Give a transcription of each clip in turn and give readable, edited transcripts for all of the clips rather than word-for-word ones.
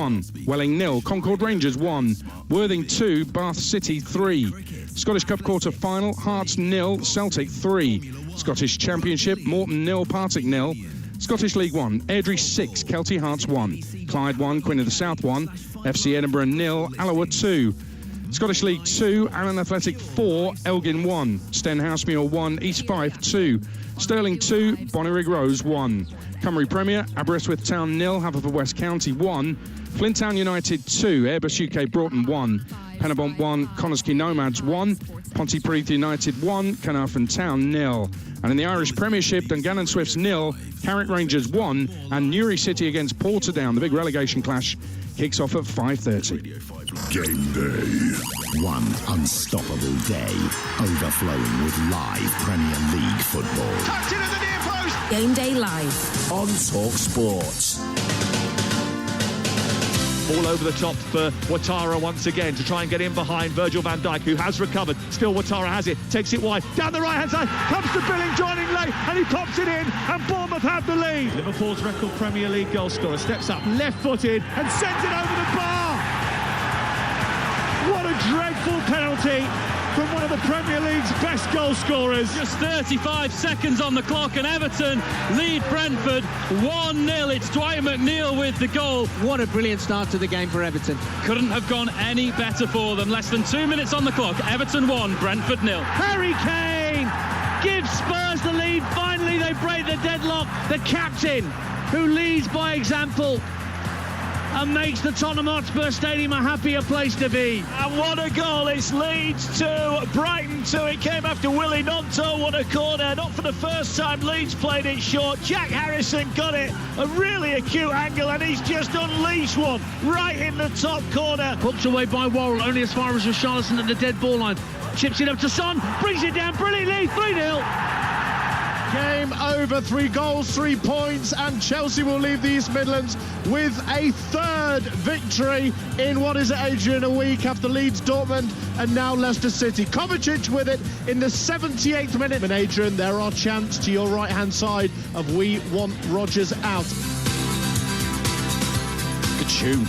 1, Welling 0, Concord Rangers 1, Worthing 2, Bath City 3. Scottish Cup quarter-final, Hearts 0, Celtic 3. Scottish Championship, Morton 0, Partick 0. Scottish League 1, Airdrie 6, Kelty Hearts 1, Clyde 1, Queen of the South 1, FC Edinburgh 0, Alloa 2. Scottish League 2, Allen Athletic 4, Elgin 1, Stenhousemuir 1, East Fife 2, Stirling 2, Bonnyrigg Rose 1. Cymru Premier, Aberystwyth Town 0, Haverfordwest County 1, Flint Town United 2, Airbus UK Broughton 1, Penabont 1, Connorskey Nomads 1, Pontypridd United 1, Carnarvon Town 0. And in the Irish Premiership, Dungannon Swifts 0, Carrick Rangers 1, and Newry City against Portadown. The big relegation clash kicks off at 5:30. Game day. One unstoppable day, overflowing with live Premier League football. Tucked in at the near post. Game day live On Talk Sports. All over the top for Ouattara once again to try and get in behind Virgil van Dijk, who has recovered. Still Ouattara has it, takes it wide, down the right-hand side, comes to Billing, joining late, and he pops it in, and Bournemouth have the lead. Liverpool's record Premier League goal scorer steps up, left-footed, and sends it over the bar. What a dreadful penalty from one of the Premier League's best goal scorers. Just 35 seconds on the clock, and Everton lead Brentford 1-0. It's Dwight McNeil with the goal. What a brilliant start to the game for Everton. Couldn't have gone any better for them. Less than 2 minutes on the clock. Everton 1, Brentford 0. Harry Kane gives Spurs the lead. Finally, they break the deadlock. The captain, who leads by example and makes the Tottenham Hotspur Stadium a happier place to be. And what a goal. It's Leeds 2, Brighton 2. It came after Willie Gnonto. What a corner. Not for the first time Leeds played it short. Jack Harrison got it. A really acute angle, and he's just unleashed one right in the top corner. Hooked away by Worrell, only as far as Richarlison at the dead ball line. Chips it up to Son, brings it down brilliantly. 3-0. Game over, 3 goals, 3 points, and Chelsea will leave the East Midlands with a third victory in what is, Adrian, a week after Leeds, Dortmund, and now Leicester City. Kovacic with it in the 78th minute. And Adrian, there are chants to your right-hand side of "We Want Rodgers Out." Good tune.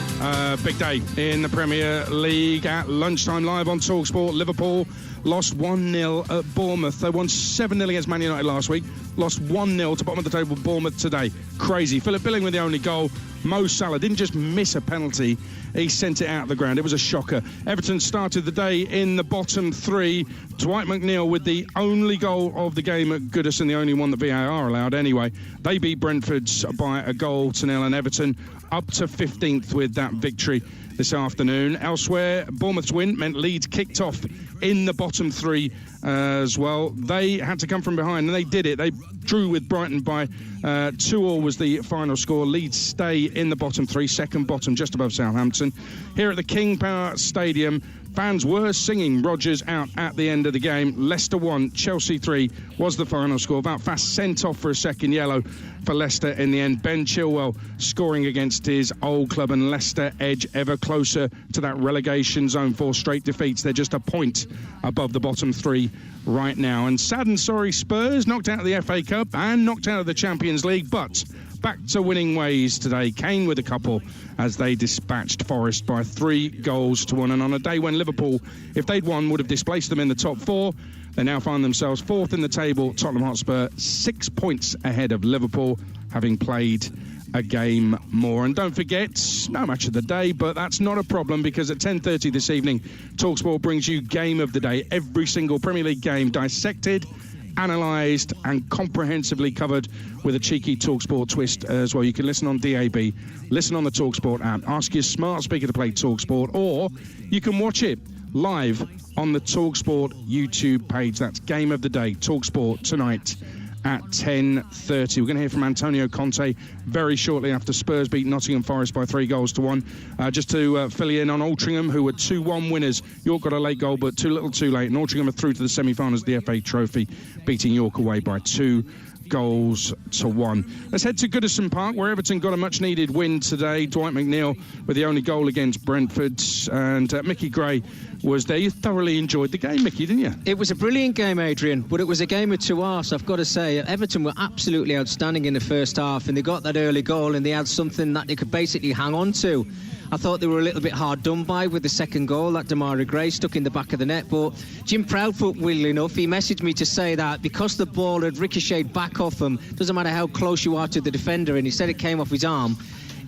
Big day in the Premier League at lunchtime live on TalkSport. Liverpool lost 1-0 at Bournemouth. They won 7-0 against Man United last week. Lost 1-0 to bottom of the table Bournemouth today. Crazy. Philip Billing with the only goal. Mo Salah didn't just miss a penalty, he sent it out of the ground. It was a shocker. Everton started the day in the bottom 3. Dwight McNeil with the only goal of the game at Goodison, the only one that VAR allowed anyway. They beat Brentford by a goal to 0, and Everton up to 15th with that victory this afternoon. Elsewhere, Bournemouth's win meant Leeds kicked off in the bottom 3 as well. They had to come from behind, and they did it. They drew with Brighton by 2-2 was the final score. Leeds stay in the bottom 3, second bottom, just above Southampton. Here at the King Power Stadium, fans were singing Rodgers out at the end of the game. Leicester 1, Chelsea 3 was the final score. Wout Faes sent off for a second yellow for Leicester in the end. Ben Chilwell scoring against his old club, and Leicester edge ever closer to that relegation zone. 4 straight defeats. They're just a point above the bottom 3 right now. And sad and sorry Spurs, knocked out of the FA Cup and knocked out of the Champions League, but back to winning ways today. Kane with a couple as they dispatched Forest by 3-1. And on a day when Liverpool, if they'd won, would have displaced them in the top 4, they now find themselves 4th in the table. Tottenham Hotspur 6 points ahead of Liverpool, having played a game more. And don't forget, no match of the day, but that's not a problem, because at 10:30 this evening, TalkSport brings you Game of the Day. Every single Premier League game dissected, analysed and comprehensively covered with a cheeky TalkSport twist as well. You can listen on DAB, listen on the TalkSport app, ask your smart speaker to play TalkSport, or you can watch it live on the TalkSport YouTube page. That's Game of the Day, TalkSport, tonight at 10:30. We're going to hear from Antonio Conte very shortly after Spurs beat Nottingham Forest by 3-1. Just to fill you in on Altrincham, who were 2-1 winners. York got a late goal, but too little too late, and Altrincham are through to the semi-finals of the FA Trophy, beating York away by 2-1. Let's head to Goodison Park, where Everton got a much-needed win today. Dwight McNeil with the only goal against Brentford, and Mickey Gray was there. You thoroughly enjoyed the game, Mickey, didn't you? It was a brilliant game, Adrian, but it was a game of 2 halves, I've got to say. Everton were absolutely outstanding in the first half, and they got that early goal, and they had something that they could basically hang on to. I thought they were a little bit hard done by with the second goal that Demarai Gray stuck in the back of the net. But Jim Proudfoot, weirdly enough, he messaged me to say that because the ball had ricocheted back off him, doesn't matter how close you are to the defender, and he said it came off his arm,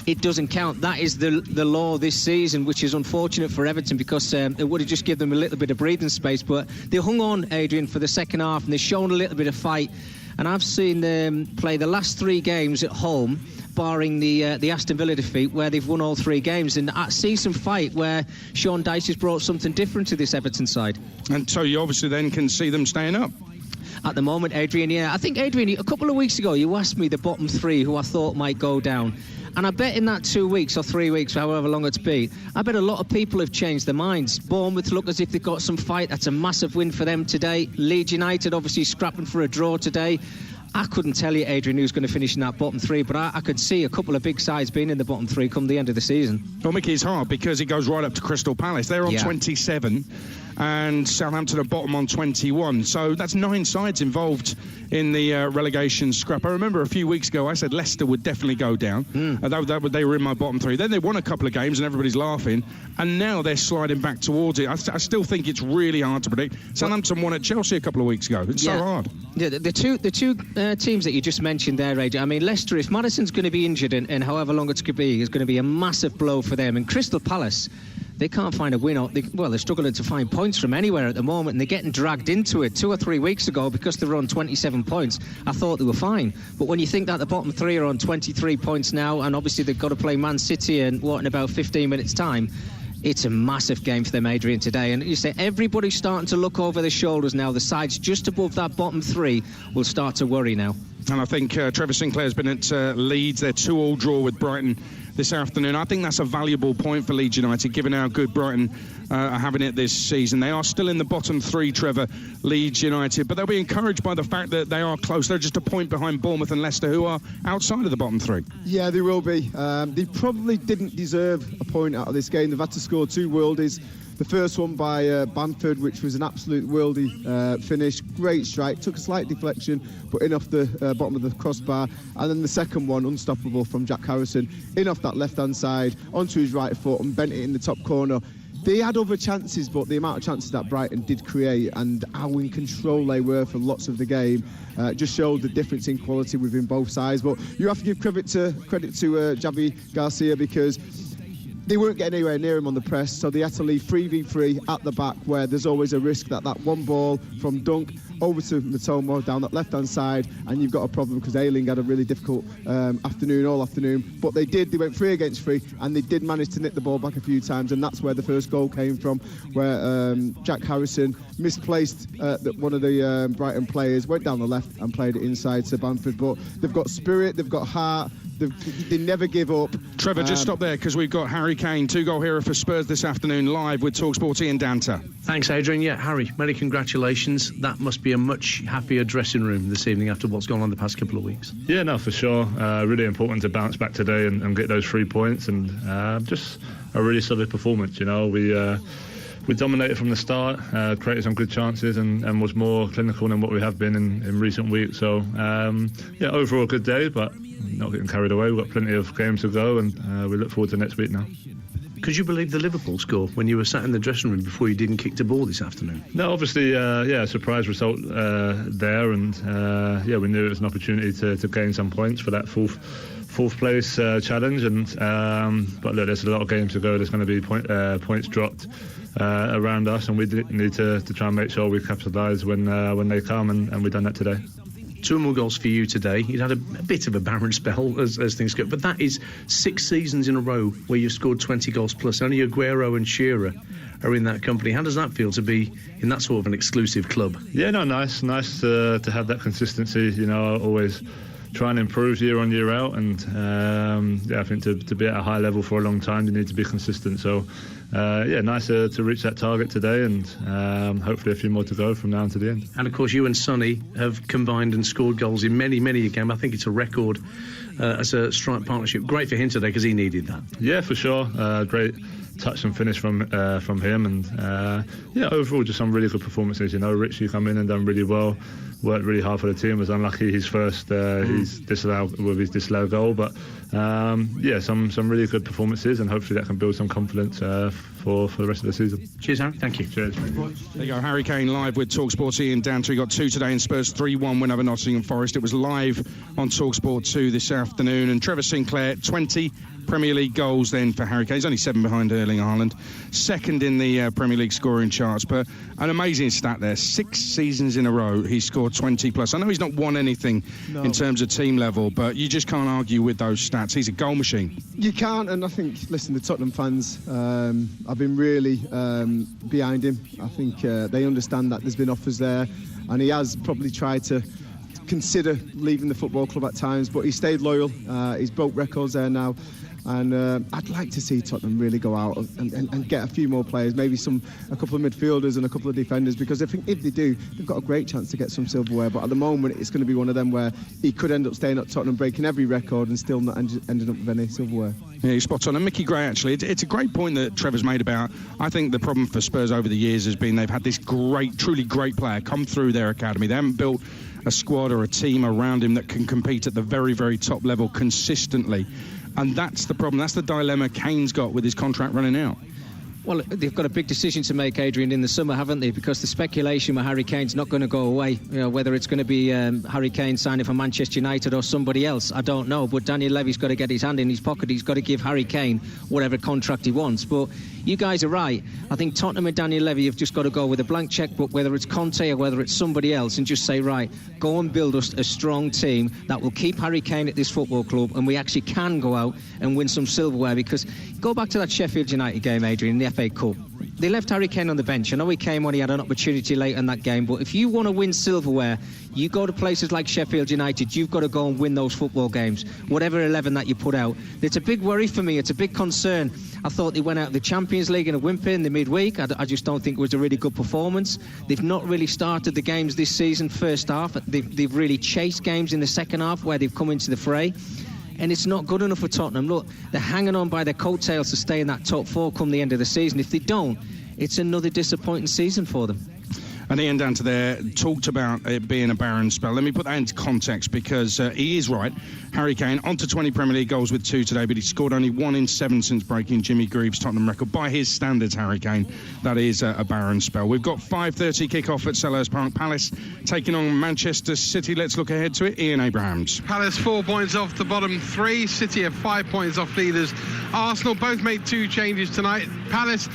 it doesn't count. That is the law this season, which is unfortunate for Everton, because it would have just given them a little bit of breathing space. But they hung on, Adrian, for the second half, and they've shown a little bit of fight. And I've seen them play the last 3 games at home, barring the Aston Villa defeat, where they've won all 3 games. And I see some fight where Sean Dyche has brought something different to this Everton side. And so you obviously then can see them staying up. At the moment, Adrian, yeah. I think, Adrian, a couple of weeks ago, you asked me the bottom 3 who I thought might go down. And I bet in that 2 weeks or 3 weeks, however long it's been, I bet a lot of people have changed their minds. Bournemouth look as if they've got some fight. That's a massive win for them today. Leeds United obviously scrapping for a draw today. I couldn't tell you, Adrian, who's going to finish in that bottom 3, but I could see a couple of big sides being in the bottom 3 come the end of the season. Well, Mickey, it's hard because it goes right up to Crystal Palace. They're on 27 and Southampton are bottom on 21. So that's 9 sides involved in the relegation scrap. I remember a few weeks ago I said Leicester would definitely go down. They were in my bottom 3. Then they won a couple of games and everybody's laughing. And now they're sliding back towards it. I still think it's really hard to predict. Southampton won at Chelsea a couple of weeks ago. It's so hard. Yeah, the two teams that you just mentioned there, Adrian. I mean, Leicester, if Maddison's going to be injured and however long it's going to be, is going to be a massive blow for them. And Crystal Palace, they can't find a win. They're struggling to find points from anywhere at the moment, and they're getting dragged into it. 2 or 3 weeks ago, because they were on 27 points, I thought they were fine. But when you think that the bottom 3 are on 23 points now, and obviously they've got to play Man City in about 15 minutes' time, it's a massive game for them, Adrian, today. And you say everybody's starting to look over their shoulders now. The sides just above that bottom 3 will start to worry now. And I think Trevor Sinclair's been at Leeds. They're 2-2 draw with Brighton this afternoon. I think that's a valuable point for Leeds United, given how good Brighton are having it this season. They are still in the bottom 3, Trevor, Leeds United, but they'll be encouraged by the fact that they are close. They're just a point behind Bournemouth and Leicester, who are outside of the bottom 3. Yeah, they will be. They probably didn't deserve a point out of this game. They've had to score 2 worldies. The first one by Bamford, which was an absolute worldie finish. Great strike, took a slight deflection, but in off the bottom of the crossbar. And then the second one, unstoppable, from Jack Harrison, in off that left-hand side, onto his right foot and bent it in the top corner. They had other chances, but the amount of chances that Brighton did create and how in control they were for lots of the game just showed the difference in quality within both sides. But you have to give credit to Javi Garcia, because they weren't getting anywhere near him on the press, so they had to leave 3v3 at the back, where there's always a risk that one ball from Dunk over to Matoma down that left-hand side, and you've got a problem, because Ayling had a really difficult afternoon, all afternoon. But they went 3 against 3, and they did manage to nick the ball back a few times, and that's where the first goal came from, where Jack Harrison misplaced one of the Brighton players, went down the left and played it inside to Bamford. But they've got spirit, they've got heart, they never give up. Trevor, just stop there, because we've got Harry Kane, 2-goal hero for Spurs this afternoon, live with TalkSport Ian Danter. Thanks, Adrian. Yeah, Harry, many congratulations. That must be a much happier dressing room this evening after what's gone on the past couple of weeks. Yeah, no, for sure. Really important to bounce back today and get those 3 points, and just a really solid performance. You know, we dominated from the start, created some good chances, and was more clinical than what we have been in recent weeks. So, yeah, overall a good day, but not getting carried away. We've got plenty of games to go, and we look forward to next week now. Could you believe the Liverpool score when you were sat in the dressing room before you didn't kick the ball this afternoon? No, obviously, a surprise result there, and we knew it was an opportunity to gain some points for that fourth place challenge. And but look, there's a lot of games to go. There's going to be points dropped around us, and we need to try and make sure we capitalise when they come, and we've done that today. 2 more goals for you today. You'd had a bit of a barren spell as things go, but that is 6 seasons in a row where you've scored 20 goals plus. Only Aguero and Shearer are in that company. How does that feel to be in that sort of an exclusive club? Yeah, no, nice to have that consistency. You know, always try and improve year on year out, and I think to be at a high level for a long time, you need to be consistent. So nice to reach that target today, and hopefully a few more to go from now to the end. And of course you and Sonny have combined and scored goals in many a game. I think it's a record as a strike partnership. Great for him today, because he needed that. Yeah, for sure. Great touch and finish from him, and overall just some really good performances. You know, Richie come in and done really well, worked really hard for the team. Was unlucky his first his disallowed goal, but some really good performances, and hopefully that can build some confidence for the rest of the season. Cheers, Harry. Thank you. Cheers. There you go, Harry Kane live with TalkSport. Ian Danter, he got 2 today, and Spurs 3-1 win over Nottingham Forest. It was live on TalkSport 2 this afternoon. And Trevor Sinclair, 20 Premier League goals then for Harry Kane. He's only 7 behind Erling Haaland, second in the Premier League scoring charts. But an amazing stat there, 6 seasons in a row he's scored 20 plus. I know he's not won anything in terms of team level, but you just can't argue with those stats. He's a goal machine. You can't, and I think, listen, the Tottenham fans have been really behind him. I think they understand that there's been offers there, and he has probably tried to consider leaving the football club at times, but he stayed loyal. He's broke records there now. And I'd like to see Tottenham really go out and get a few more players, maybe a couple of midfielders and a couple of defenders, because I think if they do, they've got a great chance to get some silverware. But at the moment, it's going to be one of them where he could end up staying at Tottenham, breaking every record and still not ending up with any silverware. Yeah, you're spot on. And Mickey Gray, actually, it's a great point that Trevor's made about, I think the problem for Spurs over the years has been they've had this truly great player come through their academy. They haven't built a squad or a team around him that can compete at the very, very top level consistently. And that's the problem. That's the dilemma Kane's got with his contract running out. Well, they've got a big decision to make, Adrian, in the summer, haven't they? Because the speculation with Harry Kane's not going to go away. You know, whether it's going to be Harry Kane signing for Manchester United or somebody else, I don't know. But Daniel Levy's got to get his hand in his pocket. He's got to give Harry Kane whatever contract he wants. But you guys are right. I think Tottenham and Daniel Levy have just got to go with a blank checkbook, whether it's Conte or whether it's somebody else, and just say, right, go and build us a strong team that will keep Harry Kane at this football club, and we actually can go out and win some silverware. Because go back to that Sheffield United game, Adrian, in the FA Cup. They left Harry Kane on the bench. I know he came on, he had an opportunity late in that game, but if you want to win silverware, you go to places like Sheffield United, you've got to go and win those football games, whatever 11 that you put out. It's a big worry for me, it's a big concern. I thought they went out of the Champions League in a whimper in the midweek. I just don't think it was a really good performance. They've not really started the games this season first half. They've really chased games in the second half where they've come into the fray. And it's not good enough for Tottenham. Look, they're hanging on by their coattails to stay in that top 4 come the end of the season. If they don't, it's another disappointing season for them. And Ian Danter there talked about it being a barren spell. Let me put that into context, because he is right. Harry Kane on to 20 Premier League goals with 2 today, but he scored only 1 in 7 since breaking Jimmy Greaves' Tottenham record. By his standards, Harry Kane, that is a barren spell. We've got 5:30 kick-off at Selhurst Park. Palace taking on Manchester City. Let's look ahead to it. Ian Abrahams. Palace 4 points off the bottom 3. City have 5 points off leaders. Arsenal both made 2 changes tonight. Palace,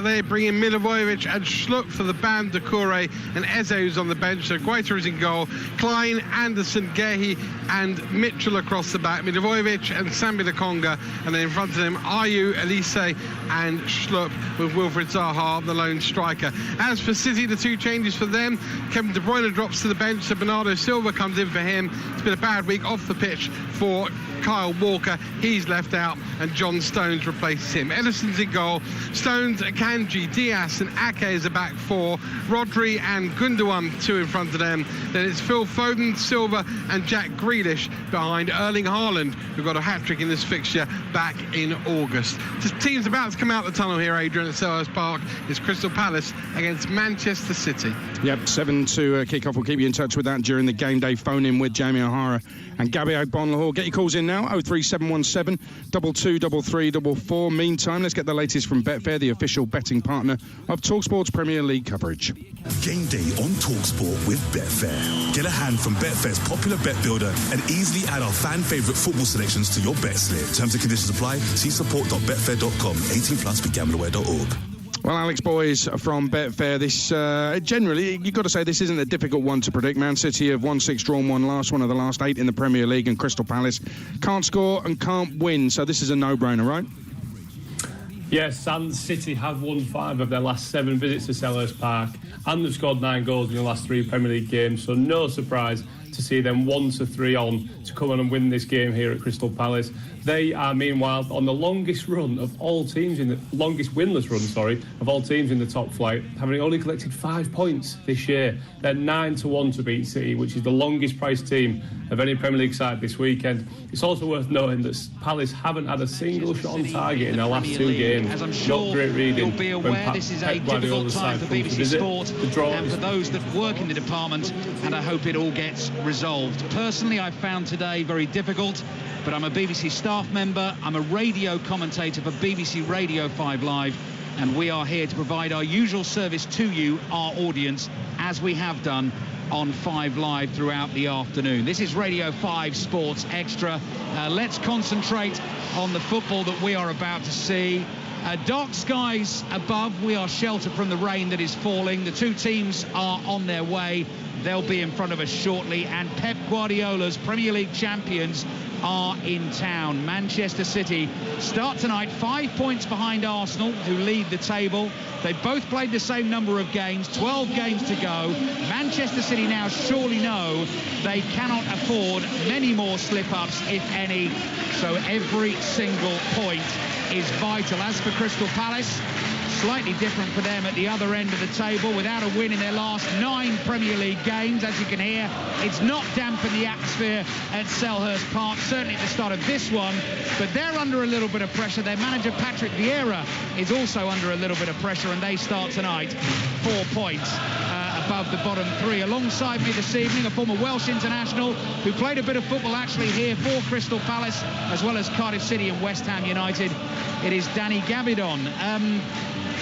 they bring in Milivojevic and Schlupp for the Bam, Doucouré and Eze, who's on the bench. So Guaita is in goal. Klein, Anderson, Gehi and Mitchell across the back. Milivojevic and Sambi Lokonga. And then in front of them, Ayew, Elise and Schlupp, with Wilfried Zaha, the lone striker. As for City, the 2 changes for them. Kevin De Bruyne drops to the bench, so Bernardo Silva comes in for him. It's been a bad week off the pitch for Kyle Walker. He's left out, and John Stones replaces him. Ederson's in goal. Stones, Akanji, Diaz and Ake is a back 4. Rodri and Gundogan 2 in front of them. Then it's Phil Foden, Silva and Jack Grealish behind Erling Haaland, who got a hat-trick in this fixture back in August. The team's about to come out the tunnel here, Adrian, at Selhurst Park. It's Crystal Palace against Manchester City. Yep, 7 to kick off. We'll keep you in touch with that during the game day phone in with Jamie O'Hara and Gabby Ogbonlahor. Get your calls in now, 03717 223344. Meantime, let's get the latest from Betfair, the official betting partner of TalkSport's Premier League coverage. Game day on TalkSport with Betfair. Get a hand from Betfair's popular bet builder and easily add our fan favourite football selections to your bet slip. Terms and conditions apply. See support.betfair.com. 18+ begambleaware.org. Well, Alex Boys from Betfair, this generally, you've got to say this isn't a difficult one to predict. Man City have won 6, drawn 1, lost one of the last 8 in the Premier League, and Crystal Palace can't score and can't win, so this is a no-brainer, right? Yes, and City have won 5 of their last 7 visits to Selhurst Park, and they've scored 9 goals in the last 3 Premier League games, so no surprise to see them 1-3 on to come on and win this game here at Crystal Palace. They are, meanwhile, on the longest run of all teams longest winless run, of all teams in the top flight, having only collected 5 points this year. They're 9-1 to beat City, which is the longest priced team of any Premier League side this weekend. It's also worth noting that Palace haven't had a single shot on target in their last 2 games. As I'm sure not great reading. You'll be aware, this is a difficult time for BBC Sport and for those that work in the department, and I hope it all gets resolved. Personally, I found today very difficult. but I'm a BBC staff member. I'm a radio commentator for BBC Radio 5 Live, and we are here to provide our usual service to you, our audience, as we have done on 5 Live throughout the afternoon. This is Radio 5 Sports Extra. Let's concentrate on the football that we are about to see. Dark skies above. We are sheltered from the rain that is falling. The two teams are on their way. They'll be in front of us shortly, and Pep Guardiola's Premier League champions are in town. Manchester City start tonight 5 points behind Arsenal, who lead the table. They've both played the same number of games, 12 games to go. Manchester City now surely know they cannot afford many more slip-ups, if any, so every single point is vital. As for Crystal Palace, slightly different for them at the other end of the table. Without a win in their last 9 Premier League games, as you can hear, it's not dampened the atmosphere at Selhurst Park, certainly at the start of this one, but they're under a little bit of pressure. Their manager, Patrick Vieira, is also under a little bit of pressure, and they start tonight 4 points above the bottom 3. Alongside me this evening, a former Welsh international who played a bit of football actually here for Crystal Palace, as well as Cardiff City and West Ham United. It is Danny Gavidon.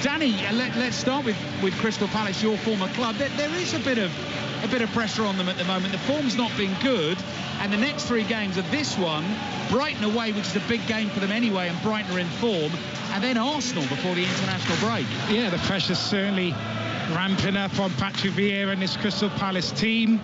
Danny, let's start with Crystal Palace, your former club. There is a bit of pressure on them at the moment. The form's not been good, and the next 3 games are this one, Brighton away, which is a big game for them anyway, and Brighton are in form, and then Arsenal before the international break. Yeah, the pressure's certainly ramping up on Patrick Vieira and this Crystal Palace team.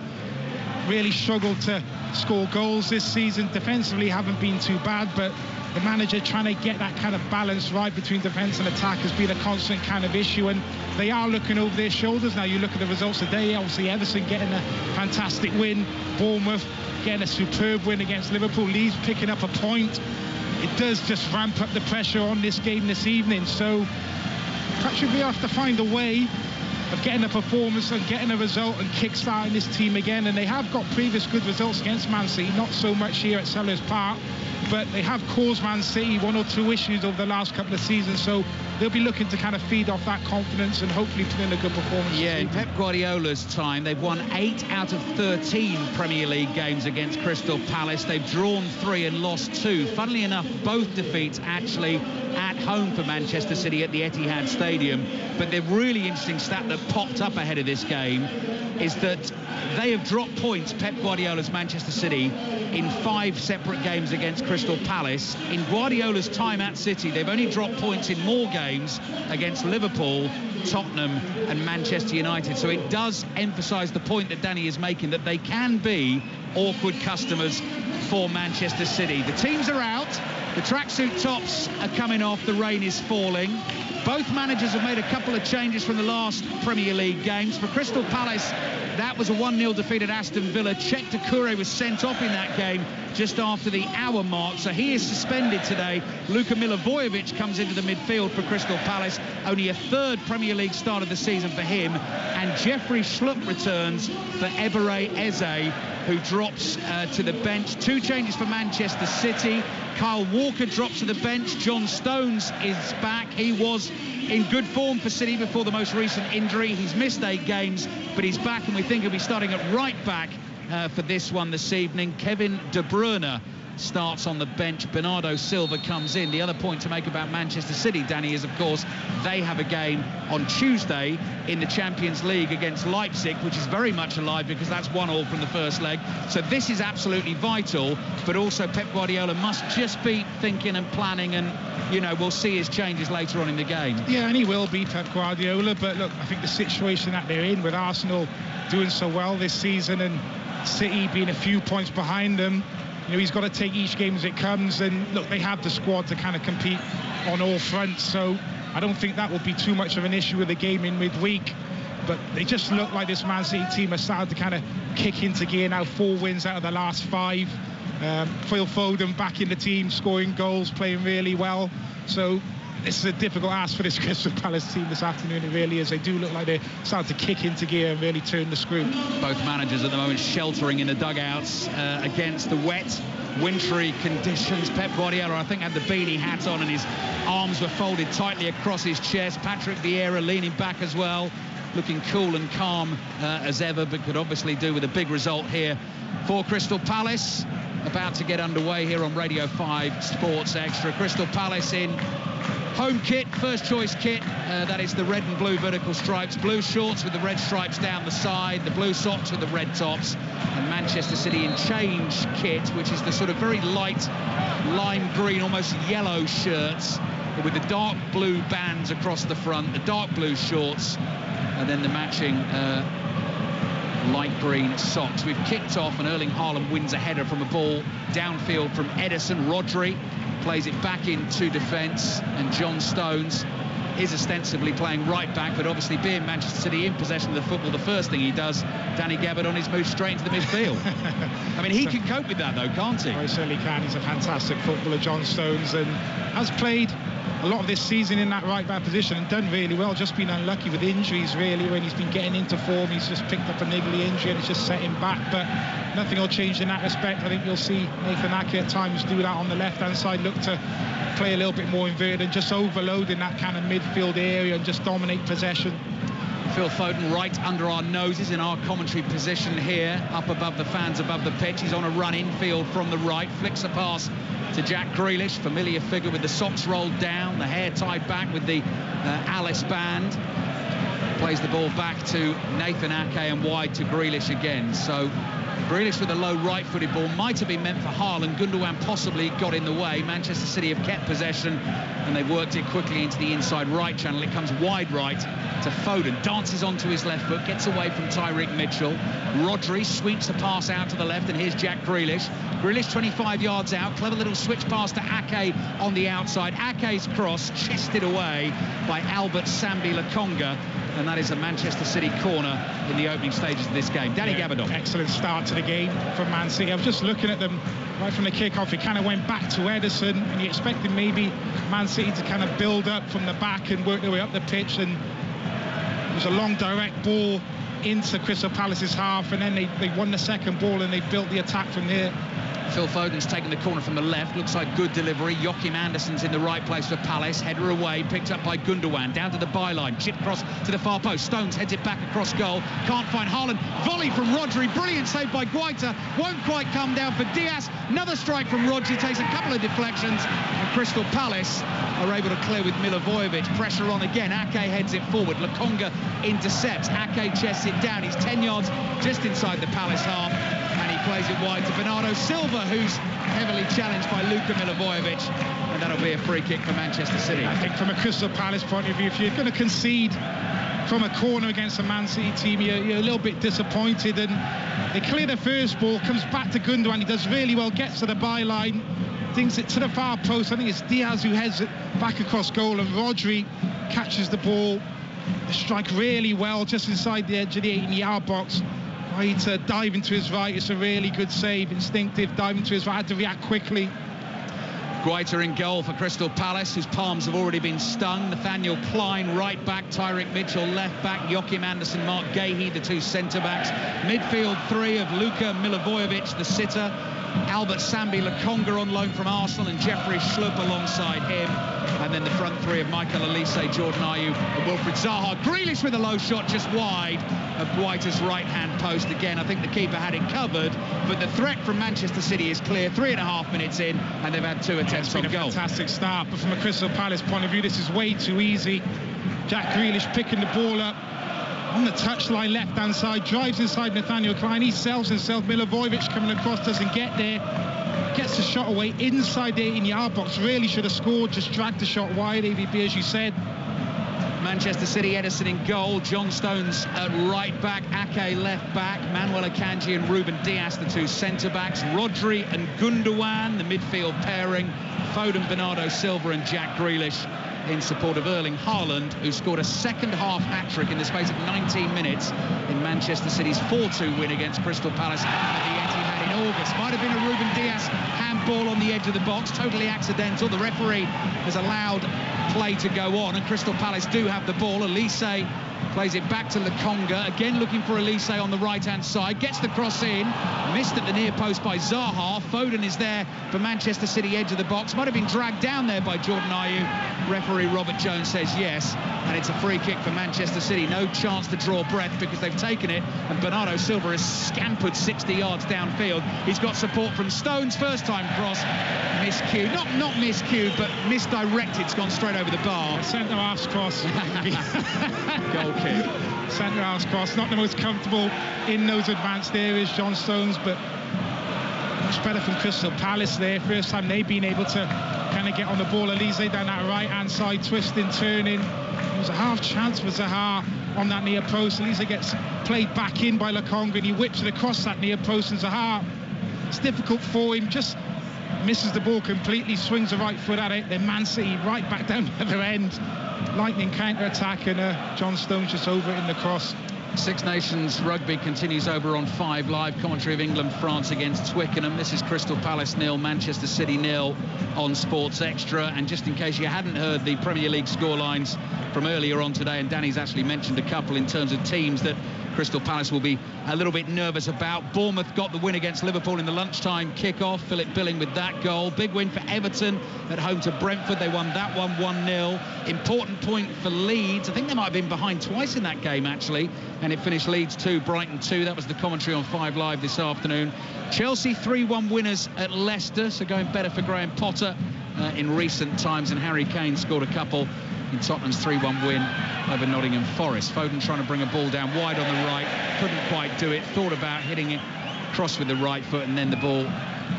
Really struggled to score goals this season. Defensively haven't been too bad, but the manager trying to get that kind of balance right between defence and attack has been a constant kind of issue, and they are looking over their shoulders now. You look at the results today, obviously Everton getting a fantastic win, Bournemouth getting a superb win against Liverpool, Leeds picking up a point. It does just ramp up the pressure on this game this evening, so Patrick Vieira have to find a way of getting a performance and getting a result and kick-starting this team again. And they have got previous good results against Man City, not so much here at Selhurst Park, but they have caused Man City 1 or 2 issues over the last couple of seasons, so they'll be looking to kind of feed off that confidence and hopefully put in a good performance. Yeah, in Pep Guardiola's time, they've won 8 out of 13 Premier League games against Crystal Palace. They've drawn 3 and lost 2. Funnily enough, both defeats actually at home for Manchester City at the Etihad Stadium. But the really interesting stat that popped up ahead of this game is that they have dropped points, Pep Guardiola's Manchester City, in 5 separate games against Crystal Palace. In Guardiola's time at City, they've only dropped points in more games against Liverpool, Tottenham and Manchester United. So it does emphasise the point that Danny is making, that they can be awkward customers for Manchester City. The teams are out, the tracksuit tops are coming off, the rain is falling. Both managers have made a couple of changes from the last Premier League games. For Crystal Palace, that was a 1-0 defeat at Aston Villa. Cech Doucouré was sent off in that game just after the hour mark, so he is suspended today. Luka Milivojevic comes into the midfield for Crystal Palace, only a 3rd Premier League start of the season for him, and Jeffrey Schlupp returns for Ebere Eze, who drops to the bench. 2 changes for Manchester City. Kyle Walker drops to the bench. John Stones is back. He was in good form for City before the most recent injury. He's missed 8 games, but he's back, and we think he'll be starting at right back for this one this evening. Kevin De Bruyne starts on the bench. Bernardo Silva comes in. The other point to make about Manchester City, Danny, is of course they have a game on Tuesday in the Champions League against Leipzig, which is very much alive because that's 1-1 from the first leg. So this is absolutely vital, but also Pep Guardiola must just be thinking and planning, and you know, we'll see his changes later on in the game. Yeah, and he will be, Pep Guardiola, but look, I think the situation that they're in with Arsenal doing so well this season and City being a few points behind them, you know, he's got to take each game as it comes, and look, they have the squad to kind of compete on all fronts, so I don't think that will be too much of an issue with the game in midweek. But they just look like this Man City team has started to kind of kick into gear now. 4 wins out of the last 5. Phil Foden back in the team, scoring goals, playing really well. So this is a difficult ask for this Crystal Palace team this afternoon. It really is. They do look like they're starting to kick into gear and really turn the screw. Both managers at the moment sheltering in the dugouts against the wet, wintry conditions. Pep Guardiola, I think, had the beanie hat on and his arms were folded tightly across his chest. Patrick Vieira leaning back as well, looking cool and calm as ever, but could obviously do with a big result here for Crystal Palace. about to get underway here on Radio 5 Sports Extra. Crystal Palace in home kit, first choice kit, that is the red and blue vertical stripes, blue shorts with the red stripes down the side, the blue socks with the red tops, and Manchester City in change kit, which is the sort of very light lime green, almost yellow shirts with the dark blue bands across the front, the dark blue shorts, and then the matching light green socks. We've kicked off and Erling Haaland wins a header from a ball downfield from Ederson. Rodri plays it back into defence, and John Stones is ostensibly playing right back, but obviously being Manchester City in possession of the football, the first thing he does, Danny Gabardon, is move straight into the midfield. I mean, he can cope with that though, can't he? He certainly can. He's a fantastic footballer, John Stones, and has played a lot of this season in that right back position and done really well. Just been unlucky with injuries really. When he's been getting into form, he's just picked up a niggly injury and it's just set him back, but nothing will change in that respect. I think you'll see Nathan Ake at times do that on the left hand side, look to play a little bit more inverted and just overloading that kind of midfield area and just dominate possession. Phil Foden right under our noses in our commentary position here, up above the fans, above the pitch. He's on a run infield from the right, flicks a pass to Jack Grealish, familiar figure with the socks rolled down, the hair tied back with the Alice band. Plays the ball back to Nathan Ake and wide to Grealish again. So Grealish with a low right-footed ball, might have been meant for Haaland. Gundogan possibly got in the way. Manchester City have kept possession and they've worked it quickly into the inside right channel. It comes wide right to Foden, dances onto his left foot, gets away from Tyreek Mitchell. Rodri sweeps a pass out to the left, and here's Jack Grealish. Grealish 25 yards out, clever little switch pass to Ake on the outside. Ake's cross chested away by Albert Sambi Lokonga, and that is a Manchester City corner in the opening stages of this game. Danny Gabardon. Excellent start to the game from Man City. I was just looking at them right from the kick-off. It kind of went back to Ederson, and you expected maybe Man City to kind of build up from the back and work their way up the pitch, and it was a long direct ball into Crystal Palace's half, and then they won the second ball and they built the attack from there. Phil Foden's taken the corner from the left, looks like good delivery. Joachim Andersen's in the right place for Palace, header away, picked up by Gundogan, down to the byline, chip cross to the far post, Stones heads it back across goal, can't find Haaland, volley from Rodri, brilliant save by Guaita, won't quite come down for Diaz, another strike from Rodri, takes a couple of deflections, and Crystal Palace are able to clear with Milivojevic, pressure on again, Ake heads it forward, Lokonga intercepts, Ake chests it down, he's 10 yards just inside the Palace half, and he plays it wide to Bernardo Silva, who's heavily challenged by Luka Milivojevic, and that'll be a free kick for Manchester City. I think from a Crystal Palace point of view, if you're going to concede from a corner against a Man City team, you're a little bit disappointed, and they clear the first ball, comes back to Gundogan, he does really well, gets to the byline, thinks it to the far post. I think it's Diaz who heads it back across goal, and Rodri catches the ball, strike really well just inside the edge of the 18-yard box. To dive into his right, it's a really good save, instinctive, dive into his right, had to react quickly. Guaita in goal for Crystal Palace, whose palms have already been stung. Nathaniel Klein, right back, Tyreek Mitchell, left back, Joachim Andersen, Mark Gahey, the two centre-backs. Midfield three of Luka Milivojevic, the sitter, Albert Sambi Lokonga on loan from Arsenal, and Jeffrey Schlupp alongside him. And then the front three of Michael Olise, Jordan Ayew and Wilfried Zaha. Grealish with a low shot just wide of Guaita's right-hand post. Again, I think the keeper had it covered, but the threat from Manchester City is clear. 3.5 minutes in, and they've had 2 attempts on goal. Fantastic start, but from a Crystal Palace point of view, this is way too easy. Jack Grealish picking the ball up on the touchline, left-hand side, drives inside Nathaniel Klein, he sells himself. Milivojevic coming across, doesn't get there, gets the shot away inside the 18-yard box, really should have scored, just dragged the shot wide. AVB, as you said. Manchester City, Ederson in goal, John Stones at right back, Ake left back, Manuel Akanji and Ruben Dias, the two centre-backs, Rodri and Gundogan, the midfield pairing, Foden, Bernardo Silva and Jack Grealish in support of Erling Haaland, who scored a second-half hat-trick in the space of 19 minutes in Manchester City's 4-2 win against Crystal Palace at the Etihad in August. Might have been a Ruben Dias handball on the edge of the box, totally accidental. The referee has allowed play to go on, and Crystal Palace do have the ball. Olise plays it back to Lokonga, again looking for Olise on the right-hand side, gets the cross in, missed at the near post by Zaha. Foden is there for Manchester City, edge of the box, might have been dragged down there by Jordan Ayew, Referee Robert Jones says yes, and it's a free kick for Manchester City. No chance to draw breath because they've taken it, and Bernardo Silva has scampered 60 yards downfield. He's got support from Stones. First time cross, miscued. Not miscued, but misdirected. It's gone straight over the bar. Centre half's cross. Goal kick. Centre half's cross. Not the most comfortable in those advanced areas, John Stones, but much better from Crystal Palace there. First time they've been able to kind of get on the ball. Elise down that right-hand side, twisting, turning. There was a half chance for Zaha on that near post. Elise gets played back in by Lokonga, and he whips it across that near post, and Zaha, it's difficult for him, just misses the ball completely, swings the right foot at it. Then Man City right back down the other end. Lightning counter-attack, and John Stones just over it in the cross. Six Nations Rugby continues over on 5 Live. Commentary of England, France against Twickenham. This is Crystal Palace 0, Manchester City 0 on Sports Extra. And just in case you hadn't heard the Premier League scorelines from earlier on today, and Danny's actually mentioned a couple in terms of teams that Crystal Palace will be a little bit nervous about. Bournemouth got the win against Liverpool in the lunchtime kickoff. Philip Billing with that goal. Big win for Everton at home to Brentford. They won that one 1-0. Important point for Leeds. I think they might have been behind twice in that game, actually. And it finished Leeds 2, Brighton 2. That was the commentary on 5 Live this afternoon. Chelsea 3-1 winners at Leicester, so going better for Graham Potter in recent times. And Harry Kane scored a couple in Tottenham's 3-1 win over Nottingham Forest. Foden trying to bring a ball down wide on the right, couldn't quite do it, thought about hitting it cross with the right foot, and then the ball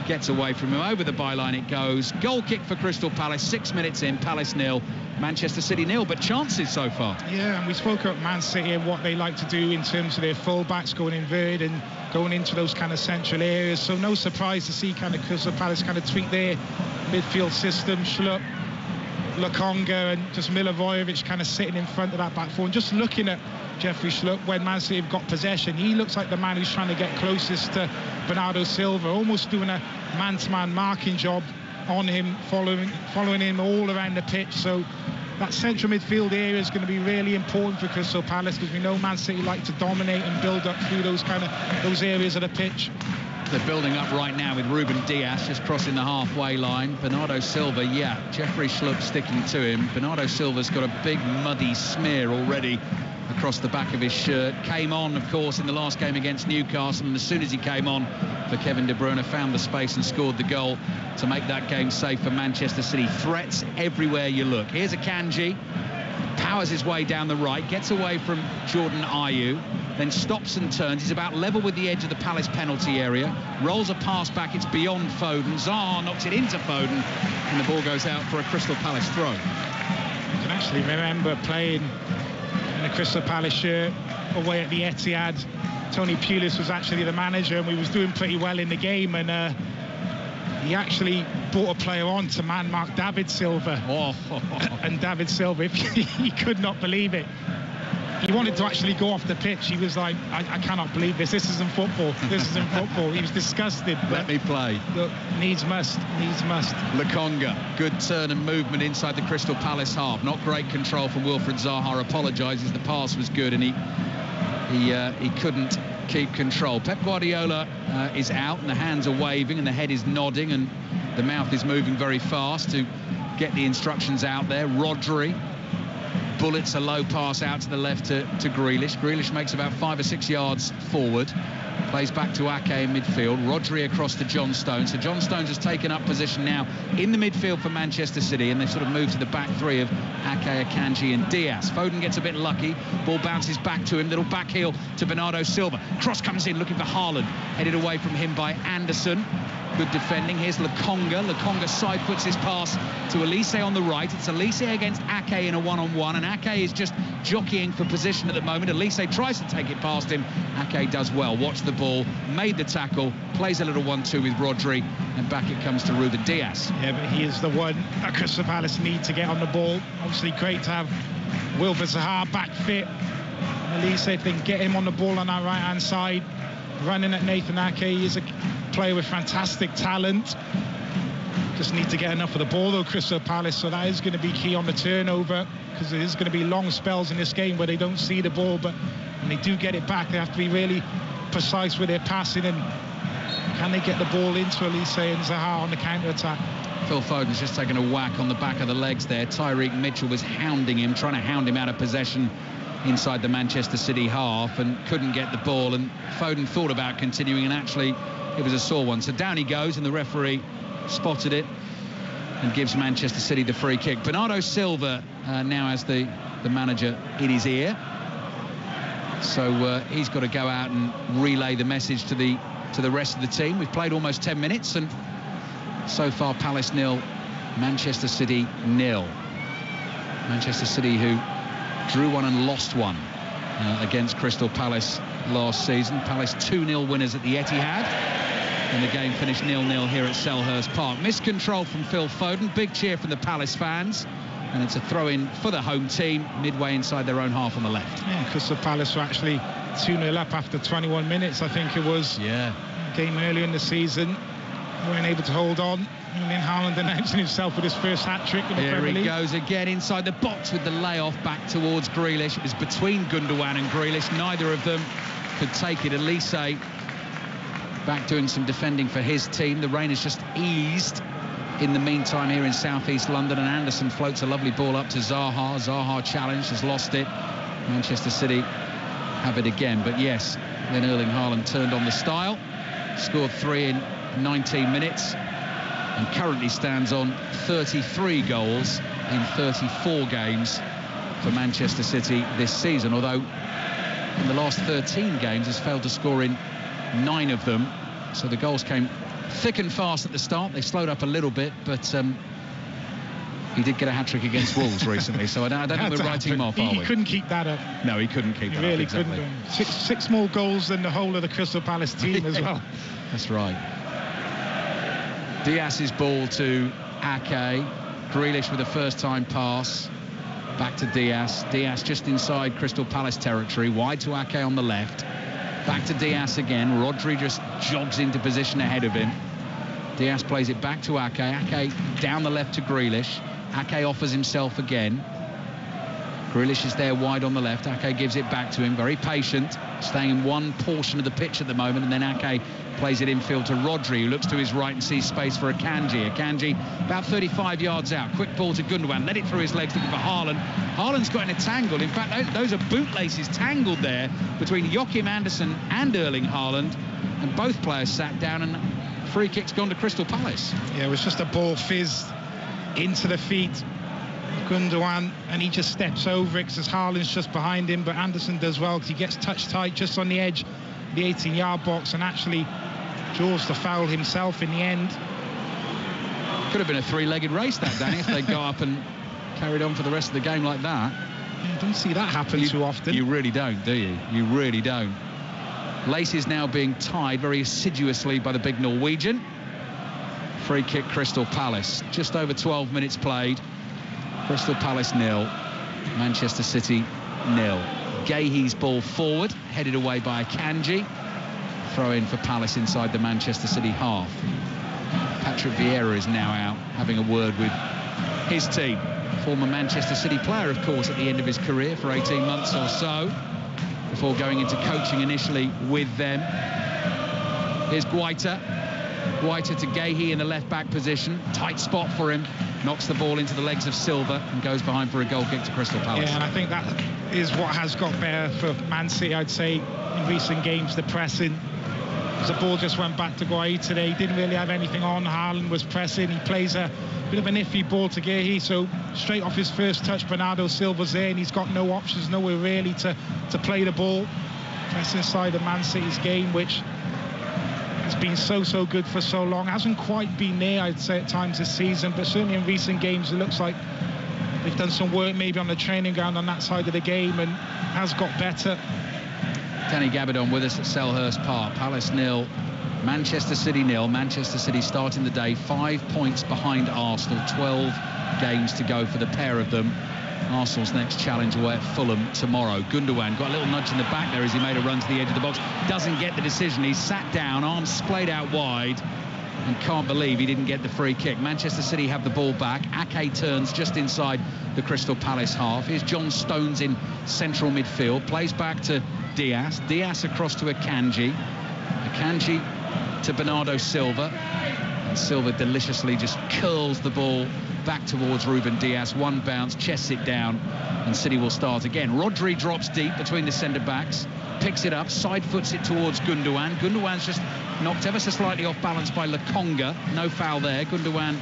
gets away from him. Over the byline it goes. Goal kick for Crystal Palace, 6 minutes in. Palace 0, Manchester City 0, but chances so far. Yeah, and we spoke about Man City and what they like to do in terms of their full-backs going inverted and going into those kind of central areas. So no surprise to see kind of Crystal Palace kind of tweak their midfield system. Schlupp, Lokonga and just Milivojevic kind of sitting in front of that back four. And just looking at Jeffrey Schlupp, when Man City have got possession, he looks like the man who's trying to get closest to Bernardo Silva, almost doing a man-to-man marking job on him, following him all around the pitch. So that central midfield area is going to be really important for Crystal Palace, because we know Man City like to dominate and build up through those areas of the pitch. They're building up right now with Ruben Dias just crossing the halfway line. Bernardo Silva, Jeffrey Schlupp sticking to him. Bernardo Silva's got a big muddy smear already across the back of his shirt. Came on, of course, in the last game against Newcastle, and as soon as he came on for Kevin De Bruyne, found the space and scored the goal to make that game safe for Manchester City. Threats everywhere you look. Here's Akanji, powers his way down the right, gets away from Jordan Ayew, then stops and turns. He's about level with the edge of the Palace penalty area, rolls a pass back, it's beyond Foden. Zaha knocks it into Foden, and the ball goes out for a Crystal Palace throw. I can actually remember playing in a Crystal Palace shirt away at the Etihad. Tony Pulis was actually the manager, and we was doing pretty well in the game, and he actually brought a player on to man-mark David Silva. And David Silva, he could not believe it. He wanted to actually go off the pitch. He was like, I cannot believe this. This isn't football. This isn't football. He was disgusted. Let me play. Look, needs must. Lokonga, good turn and movement inside the Crystal Palace half. Not great control from Wilfred Zaha. Apologises. The pass was good, and he couldn't keep control. Pep Guardiola is out, and the hands are waving, and the head is nodding, and the mouth is moving very fast to get the instructions out there. Rodri bullets a low pass out to the left to Grealish. Grealish makes about 5 or 6 yards forward, plays back to Ake in midfield. Rodri across to John Stones. So John Stones has taken up position now in the midfield for Manchester City, and they sort of move to the back three of Ake, Akanji and Dias. Foden gets a bit lucky, ball bounces back to him, little back heel to Bernardo Silva. Cross comes in looking for Haaland, headed away from him by Anderson. Good defending. Here's Lokonga. Lokonga side puts his pass to Elise on the right. It's Elise against Ake in a one-on-one, and Ake is just jockeying for position at the moment. Elise tries to take it past him. Ake does well. Watch the ball, made the tackle, plays a little 1-2 with Rodri, and back it comes to Ruben Dias. Yeah, but he is the one that Crystal Palace need to get on the ball. Obviously great to have Wilfred Zaha back fit. Elise, if they can get him on the ball on that right-hand side, running at Nathan Ake. He is a player with fantastic talent. Just need to get enough of the ball though, Crystal Palace, so that is going to be key on the turnover, because there is going to be long spells in this game where they don't see the ball, but when they do get it back, they have to be really precise with their passing, and can they get the ball into Elise and Zaha on the counter-attack? Phil Foden's just taken a whack on the back of the legs there. Tyreek Mitchell was hounding him, trying to hound him out of possession inside the Manchester City half, and couldn't get the ball, and Foden thought about continuing, and actually it was a sore one. So down he goes, and the referee spotted it and gives Manchester City the free kick. Bernardo Silva now has the manager in his ear, so he's got to go out and relay the message to the rest of the team. We've played almost 10 minutes, and so far Palace 0, Manchester City 0. Manchester City, who drew one and lost one against Crystal Palace last season. Palace 2-0 winners at the Etihad, and the game finished 0-0 here at Selhurst Park. Miscontrol from Phil Foden, big cheer from the Palace fans, and it's a throw-in for the home team midway inside their own half on the left. Yeah, Crystal Palace were actually 2-0 up after 21 minutes, I think it was. Yeah. Game earlier in the season, weren't able to hold on. Erling Haaland announcing himself with his first hat-trick in the Premier League. Here he goes again inside the box with the layoff back towards Grealish. It was between Gundogan and Grealish. Neither of them could take it. Elise back doing some defending for his team. The rain has just eased in the meantime here in southeast London, and Anderson floats a lovely ball up to Zaha. Zaha challenged, has lost it. Manchester City have it again, but yes, then Erling Haaland turned on the style, scored 3 in 19 minutes, and currently stands on 33 goals in 34 games for Manchester City this season, although in the last 13 games has failed to score in 9 of them. So the goals came thick and fast at the start. They slowed up a little bit, but he did get a hat-trick against Wolves recently, so I don't think we're writing him off, are we? He couldn't keep that up. No, he couldn't keep that up. He really exactly. couldn't. Six more goals than the whole of the Crystal Palace team as well. That's right. Diaz's ball to Ake. Grealish with a first-time pass. Back to Diaz. Diaz just inside Crystal Palace territory. Wide to Ake on the left. Back to Diaz again. Rodri just jogs into position ahead of him. Diaz plays it back to Ake. Ake down the left to Grealish. Ake offers himself again. Grealish is there wide on the left. Ake gives it back to him. Very patient. Staying in one portion of the pitch at the moment. And then Ake plays it infield to Rodri, who looks to his right and sees space for Akanji. Akanji about 35 yards out. Quick ball to Gundogan. Let it through his legs looking for Haaland. Haaland's got in a tangle. In fact, those are bootlaces tangled there between Joachim Andersen and Erling Haaland. And both players sat down, and free kick's gone to Crystal Palace. Yeah, it was just a ball fizzed into the feet of Gundogan, and he just steps over it because Haaland's just behind him, but Anderson does well because he gets touched tight just on the edge of the 18-yard box and actually draws the foul himself in the end. Could have been a three-legged race, that, Danny, if they got up and carried on for the rest of the game like that. You don't see that happen too often. You really don't, do you? You really don't. Lace is now being tied very assiduously by the big Norwegian. Free kick, Crystal Palace. Just over 12 minutes played. Crystal Palace 0, Manchester City 0. Gahey's ball forward, headed away by Akanji. Throw in for Palace inside the Manchester City half. Patrick Vieira is now out, having a word with his team. Former Manchester City player, of course, at the end of his career for 18 months or so, before going into coaching initially with them. Here's Guaita. Guaita to Gahey in the left-back position. Tight spot for him. Knocks the ball into the legs of Silva and goes behind for a goal kick to Crystal Palace. Yeah, and I think that is what has got better for Man City, I'd say, in recent games, the pressing. The ball just went back to Guaita today. He didn't really have anything on. Haaland was pressing. He plays a bit of an iffy ball to Gahey, so straight off his first touch, Bernardo Silva's there, and he's got no options, nowhere really to play the ball. Press inside of Man City's game, which has been so good for so long. Hasn't quite been there, I'd say, at times this season, but certainly in recent games it looks like they've done some work maybe on the training ground on that side of the game and has got better. Danny Gabardon with us at Selhurst Park. Palace 0, Manchester City 0. Manchester City starting the day 5 points behind Arsenal. 12 games to go for the pair of them. Arsenal's next challenge away at Fulham tomorrow. Gundogan got a little nudge in the back there as he made a run to the edge of the box. Doesn't get the decision. He's sat down, arms splayed out wide, and can't believe he didn't get the free kick. Manchester City have the ball back. Ake turns just inside the Crystal Palace half. Here's John Stones in central midfield. Plays back to Diaz. Diaz across to Akanji. Akanji to Bernardo Silva. And Silva deliciously just curls the ball back towards Ruben Dias. One bounce, chests it down, and City will start again. Rodri drops deep between the centre-backs, picks it up, side foots it towards Gundogan. Gundogan's just knocked ever so slightly off balance by Lokonga. No foul there. Gundogan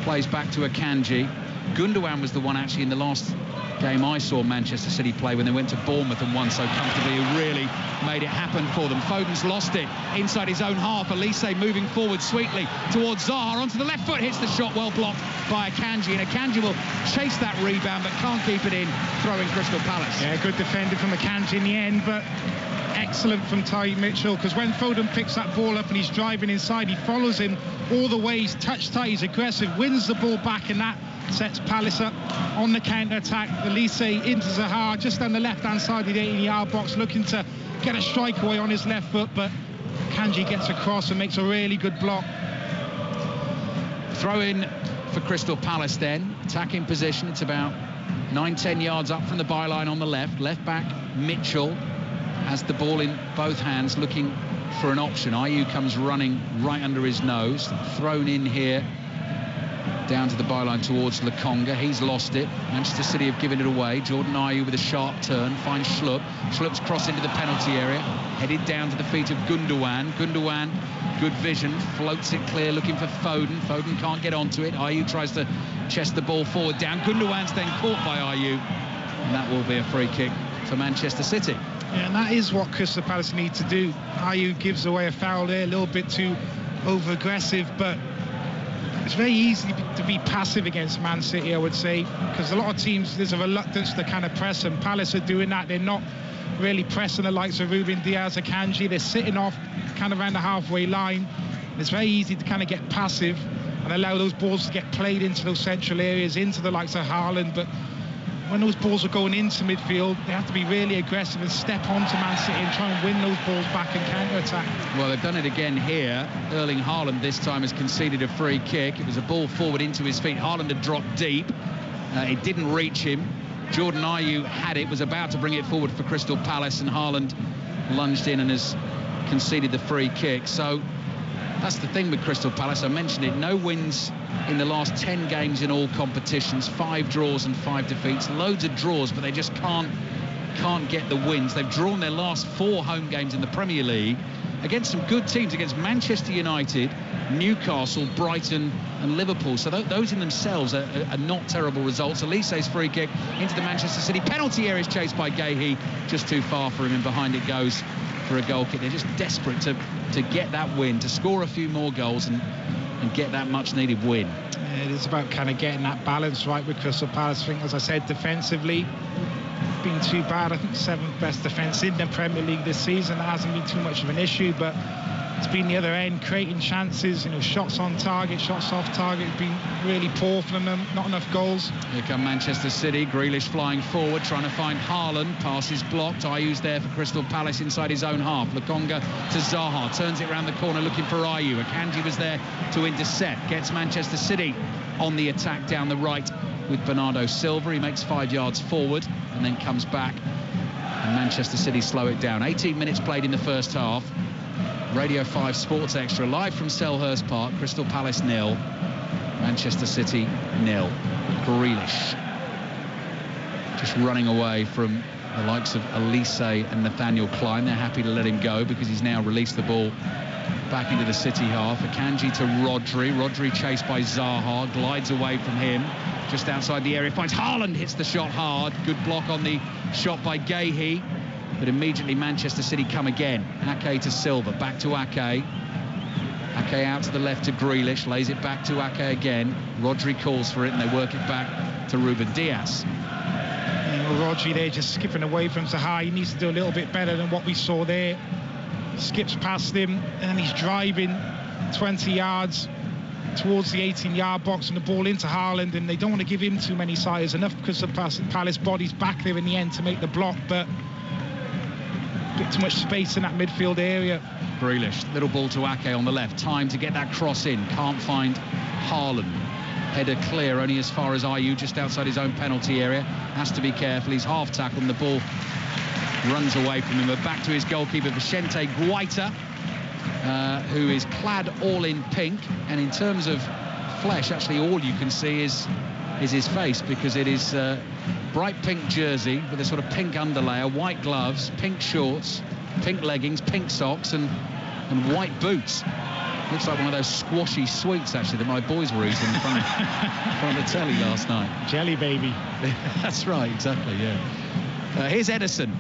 plays back to Akanji. Gundogan was the one actually in the last game I saw Manchester City play when they went to Bournemouth and won so comfortably, who really made it happen for them. Foden's lost it inside his own half. Elise moving forward sweetly towards Zaha, onto the left foot, hits the shot, well blocked by Akanji, and Akanji will chase that rebound but can't keep it in, throwing Crystal Palace. Yeah, good defender from Akanji in the end, but excellent from Ty Mitchell, because when Foden picks that ball up and he's driving inside, he follows him all the way. He's touch tight, he's aggressive, wins the ball back, and that sets Palace up on the counter-attack. Elise into Zaha, just on the left-hand side of the 18-yard box, looking to get a strike away on his left foot, but Kanji gets across and makes a really good block. Throw in for Crystal Palace then. Attacking position, it's about 9-10 yards up from the byline on the left. Left back Mitchell has the ball in both hands, looking for an option. Ayew comes running right under his nose. Thrown in here down to the byline towards Lokonga. He's lost it. Manchester City have given it away. Jordan Ayew with a sharp turn finds Schlupp. Schlupp's crossed into the penalty area, headed down to the feet of Gundogan. Gundogan, good vision, floats it clear, looking for Foden. Foden can't get onto it. Ayew tries to chest the ball forward down. Gundogan's then caught by Ayew, and that will be a free kick for Manchester City. Yeah, and that is what Crystal Palace need to do. Ayew gives away a foul there, a little bit too over-aggressive, but it's very easy to be passive against Man City, I would say, because a lot of teams, there's a reluctance to kind of press, and Palace are doing that. They're not really pressing the likes of Ruben Dias, Akanji. They're sitting off kind of around the halfway line. It's very easy to kind of get passive and allow those balls to get played into those central areas, into the likes of Haaland. But when those balls are going into midfield, they have to be really aggressive and step onto Man City and try and win those balls back and counter-attack. Well, they've done it again here. Erling Haaland this time has conceded a free kick. It was a ball forward into his feet. Haaland had dropped deep. It didn't reach him. Jordan Ayew had it, was about to bring it forward for Crystal Palace, and Haaland lunged in and has conceded the free kick. So that's the thing with Crystal Palace. I mentioned it. No wins in the last 10 games in all competitions. 5 draws and 5 defeats. Loads of draws, but they just can't get the wins. They've drawn their last 4 home games in the Premier League against some good teams, against Manchester United, Newcastle, Brighton and Liverpool. So those in themselves are not terrible results. Elise's free kick into the Manchester City penalty area is chased by Gahey, just too far for him, and behind it goes for a goal kick. They're just desperate to get that win, to score a few more goals and get that much needed win. It is about kind of getting that balance right with Crystal Palace. I think, as I said, defensively been too bad. I think 7th best defence in the Premier League this season. That hasn't been too much of an issue, but it's been the other end, creating chances, shots on target, shots off target. It's been really poor from them, not enough goals. Here come Manchester City. Grealish flying forward, trying to find Haaland. Pass is blocked. Ayew's there for Crystal Palace inside his own half. Lokonga to Zaha, turns it around the corner looking for Ayew. Akanji was there to intercept, gets Manchester City on the attack down the right with Bernardo Silva. He makes 5 yards forward and then comes back, and Manchester City slow it down. 18 minutes played in the first half. Radio 5 Sports Extra live from Selhurst Park. Crystal Palace 0, Manchester City 0. Grealish just running away from the likes of Elise and Nathaniel Klein. They're happy to let him go because he's now released the ball back into the City half. Akanji to Rodri. Rodri chased by Zaha, glides away from him just outside the area, finds Haaland, hits the shot hard. Good block on the shot by Gahey, but immediately Manchester City come again. Ake to Silva, back to Ake. Ake out to the left to Grealish, lays it back to Ake again. Rodri calls for it and they work it back to Ruben Dias. Rodri there just skipping away from Zaha. He needs to do a little bit better than what we saw there. Skips past him and then he's driving 20 yards towards the 18-yard box and the ball into Haaland, and they don't want to give him too many sides. Enough because the Palace body's back there in the end to make the block, but a bit too much space in that midfield area. Grealish, little ball to Ake on the left. Time to get that cross in. Can't find Haaland. Header clear only as far as Ayew, just outside his own penalty area. Has to be careful. He's half tackled and the ball runs away from him. But back to his goalkeeper, Vicente Guaita. who is clad all in pink, and in terms of flesh, actually all you can see is his face, because it is bright pink jersey with a sort of pink underlayer, white gloves, pink shorts, pink leggings, pink socks, and white boots. Looks like one of those squashy sweets, actually, that my boys were eating in front of the telly last night. Jelly baby. That's right, exactly, yeah. Here's Ederson.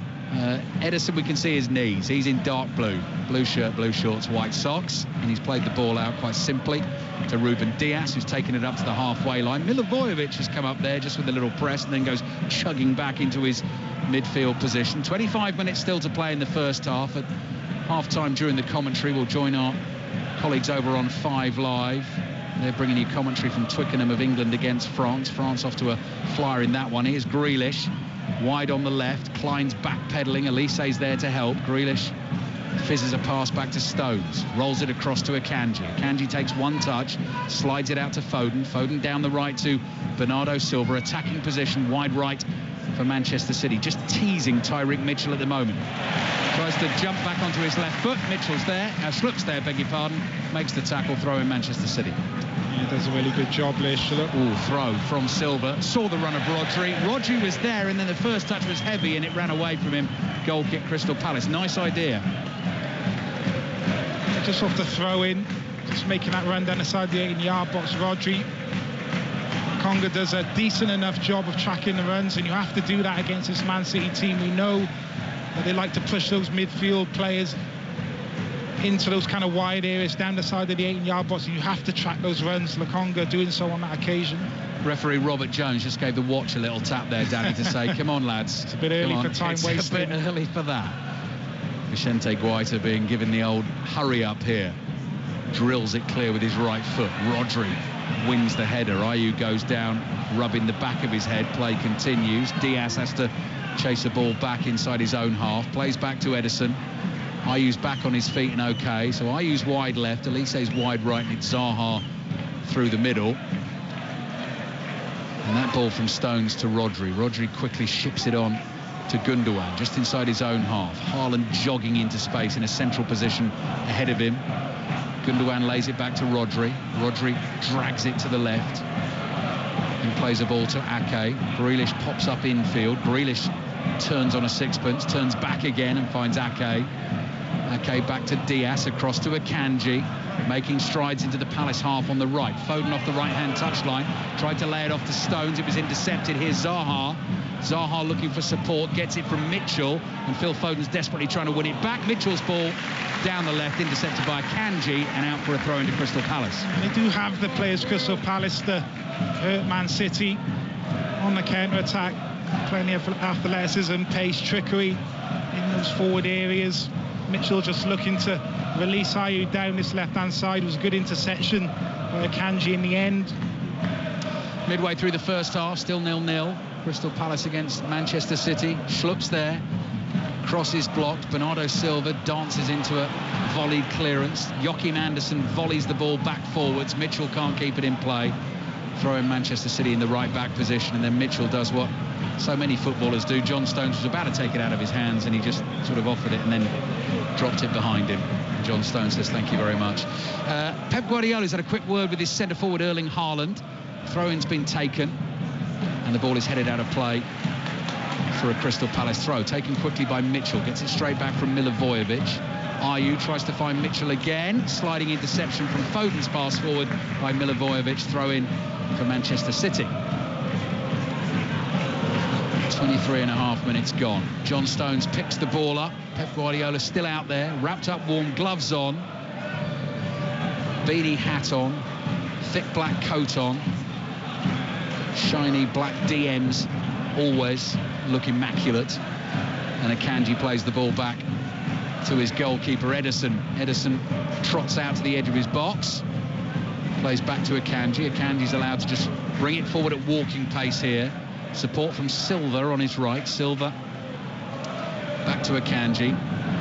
Ederson, we can see his knees. He's in dark blue. Blue shirt, blue shorts, white socks. And he's played the ball out quite simply to Ruben Diaz, who's taken it up to the halfway line. Milivojevic has come up there just with a little press and then goes chugging back into his midfield position. 25 minutes still to play in the first half. At half-time during the commentary, we'll join our colleagues over on 5 Live. They're bringing you commentary from Twickenham of England against France. France off to a flyer in that one. Here's Grealish, wide on the left. Klein's backpedaling. Elise's there to help. Grealish fizzes a pass back to Stones. Rolls it across to Akanji. Akanji takes one touch, slides it out to Foden. Foden down the right to Bernardo Silva. Attacking position, wide right for Manchester City. Just teasing Tyreek Mitchell at the moment. Tries to jump back onto his left foot. Mitchell's there. Schlupp's there, beg your pardon. Makes the tackle, throw in Manchester City. Yeah, does a really good job there, Schlupp. Ooh, throw from Silva. Saw the run of Rodri. Rodri was there, and then the first touch was heavy, and it ran away from him. Goal kick, Crystal Palace. Nice idea. Just off the throw in, just making that run down the side of the 18-yard box. Rodri. Conga does a decent enough job of tracking the runs, and you have to do that against this Man City team. We know that they like to push those midfield players into those kind of wide areas down the side of the 18-yard box, and you have to track those runs. Lokonga doing so on that occasion. Referee Robert Jones just gave the watch a little tap there, Danny, to say, come on, lads. It's a bit early for time wasting. It's a bit early for that. Vicente Guaita being given the old hurry up here. Drills it clear with his right foot. Rodri wins the header. Ayew goes down, rubbing the back of his head. Play continues. Diaz has to chase the ball back inside his own half. Plays back to Ederson. Ayew's back on his feet and okay. So Ayew's wide left, Elise's wide right, and it's Zaha through the middle. And that ball from Stones to Rodri. Rodri quickly ships it on to Gundogan, just inside his own half. Haaland jogging into space in a central position ahead of him. Gundogan lays it back to Rodri. Rodri drags it to the left and plays a ball to Ake. Grealish pops up infield. Grealish turns on a sixpence, turns back again and finds Ake. Ake back to Diaz, across to Akanji, making strides into the Palace half on the right. Foden off the right-hand touchline, tried to lay it off to Stones. It was intercepted. Here's Zaha. Zaha looking for support, gets it from Mitchell, and Phil Foden's desperately trying to win it back. Mitchell's ball down the left, intercepted by Akanji, and out for a throw into Crystal Palace. They do have the players, Crystal Palace, to hurt Man City on the counter-attack. Plenty of athleticism, pace, trickery in those forward areas. Mitchell just looking to release Ayew down this left-hand side. It was a good interception by Akanji in the end. Midway through the first half, still 0-0. Crystal Palace against Manchester City. Schlupp's there. Cross is blocked. Bernardo Silva dances into a volleyed clearance. Joachim Andersen volleys the ball back forwards. Mitchell can't keep it in play. Throwing Manchester City in the right-back position, and then Mitchell does what so many footballers do. John Stones was about to take it out of his hands, and he just sort of offered it and then dropped it behind him. John Stones says thank you very much. Pep Guardiola's had a quick word with his centre-forward Erling Haaland. Throw-in's been taken, and the ball is headed out of play for a Crystal Palace throw. Taken quickly by Mitchell, gets it straight back from Milivojevic. Ayew tries to find Mitchell again. Sliding interception from Foden's pass forward by Milivojevic. Throw in for Manchester City. 23.5 minutes gone. John Stones picks the ball up. Pep Guardiola still out there, wrapped up warm, gloves on, beanie hat on, thick black coat on, shiny black DMs, always look immaculate. And Akanji plays the ball back to his goalkeeper Ederson. Ederson trots out to the edge of his box, plays back to Akanji. Akanji's allowed to just bring it forward at walking pace here. Support from Silva on his right. Silva back to Akanji.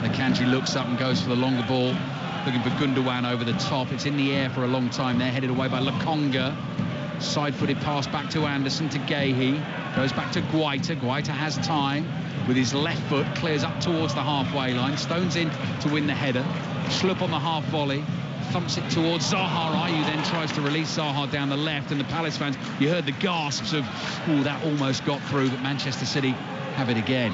Akanji looks up and goes for the longer ball, looking for Gundogan over the top. It's in the air for a long time. They're headed away by Lokonga. Side-footed pass back to Anderson, to Guehi. Goes back to Guaita. Guaita has time with his left foot, clears up towards the halfway line. Stones in to win the header. Schlupp on the half volley, thumps it towards Zaha. Ayew then tries to release Zaha down the left, and the Palace fans, you heard the gasps of, oh, that almost got through, but Manchester City have it again.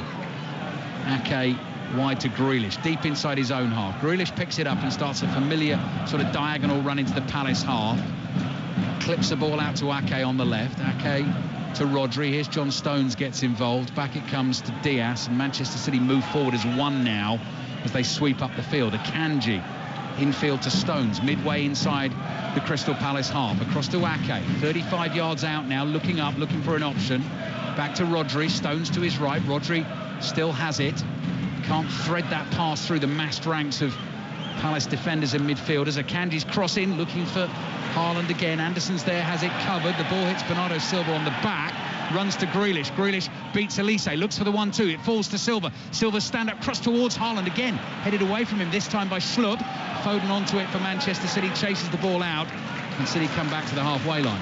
Ake wide to Grealish, deep inside his own half. Grealish picks it up and starts a familiar sort of diagonal run into the Palace half. Clips the ball out to Ake on the left. Ake to Rodri. Here's John Stones gets involved. Back it comes to Diaz, and Manchester City move forward as one now as they sweep up the field. Akanji infield to Stones, midway inside the Crystal Palace half. Across to Ake, 35 yards out now, looking up, looking for an option. Back to Rodri. Stones to his right. Rodri still has it. Can't thread that pass through the massed ranks of Palace defenders and midfielders. Akanji's cross in, looking for Haaland again. Anderson's there, has it covered. The ball hits Bernardo Silva on the back. Runs to Grealish. Grealish beats Elise. Looks for the 1-2. It falls to Silva. Silva stand up, cross towards Haaland again. Headed away from him, this time by Schlupp. Foden onto it for Manchester City. Chases the ball out. And City come back to the halfway line.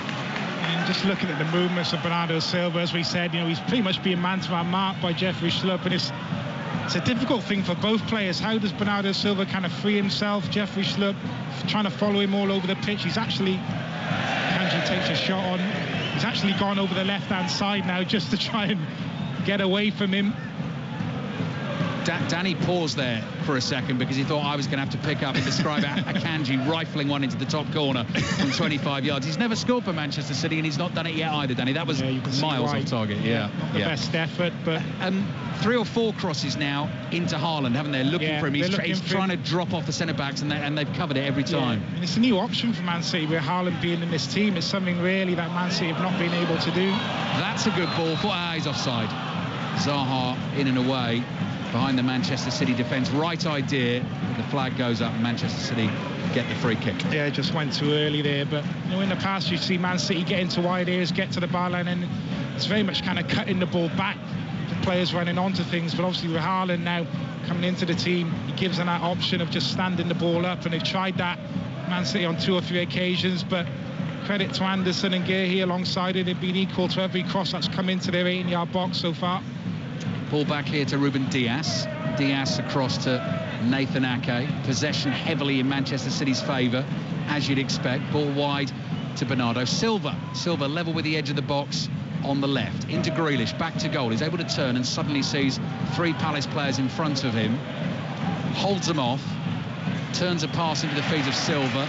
And just looking at the movements of Bernardo Silva, as we said, he's pretty much being man-to-man marked by Jeffrey Schlupp. And it's a difficult thing for both players. How does Bernardo Silva kind of free himself? Jeffrey Schlupp trying to follow him all over the pitch. He's actually, Kanji takes a shot on. He's actually gone over the left-hand side now just to try and get away from him. Danny paused there for a second because he thought I was going to have to pick up and describe Akanji rifling one into the top corner from 25 yards. He's never scored for Manchester City, and he's not done it yet either, Danny. That was miles off target. Not the best effort, but 3 or 4 crosses now into Haaland, haven't they? Looking for him. He's trying to drop off the centre-backs, and they've covered it every time. And it's a new option for Man City with Haaland being in this team. It's something really that Man City have not been able to do. That's a good ball. He's offside. Zaha in and away behind the Manchester City defence. Right idea. The flag goes up and Manchester City get the free kick. Yeah, it just went too early there. But in the past you see Man City get into wide areas, get to the byline, and it's very much kind of cutting the ball back. The players running onto things. But obviously with Haaland now coming into the team, he gives them that option of just standing the ball up, and they've tried that, Man City, on 2 or 3 occasions. But credit to Anderson and Guehi alongside it. They've been equal to every cross that's come into their 18-yard box so far. Ball back here to Ruben Diaz. Diaz across to Nathan Ake. Possession heavily in Manchester City's favour, as you'd expect. Ball wide to Bernardo Silva. Silva level with the edge of the box on the left. Into Grealish, back to goal. He's able to turn and suddenly sees 3 Palace players in front of him. Holds them off. Turns a pass into the feet of Silva.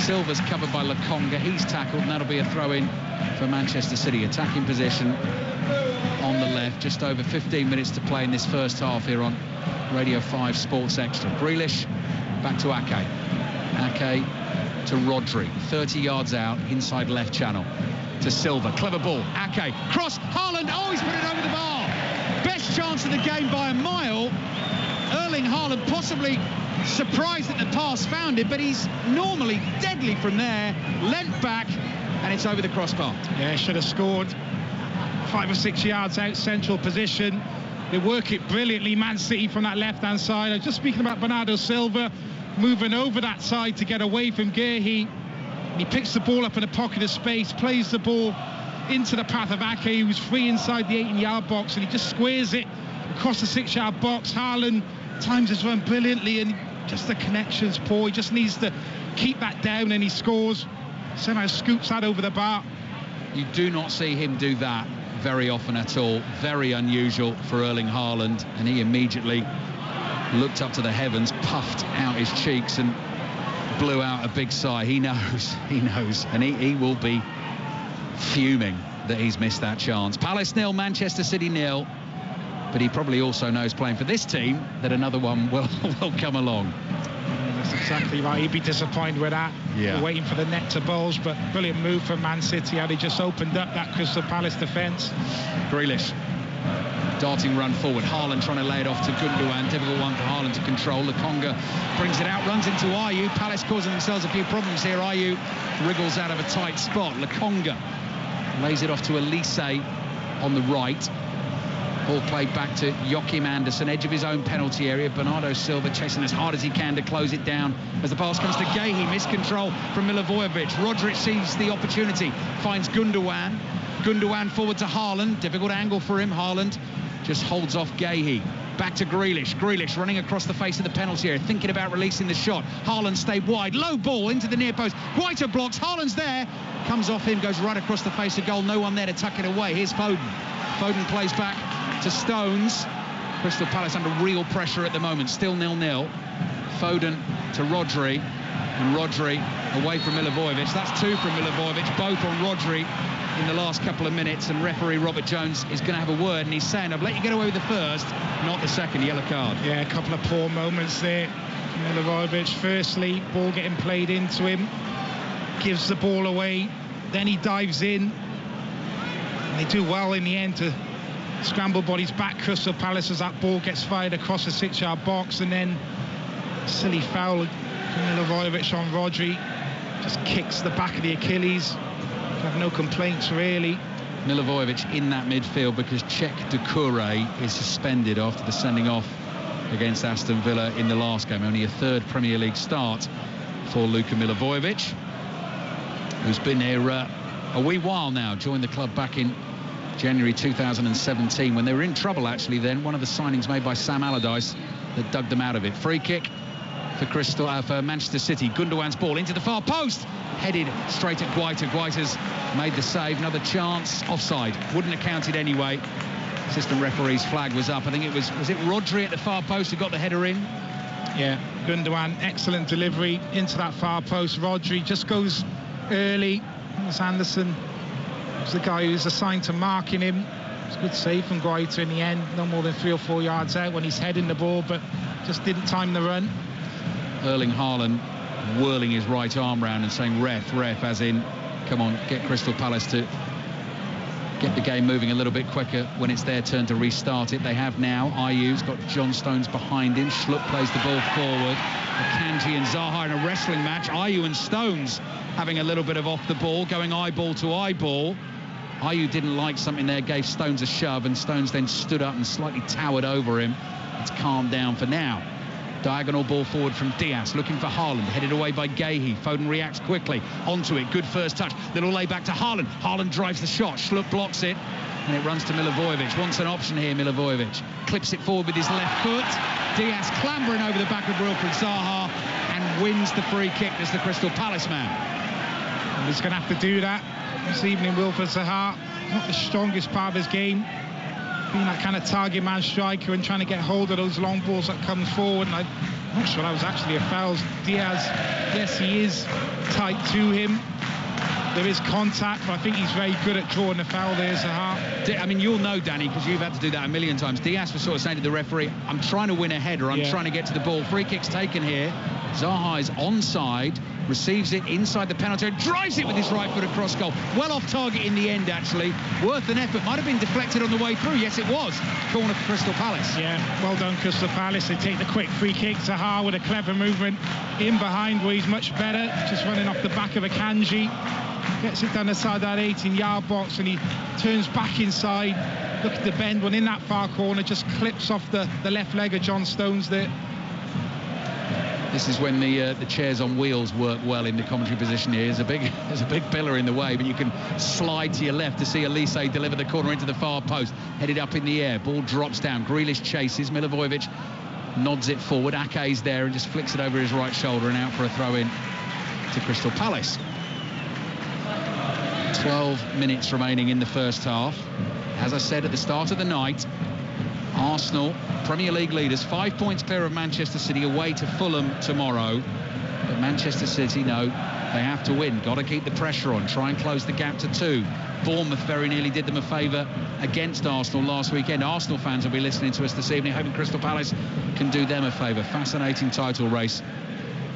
Silva's covered by Lokonga. He's tackled, and that'll be a throw-in for Manchester City. Attacking position on the left. Just over 15 minutes to play in this first half here on Radio 5 Sports Extra. Grealish back to Ake. Ake to Rodri. 30 yards out, inside left channel. To Silva. Clever ball. Ake. Cross. Haaland. Oh, he's put it over the bar. Best chance of the game by a mile. Erling Haaland possibly surprised that the pass found him, but he's normally deadly from there. Lent back, and it's over the crossbar. Yeah, should have scored. 5 or 6 yards out, central position. They work it brilliantly, Man City, from that left-hand side. I was just speaking about Bernardo Silva moving over that side to get away from Guehi. He picks the ball up in a pocket of space, plays the ball into the path of Ake, who's free inside the 18-yard box, and he just squares it across the 6-yard box. Haaland times his run brilliantly, and just the connection's poor. He just needs to keep that down, and he scores. Somehow scoops that over the bar. You do not see him do that very often at all. Very unusual for Erling Haaland, and he immediately looked up to the heavens, puffed out his cheeks and blew out a big sigh. He knows, and he will be fuming that he's missed that chance. Palace 0, Manchester City 0, but he probably also knows, playing for this team, that another one will come along. That's exactly right. He'd be disappointed with that. Yeah. Waiting for the net to bulge, but brilliant move from Man City, how they just opened up that Crystal Palace defence. Grealish, darting run forward. Haaland trying to lay it off to Gundogan. Difficult one for Haaland to control. Lokonga brings it out, runs into Ayew. Palace causing themselves a few problems here. Ayew wriggles out of a tight spot. Lokonga lays it off to Elise on the right. Ball played back to Joachim Andersen, edge of his own penalty area. Bernardo Silva chasing as hard as he can to close it down as the pass comes to Guehi. Miscontrol from Milivojevic. Rodric sees the opportunity, finds Gundogan. Gundogan forward to Haaland. Difficult angle for him. Haaland just holds off Gahey. Back to Grealish. Grealish running across the face of the penalty area, thinking about releasing the shot. Haaland stayed wide. Low ball into the near post. Guaita blocks. Haaland's there. Comes off him, goes right across the face of goal. No one there to tuck it away. Here's Foden. Foden plays back to Stones. Crystal Palace under real pressure at the moment. Still 0-0. Foden to Rodri. And Rodri away from Milivojevic. That's 2 from Milivojevic, both on Rodri in the last couple of minutes, and referee Robert Jones is going to have a word, and he's saying, I've let you get away with the first, not the second yellow card. Yeah, a couple of poor moments there. Milivojevic, firstly, ball getting played into him, gives the ball away, then he dives in, and they do well in the end to scramble bodies back Crystal Palace as that ball gets fired across the 6-yard box, and then silly foul from Milivojevic on Rodri, just kicks the back of the Achilles. Have no complaints really. Milivojevic in that midfield because Cech Doucouré is suspended after the sending off against Aston Villa in the last game. Only a 3rd Premier League start for Luka Milivojevic, who's been here a wee while now. Joined the club back in January 2017 when they were in trouble, actually. Then one of the signings made by Sam Allardyce that dug them out of it. Free kick for Manchester City. Gundogan's ball into the far post, headed straight at Guaita. Guaita's made the save. Another chance, offside, wouldn't have counted anyway. Assistant referee's flag was up. I think it was it Rodri at the far post who got the header in? Yeah, Gundogan, excellent delivery into that far post. Rodri just goes early. Thomas Anderson was the guy who's assigned to marking him. It's a good save from Guaita in the end, no more than 3 or 4 yards out when he's heading the ball, but just didn't time the run. Erling Haaland whirling his right arm round and saying ref, as in, come on, get Crystal Palace to get the game moving a little bit quicker when it's their turn to restart it. They have now. Ayew's got John Stones behind him. Schlupp plays the ball forward. Akanji and Zaha in a wrestling match. Ayew and Stones having a little bit of off the ball, going eyeball to eyeball. Ayew didn't like something there, gave Stones a shove, and Stones then stood up and slightly towered over him. It's calmed down for now. Diagonal ball forward from Diaz, looking for Haaland, headed away by Gahey. Foden reacts quickly onto it. Good first touch. Little lay back to Haaland. Haaland drives the shot. Schlupp blocks it, and it runs to Milivojevic. Wants an option here, Milivojevic. Clips it forward with his left foot. Diaz clambering over the back of Wilfried Zaha and wins the free kick as the Crystal Palace man. And he's going to have to do that this evening. Wilfried Zaha, not the strongest part of his game, being that kind of target man striker and trying to get hold of those long balls that come forward. And I'm not sure that was actually a foul. Diaz, yes, he is tight to him. There is contact, but I think he's very good at drawing the foul there, Zaha. I mean, you'll know, Danny, because you've had to do that a million times. Diaz was sort of saying to the referee, I'm trying to win a header, I'm trying to get to the ball. Free kick's taken here. Zaha is onside, receives it inside the penalty, drives it with his right foot across goal. Well off target in the end, actually. Worth an effort. Might have been deflected on the way through. Yes, it was. Corner for Crystal Palace. Yeah, well done, Crystal Palace. They take the quick free kick. Zaha with a clever movement in behind where he's much better. Just running off the back of Akanji. Gets it down the side of that 18-yard box, and he turns back inside. Look at the bend one in that far corner. Just clips off the left leg of John Stones there. This is when the chairs on wheels work well in the commentary position here. There's a big pillar in the way, but you can slide to your left to see Elise deliver the corner into the far post. Headed up in the air. Ball drops down. Grealish chases. Milivojevic nods it forward. Ake's there and just flicks it over his right shoulder and out for a throw-in to Crystal Palace. 12 minutes remaining in the first half. As I said at the start of the night, Arsenal, Premier League leaders, 5 points clear of Manchester City, away to Fulham tomorrow. But Manchester City know they have to win. Got to keep the pressure on, try and close the gap to 2. Bournemouth very nearly did them a favour against Arsenal last weekend. Arsenal fans will be listening to us this evening, hoping Crystal Palace can do them a favour. Fascinating title race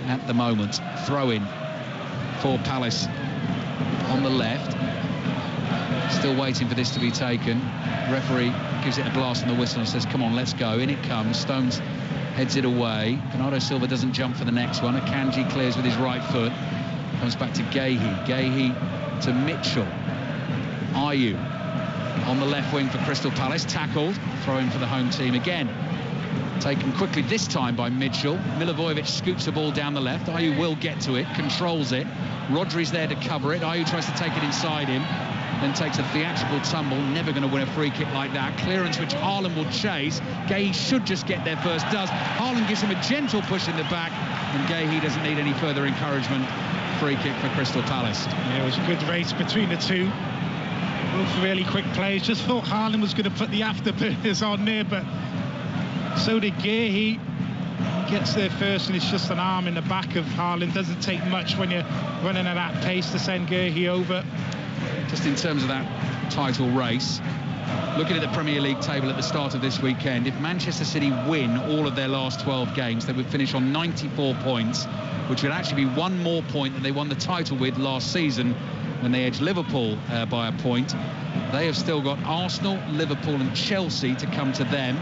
at the moment. Throw-in for Palace on the left. Still waiting for this to be taken. Referee gives it a blast on the whistle and says, come on, let's go. In it comes. Stones heads it away. Bernardo Silva doesn't jump for the next one. Akanji clears with his right foot. Comes back to Gahey. Gahey to Mitchell. Ayew on the left wing for Crystal Palace. Tackled. Throw in for the home team again. Taken quickly this time by Mitchell. Milivojevic scoops the ball down the left. Ayew will get to it. Controls it. Rodri's there to cover it. Ayew tries to take it inside him. then takes a theatrical tumble. Never going to win a free kick like that. Clearance which Haaland will chase. Gahey should just get there first, does. Haaland gives him a gentle push in the back, and Gahey doesn't need any further encouragement. Free kick for Crystal Palace. Yeah, it was a good race between the two. Both really quick plays. Just thought Haaland was going to put the afterburners on there, but so did Gahey. He gets there first, and it's just an arm in the back of Haaland. Doesn't take much when you're running at that pace to send Gahey over. Just in terms of that title race, looking at the Premier League table at the start of this weekend, if Manchester City win all of their last 12 games, they would finish on 94 points, which would actually be one more point than they won the title with last season when they edged Liverpool by a point. They have still got Arsenal, Liverpool and Chelsea to come to them.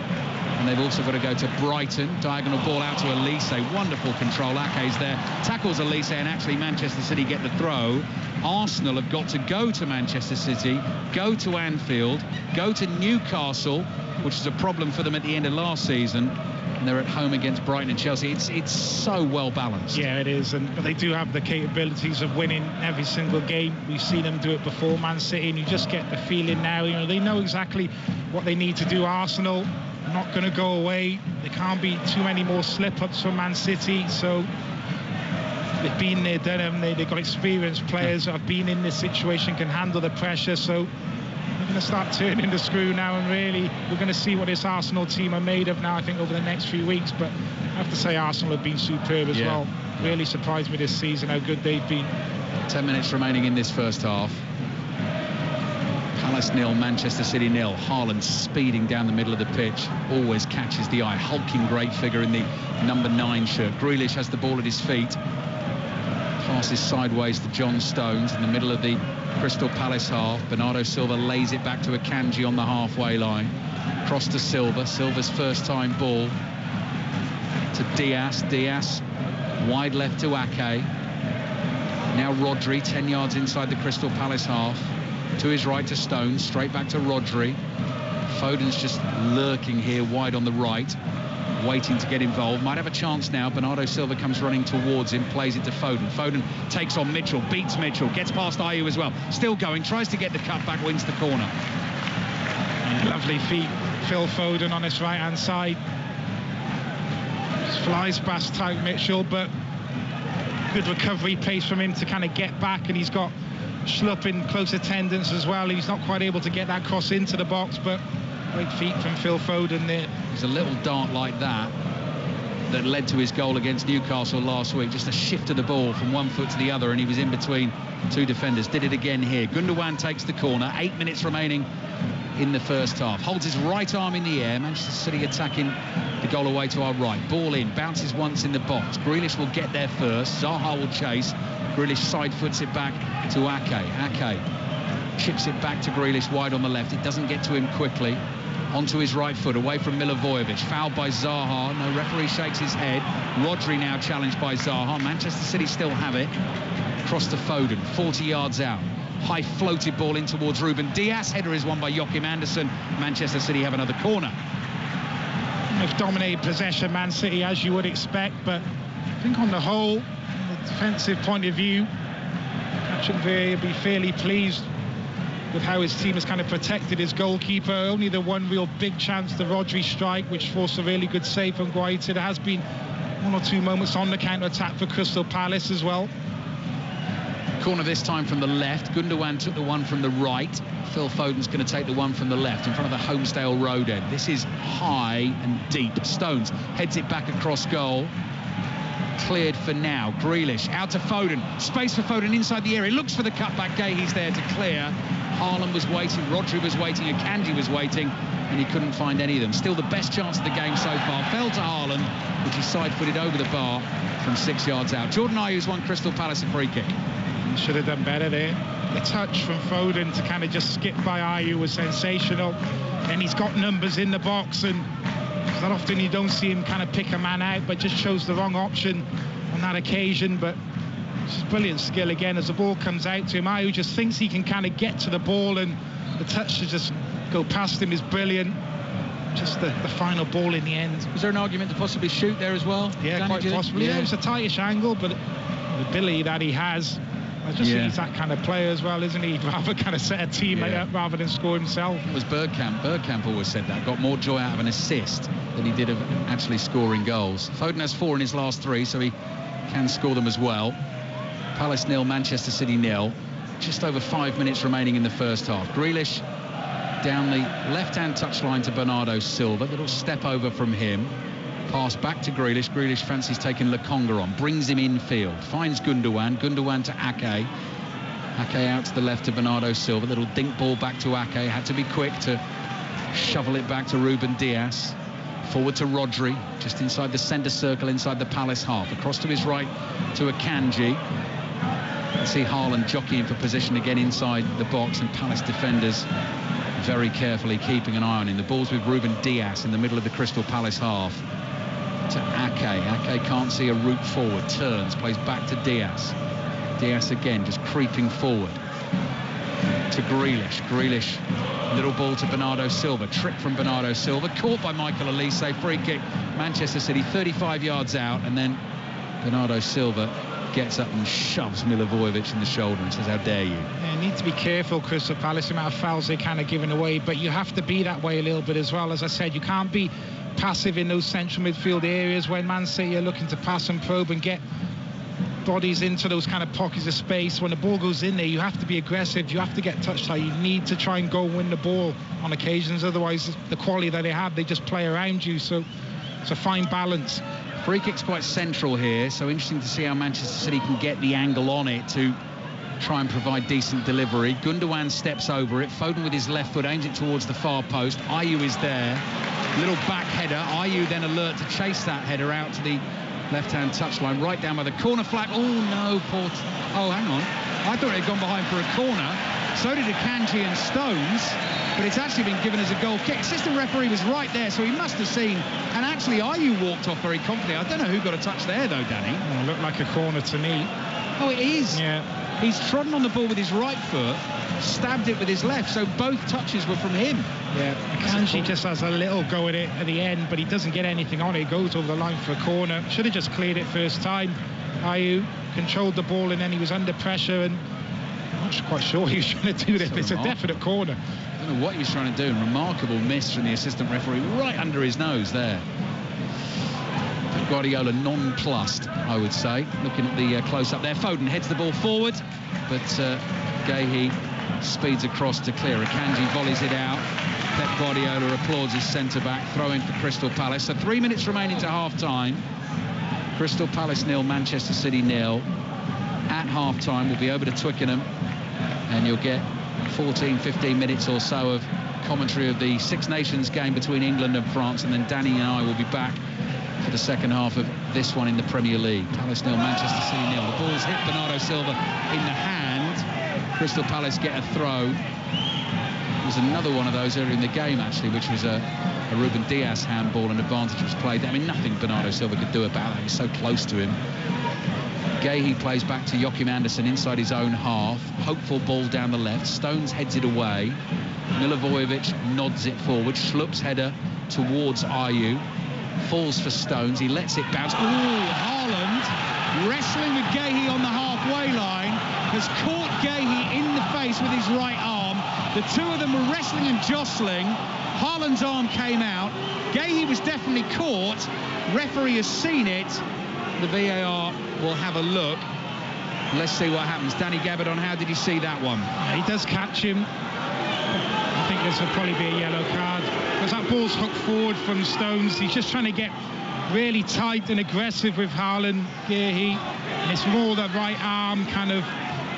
And they've also got to go to Brighton. Diagonal ball out to Elise. Wonderful control. Ake's there. Tackles Elise, and actually Manchester City get the throw. Arsenal have got to go to Manchester City, go to Anfield, go to Newcastle, which is a problem for them at the end of last season. And they're at home against Brighton and Chelsea. It's so well balanced. Yeah, it is. But they do have the capabilities of winning every single game. We've seen them do it before, Man City, and you just get the feeling now, they know exactly what they need to do. Arsenal not going to go away. There can't be too many more slip-ups for Man City, so they've been there, done them. They've got experienced players that have been in this situation, can handle the pressure, so we're going to start turning the screw now, and really we're going to see what this Arsenal team are made of now, I think, over the next few weeks. But I have to say Arsenal have been superb as well. Really surprised me this season how good they've been. 10 minutes remaining in this first half. Palace 0, Manchester City 0. Haaland speeding down the middle of the pitch, always catches the eye. Hulking great figure in the number 9 shirt. Grealish has the ball at his feet, passes sideways to John Stones in the middle of the Crystal Palace half. Bernardo Silva lays it back to Akanji on the halfway line. Cross to Silva. Silva's first time ball to Diaz. Diaz wide left to Ake. Now Rodri 10 yards inside the Crystal Palace half. To his right to Stones, straight back to Rodri. Foden's just lurking here wide on the right, waiting to get involved. Might have a chance now. Bernardo Silva comes running towards him, plays it to Foden. Foden takes on Mitchell, beats Mitchell, gets past Ayew as well. Still going, tries to get the cutback, wins the corner. Lovely feet, Phil Foden on his right-hand side. Just flies past Tyke Mitchell, but good recovery pace from him to kind of get back, and he's got Schlupp in close attendance as well. He's not quite able to get that cross into the box, but great feet from Phil Foden there. There's a little dart like that led to his goal against Newcastle last week. Just a shift of the ball from one foot to the other, and he was in between two defenders. Did it again here. Gundogan takes the corner. 8 minutes remaining in the first half. Holds his right arm in the air. Manchester City attacking the goal away to our right. Ball in, bounces once in the box. Grealish will get there first. Zaha will chase. Grealish side foots it back to Ake. Ake chips it back to Grealish wide on the left. It doesn't get to him quickly. Onto his right foot, away from Milivojevic. Fouled by Zaha. No, referee shakes his head. Rodri now challenged by Zaha. Manchester City still have it. Cross to Foden, 40 yards out. High floated ball in towards Ruben Diaz. Header is won by Joachim Andersen. Manchester City have another corner. They've dominated possession, Man City, as you would expect, but I think on the whole, from the defensive point of view, Patrick Vieira will be fairly pleased with how his team has kind of protected his goalkeeper. Only the one real big chance, the Rodri strike, which forced a really good save from Guaita. There has been one or two moments on the counter-attack for Crystal Palace as well. Corner this time from the left. Gundogan took the one from the right. Phil Foden's going to take the one from the left in front of the Homestale Road end. This is high and deep. Stones heads it back across goal. Cleared for now. Grealish out to Foden. Space for Foden inside the area. Looks for the cutback. Gahey's there to clear. Haaland was waiting. Rodri was waiting. Akanji was waiting. And he couldn't find any of them. Still the best chance of the game so far. Fell to Haaland, which he side-footed over the bar from 6 yards out. Jordan Ayew's won Crystal Palace a free kick. Should have done better there. The touch from Foden to kind of just skip by Ayew was sensational. And he's got numbers in the box, and not often you don't see him kind of pick a man out, but just chose the wrong option on that occasion. But it's just brilliant skill again as the ball comes out to him. Ayew just thinks he can kind of get to the ball, and the touch to just go past him is brilliant. Just the final ball in the end. Was there an argument to possibly shoot there as well? Yeah, quite possibly. Yeah, it was a tightish angle, but the ability that he has, I just think he's that kind of player as well, isn't he? He'd rather kind of set a teammate up rather than score himself. It was Bergkamp. Bergkamp always said that. Got more joy out of an assist than he did of actually scoring goals. Foden has 4 in his last 3, so he can score them as well. Palace 0, Manchester City 0. Just over 5 minutes remaining in the first half. Grealish down the left-hand touchline to Bernardo Silva. Little step over from him. Pass back to Grealish. Grealish fancies taking Lokonga on. Brings him infield. Finds Gundogan. Gundogan to Ake. Ake out to the left to Bernardo Silva. Little dink ball back to Ake. Had to be quick to shovel it back to Ruben Dias. Forward to Rodri. Just inside the centre circle, inside the Palace half. Across to his right to Akanji. Let's see Haaland jockeying for position again inside the box, and Palace defenders very carefully keeping an eye on him. The ball's with Ruben Dias in the middle of the Crystal Palace half to Ake. Ake can't see a route forward, turns, plays back to Dias. Dias again just creeping forward to Grealish. Grealish, little ball to Bernardo Silva. Trick from Bernardo Silva, caught by Michael Olise. Free kick, Manchester City 35 yards out, and then Bernardo Silva gets up and shoves Milivojevic in the shoulder and says, how dare you. Yeah, need to be careful, Crystal Palace, the amount of fouls they're kind of giving away, but you have to be that way a little bit as well. As I said, you can't be passive in those central midfield areas when Man City are looking to pass and probe and get bodies into those kind of pockets of space. When the ball goes in there, you have to be aggressive, you have to get touch tight, you need to try and go and win the ball on occasions, otherwise the quality that they have, they just play around you. So it's a fine balance. Free kick's quite central here, so interesting to see how Manchester City can get the angle on it to try and provide decent delivery. Gundogan steps over it. Foden with his left foot aims it towards the far post. Ayew is there. Little back header. Ayew then alert to chase that header out to the left-hand touchline, right down by the corner flag. Oh, no, oh, hang on. I thought it had gone behind for a corner. So did Akanji and Stones, but it's actually been given as a goal kick. Assistant referee was right there, so he must have seen. And actually, Ayew walked off very confidently. I don't know who got a touch there, though, Danny. Oh, it looked like a corner to me. Oh, it is? Yeah. He's trodden on the ball with his right foot, stabbed it with his left, so both touches were from him. Yeah, Akanji just has a little go at it at the end, but he doesn't get anything on it. He goes over the line for a corner. Should have just cleared it first time. Ayew controlled the ball, and then he was under pressure, and I'm not quite sure he was trying to do this. It's a definite corner. I don't know what he was trying to do. Remarkable miss from the assistant referee right under his nose there. Guardiola nonplussed, I would say. Looking at the close-up there. Foden heads the ball forward, but Guéhi speeds across to clear. Akanji volleys it out. Pep Guardiola applauds his centre-back. Throw-in for Crystal Palace. So 3 minutes remaining to half-time. Crystal Palace 0, Manchester City 0. At half-time, we'll be over to Twickenham, and you'll get 14-15 minutes or so of commentary of the Six Nations game between England and France, and then Danny and I will be back for the second half of this one in the Premier League. Palace 0, Manchester City 0. The ball's hit Bernardo Silva in the hand. Crystal Palace get a throw. There was another one of those earlier in the game, actually, which was a Ruben Dias handball, and advantage was played. I mean, nothing Bernardo Silva could do about that. He was so close to him. Guéhi plays back to Joachim Andersen inside his own half. Hopeful ball down the left. Stones heads it away. Milivojevic nods it forward. Schlupp's header towards Ayew. Falls for Stones. He lets it bounce. Ooh, Haaland wrestling with Guéhi on the halfway line. Has caught Guéhi in the face with his right arm. The two of them were wrestling and jostling. Haaland's arm came out. Guéhi was definitely caught. Referee has seen it. The VAR will have a look. Let's see what happens. Danny Gabardon, how did you see that one? He does catch him. I think this will probably be a yellow card, because that ball's hooked forward from Stones. He's just trying to get really tight and aggressive with Haaland, Guéhi. And it's more the right arm kind of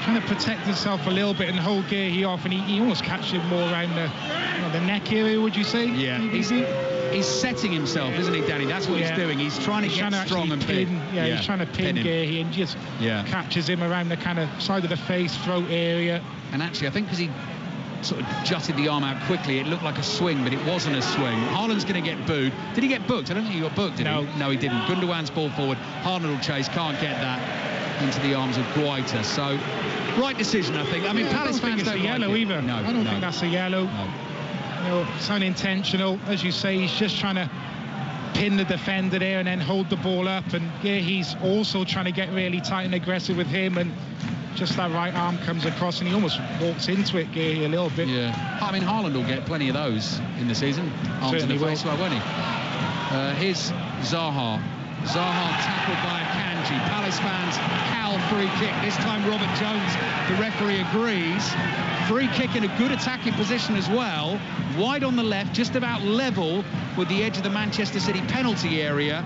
trying to protect himself a little bit and hold Guéhi off, and he almost catches him more around the neck area, would you say? Yeah, he's setting himself, isn't he, Danny? That's what he's doing. He's trying to get strong and big. He's trying to pin Guéhi and just catches him around the kind of side of the face, throat area. And actually, I think because he sort of jutted the arm out quickly, it looked like a swing, but it wasn't a swing. Haaland's going to get booed. Did he get booked? I don't think he got booked, did he? No, he didn't. Gundogan's ball forward. Haaland will chase, can't get that into the arms of Guaita. So, right decision, I think. I mean, Palace fans don't like yellow it. either. No, I don't think that's a yellow. No. You know, it's unintentional. As you say, he's just trying to pin the defender there and then hold the ball up, and he's also trying to get really tight and aggressive with him and just that right arm comes across and he almost walks into it, Geary, a little bit. Yeah, I mean, Haaland will get plenty of those in the season. Arms in the face, well, won't he? Here's Zaha. Zaha tackled by Akanji. Palace fans howl free kick. This time Robert Jones, the referee, agrees. Free kick in a good attacking position as well. Wide on the left, just about level with the edge of the Manchester City penalty area.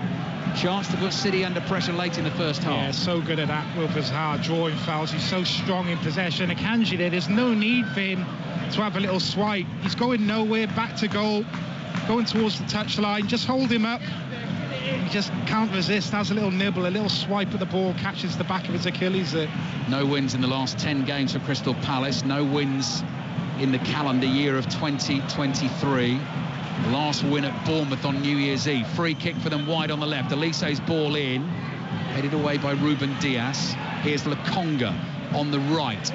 Chance to put City under pressure late in the first half. Yeah, so good at that, Wilfred Zaha, drawing fouls. He's so strong in possession. Akanji there's no need for him to have a little swipe. He's going nowhere, back to goal, going towards the touchline. Just hold him up. He just can't resist, has a little nibble, a little swipe at the ball, catches the back of his Achilles. No wins in the last 10 games for Crystal Palace. No wins in the calendar year of 2023. Last win at Bournemouth on New Year's Eve. Free kick for them wide on the left. Elise's ball in, headed away by Ruben Dias. Here's Lokonga on the right.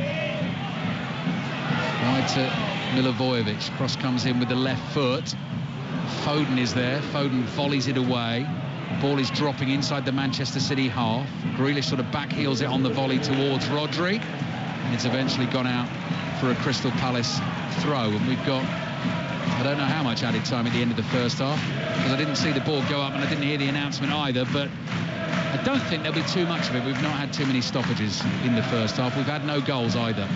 Wide to Milivojevic. Cross comes in with the left foot. Foden is there. Foden volleys it away. Ball is dropping inside the Manchester City half. Grealish sort of back heels it on the volley towards Rodri. And it's eventually gone out for a Crystal Palace throw. And we've got, I don't know how much added time at the end of the first half, because I didn't see the ball go up and I didn't hear the announcement either, but I don't think there'll be too much of it. We've not had too many stoppages in the first half. We've had no goals either.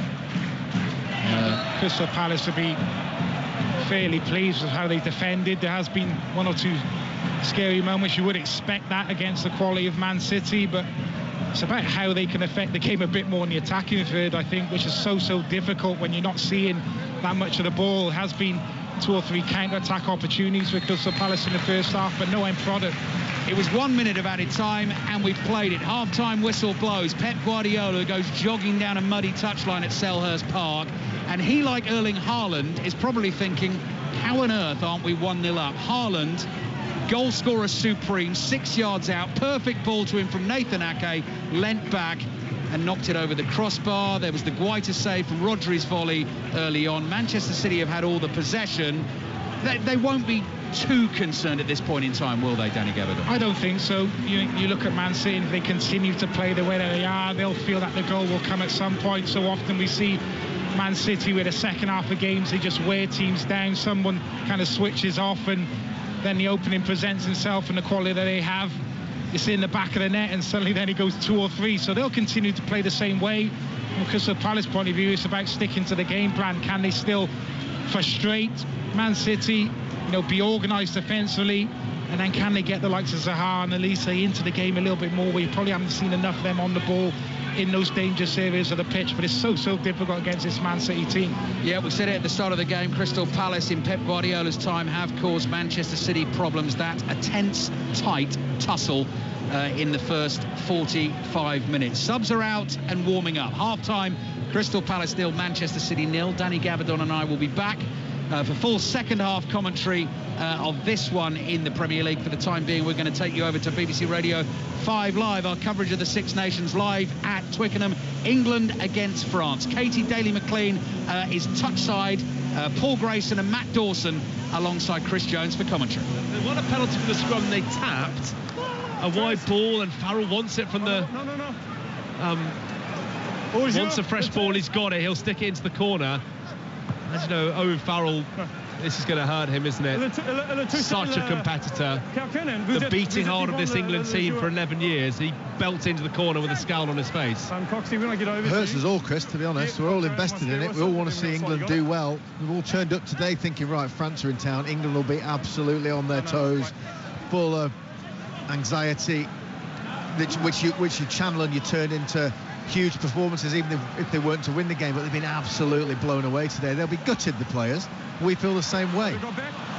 Crystal Palace will be fairly pleased with how they defended. There has been one or two scary moments. You would expect that against the quality of Man City, but it's about how they can affect the game a bit more in the attacking third, I think, which is so difficult when you're not seeing that much of the ball. It has been 2 or 3 counter-attack opportunities for Crystal Palace in the first half, but no end product. It was 1 minute of added time and we've played it. Half-time whistle blows. Pep Guardiola goes jogging down a muddy touchline at Selhurst Park, and he, like Erling Haaland, is probably thinking, how on earth aren't we 1-0 up? Haaland, goal scorer supreme, 6 yards out, perfect ball to him from Nathan Ake, leant back and knocked it over the crossbar. There was the Guaita save from Rodri's volley early on. Manchester City have had all the possession. They won't be too concerned at this point in time, will they, Danny Gabardon? I don't think so. You look at Man City, and if they continue to play the way that they are, they'll feel that the goal will come at some point. So often we see Man City with the second half of games, they just wear teams down. Someone kind of switches off and then the opening presents himself, and the quality that they have, it's in the back of the net, and suddenly then he goes 2 or 3. So they'll continue to play the same way. From Crystal Palace point of view, it's about sticking to the game plan. Can they still frustrate Man City, be organised defensively, and then can they get the likes of Zaha and Elise into the game a little bit more, where you probably haven't seen enough of them on the ball in those dangerous areas of the pitch. But it's so difficult against this Man City team. Yeah, we said it at the start of the game. Crystal Palace in Pep Guardiola's time have caused Manchester City problems. That a tense, tight tussle in the first 45 minutes. Subs are out and warming up. Half-time, Crystal Palace 0, Manchester City 0. Danny Gabardon and I will be back for full second half commentary of this one in the Premier League. For the time being, we're going to take you over to BBC Radio 5 Live, our coverage of the Six Nations live at Twickenham, England against France. Katie Daly-McLean is touchside, Paul Grayson and Matt Dawson alongside Chris Jones for commentary. They won a penalty for the scrum, they tapped a wide ball, and Farrell wants it from the once a fresh ball, he's got it, he'll stick it into the corner. As you know, Owen Farrell, this is going to hurt him, isn't it? Such a competitor. The beating heart of this England team for 11 years. He belts into the corner with a scowl on his face. It hurts us all, Chris, to be honest. We're all invested in it. We all want to see England do well. We've all turned up today thinking, right, France are in town. England will be absolutely on their toes, full of anxiety, which you channel and you turn into huge performances, even if they weren't to win the game. But they've been absolutely blown away today. They'll be gutted, the players. We feel the same way.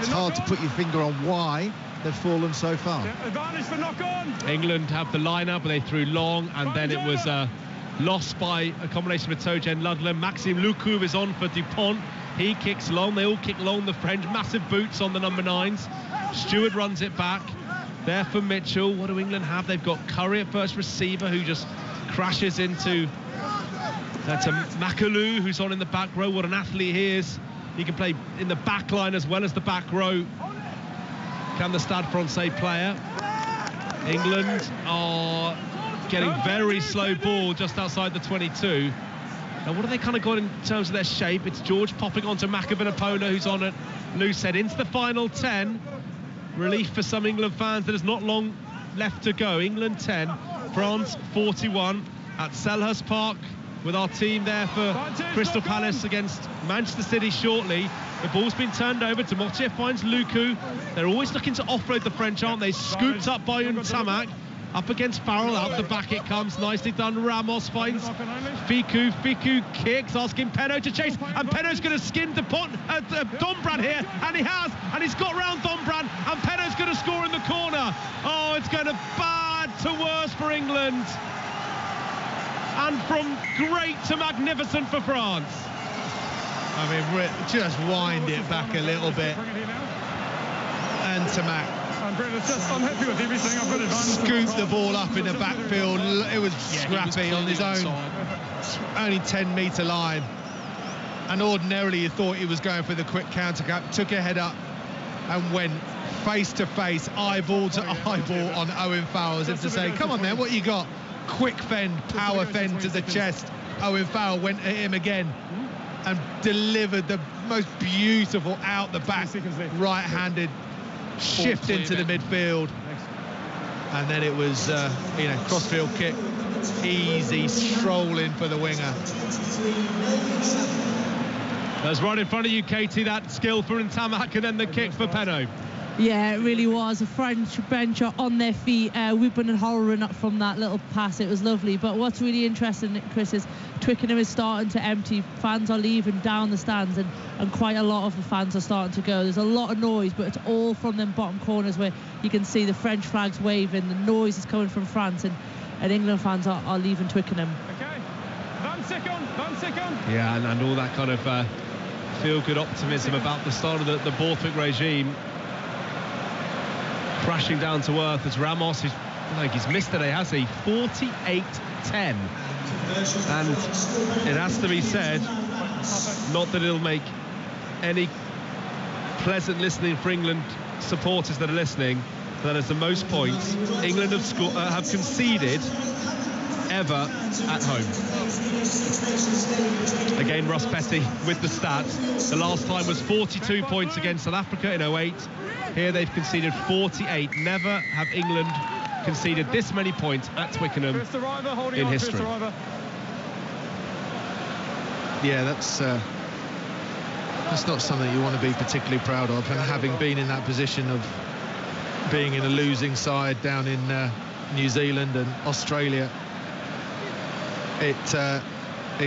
It's hard to put your finger on why they've fallen so far. England have the lineup, but they threw long, and then it was lost by a combination with Tojen Ludlam. Maxime Lucu is on for Dupont. He kicks long. They all kick long. The French, massive boots on the number 9s. Stewart runs it back. There for Mitchell. What do England have? They've got Curry at first receiver, who just crashes into Makalou, who's on in the back row. What an athlete he is. He can play in the back line as well as the back row. Can the Stade Francais player. England are getting very slow ball just outside the 22. Now, what have they kind of got in terms of their shape? It's George popping onto Makavinapola, who's on a loose head into the final 10. Relief for some England fans. There's not long left to go. England 10, France 41 at Selhurst Park, with our team there for Crystal Palace against Manchester City shortly. The ball's been turned over to Mortier, finds Luku. They're always looking to offload the French, aren't they? Scooped up by Untamak. Up against Farrell, out the back it comes, nicely done. Ramos finds Fiku kicks, asking Penaud to chase, and Penaud's going to skin Dombrand here, and he has, and he's got round Dombrand, and Penaud's going to score in the corner. Oh, it's going to bad to worse for England, and from great to magnificent for France. I mean, just wind it back a little bit, and Tamak scooped the ball up in the backfield. It was scrappy on his own, only 10-metre line, and ordinarily you thought he was going for the quick counter cut, took a head up and went face to face, eyeball to eyeball on Owen Farrell, as if to say, come on then, what you got? Quick fend, power fend to the chest. Owen Farrell went at him again and delivered the most beautiful out the back right-handed shift into the midfield, and then it was crossfield kick, easy strolling for the winger. That's right in front of you, Katie, that skill for Ntamak, and then the kick for Penaud. Yeah, it really was. The French bench are on their feet, whipping and hollering up from that little pass. It was lovely. But what's really interesting, Chris, is Twickenham is starting to empty. Fans are leaving down the stands, and quite a lot of the fans are starting to go. There's a lot of noise, but it's all from them bottom corners where you can see the French flags waving. The noise is coming from France, and England fans are leaving Twickenham. Okay, 1 second. Yeah, and all that kind of feel-good optimism about the start of the Borthwick regime crashing down to earth as Ramos, I think he's missed today, has he? 48-10. And it has to be said, not that it'll make any pleasant listening for England supporters that are listening, that is the most points England have conceded ever at home. Again, Ross Petty with the stats. The last time was 42 points against South Africa in 08. Here they've conceded 48. Never have England conceded this many points at Twickenham in history. Yeah, that's not something you want to be particularly proud of, and having been in that position of being in a losing side down in New Zealand and Australia, it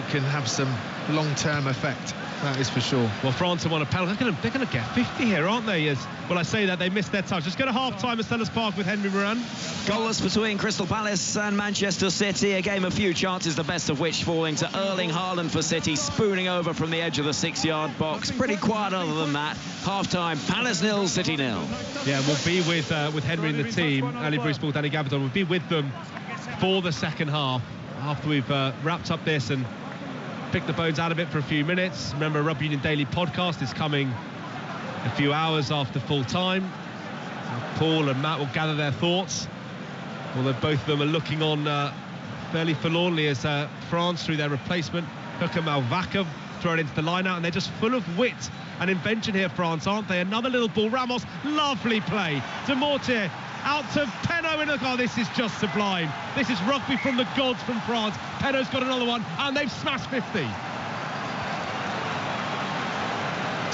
can have some long-term effect, that is for sure. Well, France have won a penalty. They're going to get 50 here, aren't they? Well, I say that, they missed their touch. Let's go to half-time at Selhurst Park with Henry Moran. Goalless between Crystal Palace and Manchester City. A game of few chances, the best of which falling to Erling Haaland for City, spooning over from the edge of the 6-yard box. Pretty quiet other than that. Half-time, Palace 0, City 0. Yeah, we'll be with Henry and the team, Ali Bruce Ball, Danny Gabardon. We'll be with them for the second half, after we've wrapped up this and picked the bones out of it for a few minutes. Remember, Rugby Union Daily podcast is coming a few hours after full time. Paul and Matt will gather their thoughts, although both of them are looking on fairly forlornly as France, through their replacement Hooker Malvaka, thrown into the line-out, and they're just full of wit and invention here, France, aren't they? Another little ball, Ramos, lovely play to Mortier, out to Penaud in the goal. This is just sublime. This is rugby from the gods from France. Penaud's got another one, and they've smashed 50.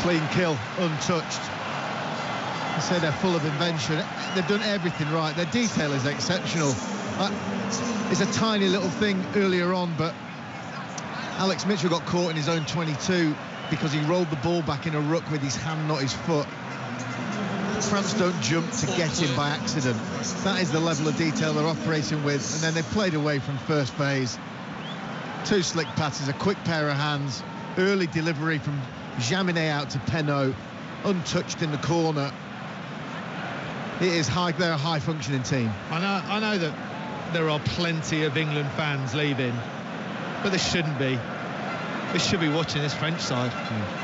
Clean kill, untouched. I say they're full of invention. They've done everything right. Their detail is exceptional. It's a tiny little thing earlier on, but Alex Mitchell got caught in his own 22 because he rolled the ball back in a ruck with his hand, not his foot. France don't jump to get him by accident. That is the level of detail they're operating with, and then they played away from first phase. 2 slick passes, a quick pair of hands, early delivery from Jaminet out to Penaud, untouched in the corner. It is high. They're a high-functioning team. I know that there are plenty of England fans leaving, but they shouldn't be. They should be watching this French side,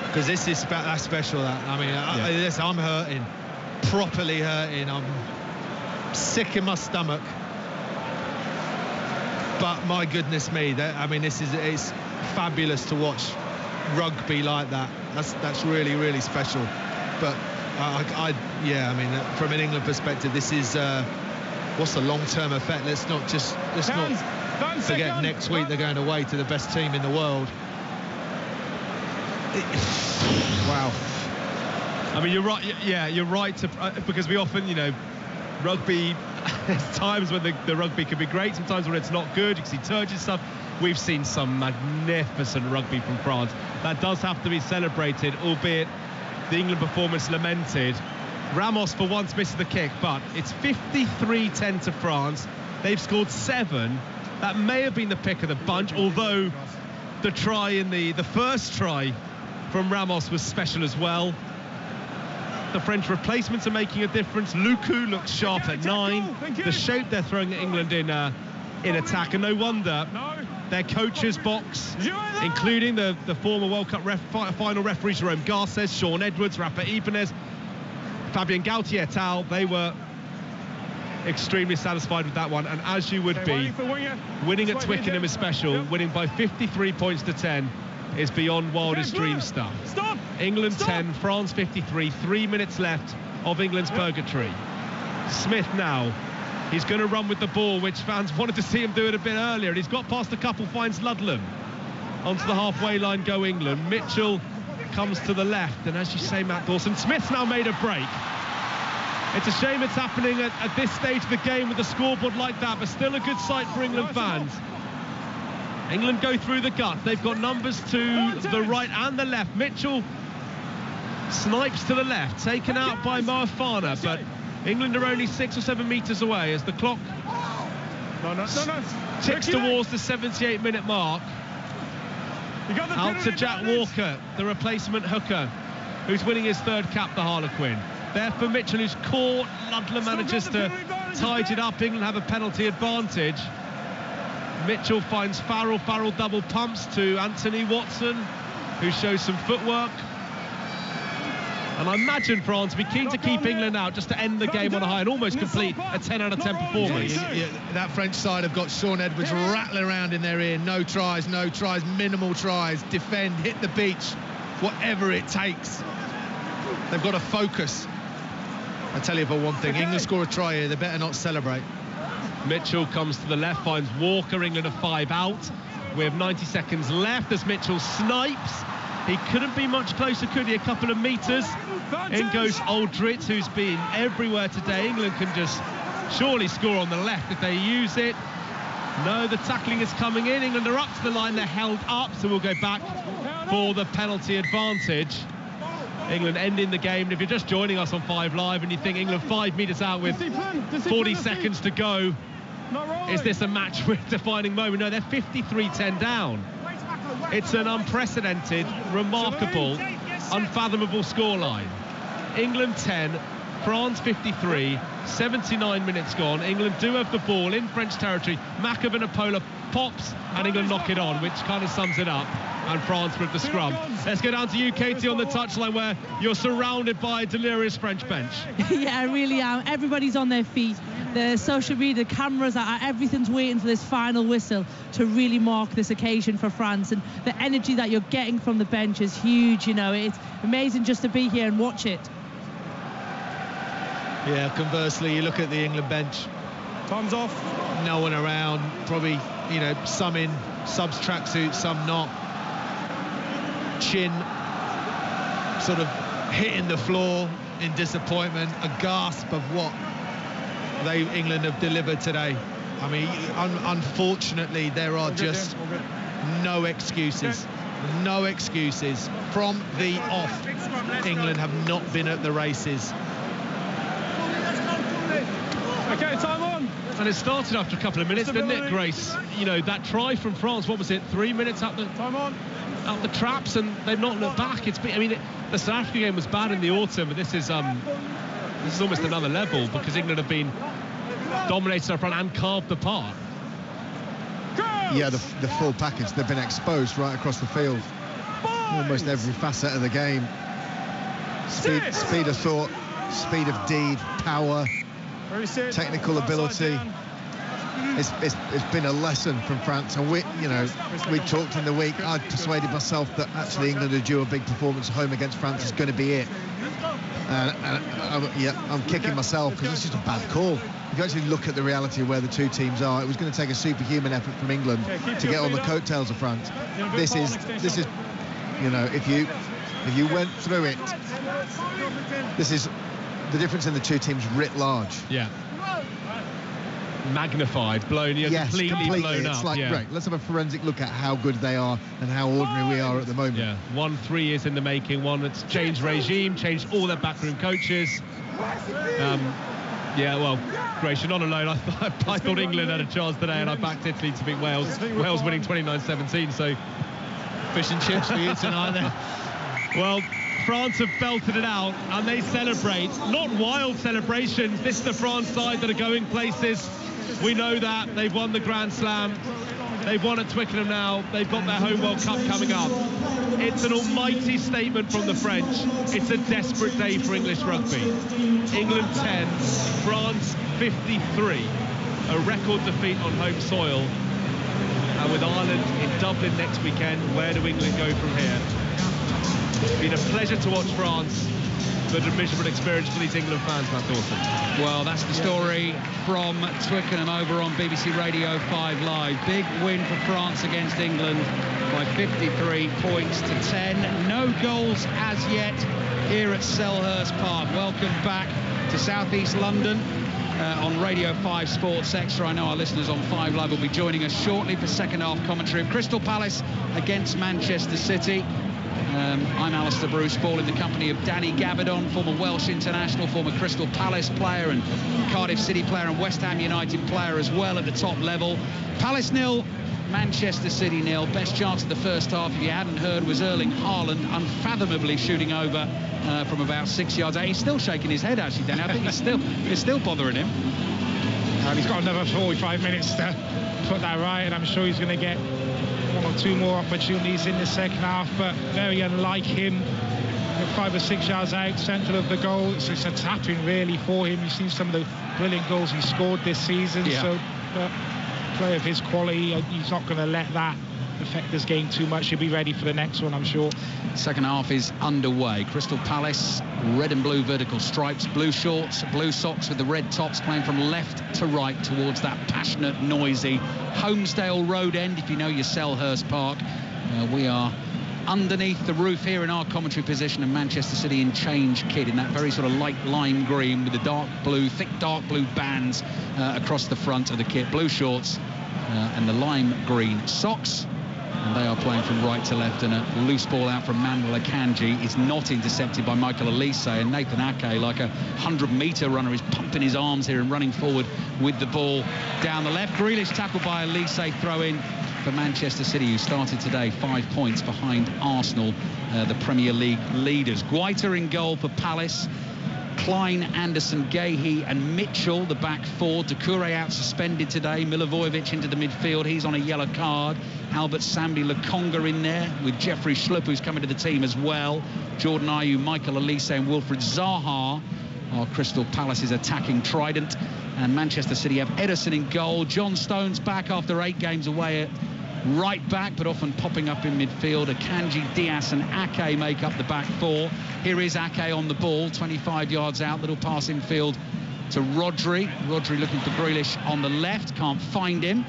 because this is that special. I mean, I'm hurting, properly hurting. I'm sick in my stomach. But my goodness me, it's fabulous to watch rugby like that. That's really, really special. But from an England perspective, this is what's the long-term effect? Let's not forget next week they're going away to the best team in the world. Wow. I mean, you're right. Yeah, you're right because we often, rugby. There's times when the rugby can be great, sometimes when it's not good. You can see turgid stuff. We've seen some magnificent rugby from France. That does have to be celebrated, albeit the England performance lamented. Ramos for once misses the kick, but it's 53-10 to France. They've scored 7. That may have been the pick of the bunch, although the try in the first try from Ramos was special as well. The French replacements are making a difference. Luku looks sharp at 9. The shape they're throwing at England in attack, and no wonder their coaches box, including the former World Cup final referee Jerome Garces, Sean Edwards, Rafa Ibanez, Fabien Gaultier et al. They were extremely satisfied with that one, and as you would be, winning at Twickenham is special. Winning by 53 points to 10 is beyond wildest dream stuff. England 10, France 53, 3 minutes left of England's purgatory. Smith now, he's going to run with the ball, which fans wanted to see him do it a bit earlier, and he's got past a couple, finds Ludlam. Onto the halfway line go England. Mitchell comes to the left, and as you say, Matt Dawson, Smith's now made a break. It's a shame it's happening at this stage of the game with the scoreboard like that, but still a good sight for England fans. England go through the gut. They've got numbers to the right and the left. Mitchell snipes to the left, taken out by Moafana, but England are only 6 or 7 metres away as the clock ticks towards the 78-minute mark. Out to Jack Walker, the replacement hooker, who's winning his 3rd cap, the Harlequin. There for Mitchell, who's caught. Ludlam manages to tidy it up. England have a penalty advantage. Mitchell finds Farrell. Farrell double pumps to Anthony Watson, who shows some footwork. And I imagine France will be keen to keep England out just to end the game on a high and almost complete a 10 out of 10 performance. That French side have got Sean Edwards rattling around in their ear. No tries, minimal tries. Defend, hit the beach, whatever it takes. They've got to focus. I tell you for one thing, England score a try here, they better not celebrate. Mitchell comes to the left, finds Walker. England are 5 out. We have 90 seconds left as Mitchell snipes. He couldn't be much closer, could he? A couple of metres. In goes Aldritz, who's been everywhere today. England can just surely score on the left if they use it. No, the tackling is coming in. England are up to the line. They're held up, so we'll go back for the penalty advantage. England ending the game. And if you're just joining us on 5 Live and you think England 5 metres out with 40 seconds to go, is this a match-defining moment? No, they're 53-10 down. It's an unprecedented, remarkable, unfathomable scoreline. England 10, France 53, 79 minutes gone. England do have the ball in French territory. Macavinapola pops and England knock it on, which kind of sums it up. And France with the scrum. Let's go down to you, Katie, on the touchline, where you're surrounded by a delirious French bench. Yeah, I really am. Everybody's on their feet. The social media, the cameras, everything's waiting for this final whistle to really mark this occasion for France. And the energy that you're getting from the bench is huge. You know, it's amazing just to be here and watch it. Yeah, conversely, you look at the England bench. Time's off. No one around. Probably, some in subs tracksuits, some not. Chin sort of hitting the floor in disappointment, a gasp of what England have delivered today. I mean, unfortunately, there are just no excuses. No excuses. From the off, England have not been at the races. Okay, time on. And it started after a couple of minutes, didn't it, Grace? That try from France, what was it, 3 minutes up the... Time on. Out the traps, and they've not looked back. The South Africa game was bad in the autumn, but this is almost another level because England have been dominated up front and carved apart. Yeah, the full package. They've been exposed right across the field. Almost every facet of the game. Speed of thought, speed of deed, power, technical ability. it's been a lesson from France. And we talked in the week. I persuaded myself that actually England are due a big performance at home against France is going to be it. I'm kicking myself because it's just a bad call. If you actually look at the reality of where the two teams are, it was going to take a superhuman effort from England to get on the coattails of France. This is, if you went through it, this is the difference in the two teams writ large. Yeah. Magnified, completely blown up. It's like, right, let's have a forensic look at how good they are and how ordinary we are at the moment. Yeah, 3 years in the making, one that's changed regime, changed all their backroom coaches. Grace, you're not alone. I thought England had a chance today, and I backed Italy to beat Wales. Wales winning 29-17, so fish and chips for you tonight then. Well, France have belted it out, and they celebrate. Not wild celebrations. This is the France side that are going places. We know that. They've won the Grand Slam. They've won at Twickenham now. They've got their home World Cup coming up. It's an almighty statement from the French. It's a desperate day for English rugby. England 10, France 53. A record defeat on home soil. And with Ireland in Dublin next weekend, where do England go from here? It's been a pleasure to watch France, but a miserable experience for these England fans, Matt Dawson. Well, that's the story from Twickenham over on BBC Radio 5 Live. Big win for France against England by 53 points to 10. No goals as yet here at Selhurst Park. Welcome back to South East London on Radio 5 Sports Extra. I know our listeners on 5 Live will be joining us shortly for second half commentary of Crystal Palace against Manchester City. I'm Alistair Bruce Ball in the company of Danny Gabardon, former Welsh international, former Crystal Palace player and Cardiff City player and West Ham United player as well at the top level. Palace 0, Manchester City 0. Best chance of the first half, if you hadn't heard, was Erling Haaland unfathomably shooting over from about 6 yards out. He's still shaking his head, actually, Danny. I think it's still bothering him. He's got another 45 minutes to put that right, and I'm sure he's going to get one or two more opportunities in the second half, but very unlike him. 5 or 6 yards out, centre of the goal. It's a tapping really for him. You've seen some of the brilliant goals he scored this season, so a player of his quality, he's not going to let that affect his game too much. He'll be ready for the next one, I'm sure. Second half is underway. Crystal Palace, red and blue vertical stripes, blue shorts, blue socks with the red tops, playing from left to right towards that passionate, noisy Holmesdale Road end, if you know your Selhurst Park. We are underneath the roof here in our commentary position, and Manchester City in change kit in that very sort of light lime green with the dark blue, thick dark blue bands across the front of the kit, blue shorts and the lime green socks. And they are playing from right to left, and a loose ball out from Manuel Akanji is not intercepted by Michael Elise, and Nathan Ake, like a 100-metre runner, is pumping his arms here and running forward with the ball down the left. Grealish tackled by Elise, throw in for Manchester City, who started today 5 points behind Arsenal, the Premier League leaders. Guaita in goal for Palace. Klein, Anderson, Gahey and Mitchell, the back four. Doucouré out suspended today. Milivojevic into the midfield. He's on a yellow card. Albert Sambi Lokonga in there with Jeffrey Schlupp, who's coming to the team as well. Jordan Ayew, Michael Elise and Wilfred Zaha are Crystal Palace's attacking trident. And Manchester City have Ederson in goal. John Stones back after 8 games away at right back, but often popping up in midfield. Akanji, Diaz and Ake make up the back four. Here is Ake on the ball, 25 yards out, little pass in field to Rodri. Rodri looking for Grealish on the left, can't find him.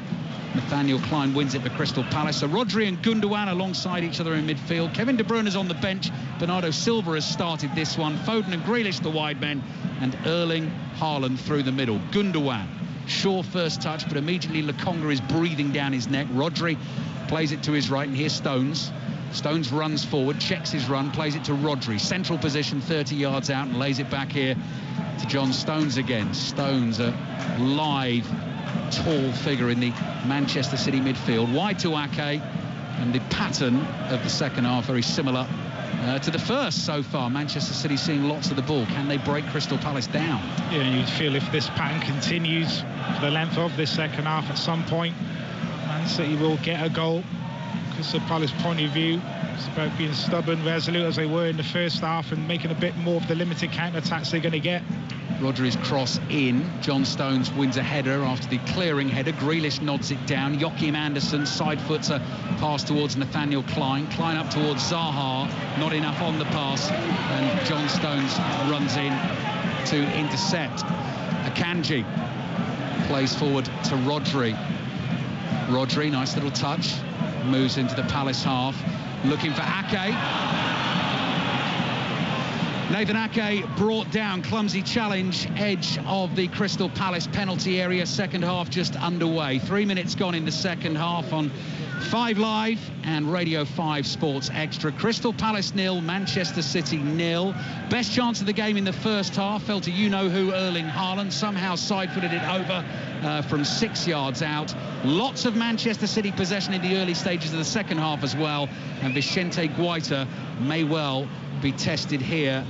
Nathaniel Klein wins it for Crystal Palace. So Rodri and Gundogan alongside each other in midfield. Kevin De Bruyne is on the bench. Bernardo Silva has started this one. Foden and Grealish the wide men, and Erling Haaland through the middle. Gundogan, Shaw first touch, but immediately Lokonga is breathing down his neck. Rodri plays it to his right, and here's Stones. Stones runs forward, checks his run, plays it to Rodri. Central position, 30 yards out, and lays it back here to John Stones again. Stones, a lithe, tall figure in the Manchester City midfield. Wide to Ake, and the pattern of the second half very similar to the first so far. Manchester City seeing lots of the ball. Can they break Crystal Palace down? Yeah, you'd feel if this pattern continues for the length of this second half, at some point Man City will get a goal. Crystal Palace point of view, it's about being stubborn, resolute as they were in the first half, and making a bit more of the limited counter-attacks they're going to get. Rodri's cross in. John Stones wins a header after the clearing header. Grealish nods it down. Joachim Andersen side foots a pass towards Nathaniel Klein. Klein up towards Zaha. Not enough on the pass. And John Stones runs in to intercept. Akanji plays forward to Rodri. Rodri, nice little touch. Moves into the Palace half. Looking for Ake. Nathan Ake brought down, clumsy challenge, edge of the Crystal Palace penalty area. Second half just underway. 3 minutes gone in the second half on 5 Live and Radio 5 Sports Extra. Crystal Palace 0, Manchester City 0. Best chance of the game in the first half fell to you-know-who, Erling Haaland. Somehow side-footed it over from 6 yards out. Lots of Manchester City possession in the early stages of the second half as well. And Vicente Guaita may well be tested here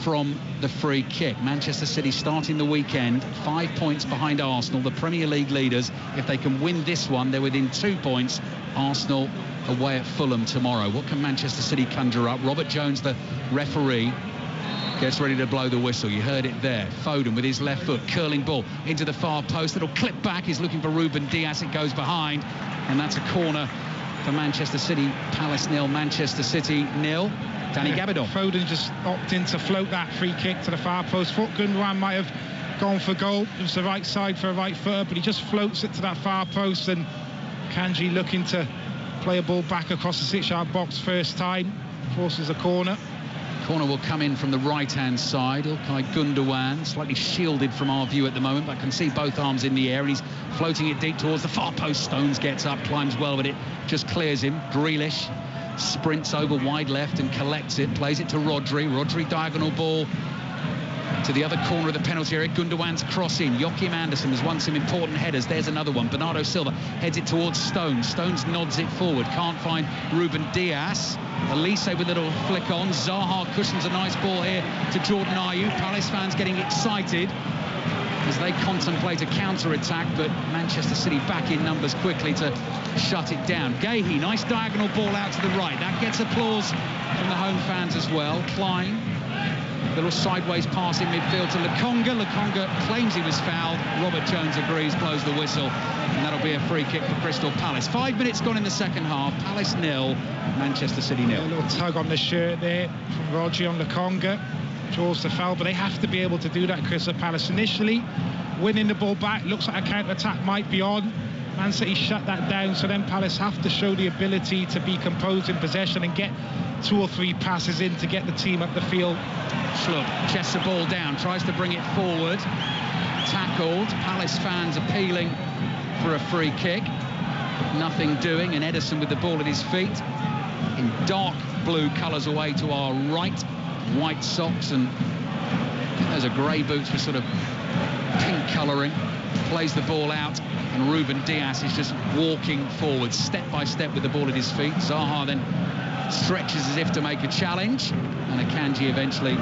from the free kick. Manchester City starting the weekend 5 points behind Arsenal, the Premier League leaders. If they can win this one, they're within 2 points. Arsenal away at Fulham tomorrow. What can Manchester City conjure up? Robert Jones, the referee, gets ready to blow the whistle. You heard it there. Foden with his left foot, curling ball into the far post. It'll clip back. He's looking for Ruben Dias. It goes behind, and that's a corner for Manchester City. Palace 0, Manchester City 0. Danny Gabidon. Foden just opted to float that free kick to the far post. Thought Gundogan might have gone for goal. It was the right side for a right footer, but he just floats it to that far post, and Kanji looking to play a ball back across the 6-yard box first time. Forces a corner. Corner will come in from the right-hand side. Ilkay Gundogan, slightly shielded from our view at the moment, but can see both arms in the air, and he's floating it deep towards the far post. Stones gets up, climbs well, but it just clears him. Grealish sprints over wide left and collects it, plays it to Rodri. Rodri diagonal ball to the other corner of the penalty area. Gundogan's cross in. Joachim Andersen has won some important headers. There's another one. Bernardo Silva heads it towards Stones. Stones nods it forward. Can't find Ruben Dias. Elise with a little flick on. Zaha cushions a nice ball here to Jordan Ayew. Palace fans getting excited as they contemplate a counter-attack, but Manchester City back in numbers quickly to shut it down. Gahey, nice diagonal ball out to the right. That gets applause from the home fans as well. Klein, little sideways pass in midfield to Lokonga. Lokonga claims he was fouled. Robert Jones agrees, blows the whistle, and that'll be a free kick for Crystal Palace. 5 minutes gone in the second half. Palace 0, Manchester City 0. A little tug on the shirt there from Rodri on Lokonga. Draws the foul, but they have to be able to do that. Crystal Palace initially winning the ball back. Looks like a counter-attack might be on. Man City shut that down, so then Palace have to show the ability to be composed in possession and get 2 or 3 passes in to get the team up the field. Schlupp chests the ball down, tries to bring it forward. Tackled. Palace fans appealing for a free kick. Nothing doing, and Ederson with the ball at his feet. In dark blue colours away to our right. White socks, and those are grey boots with sort of pink colouring. Plays the ball out, and Ruben Dias is just walking forward step by step with the ball at his feet. Zaha then stretches as if to make a challenge, and Akanji eventually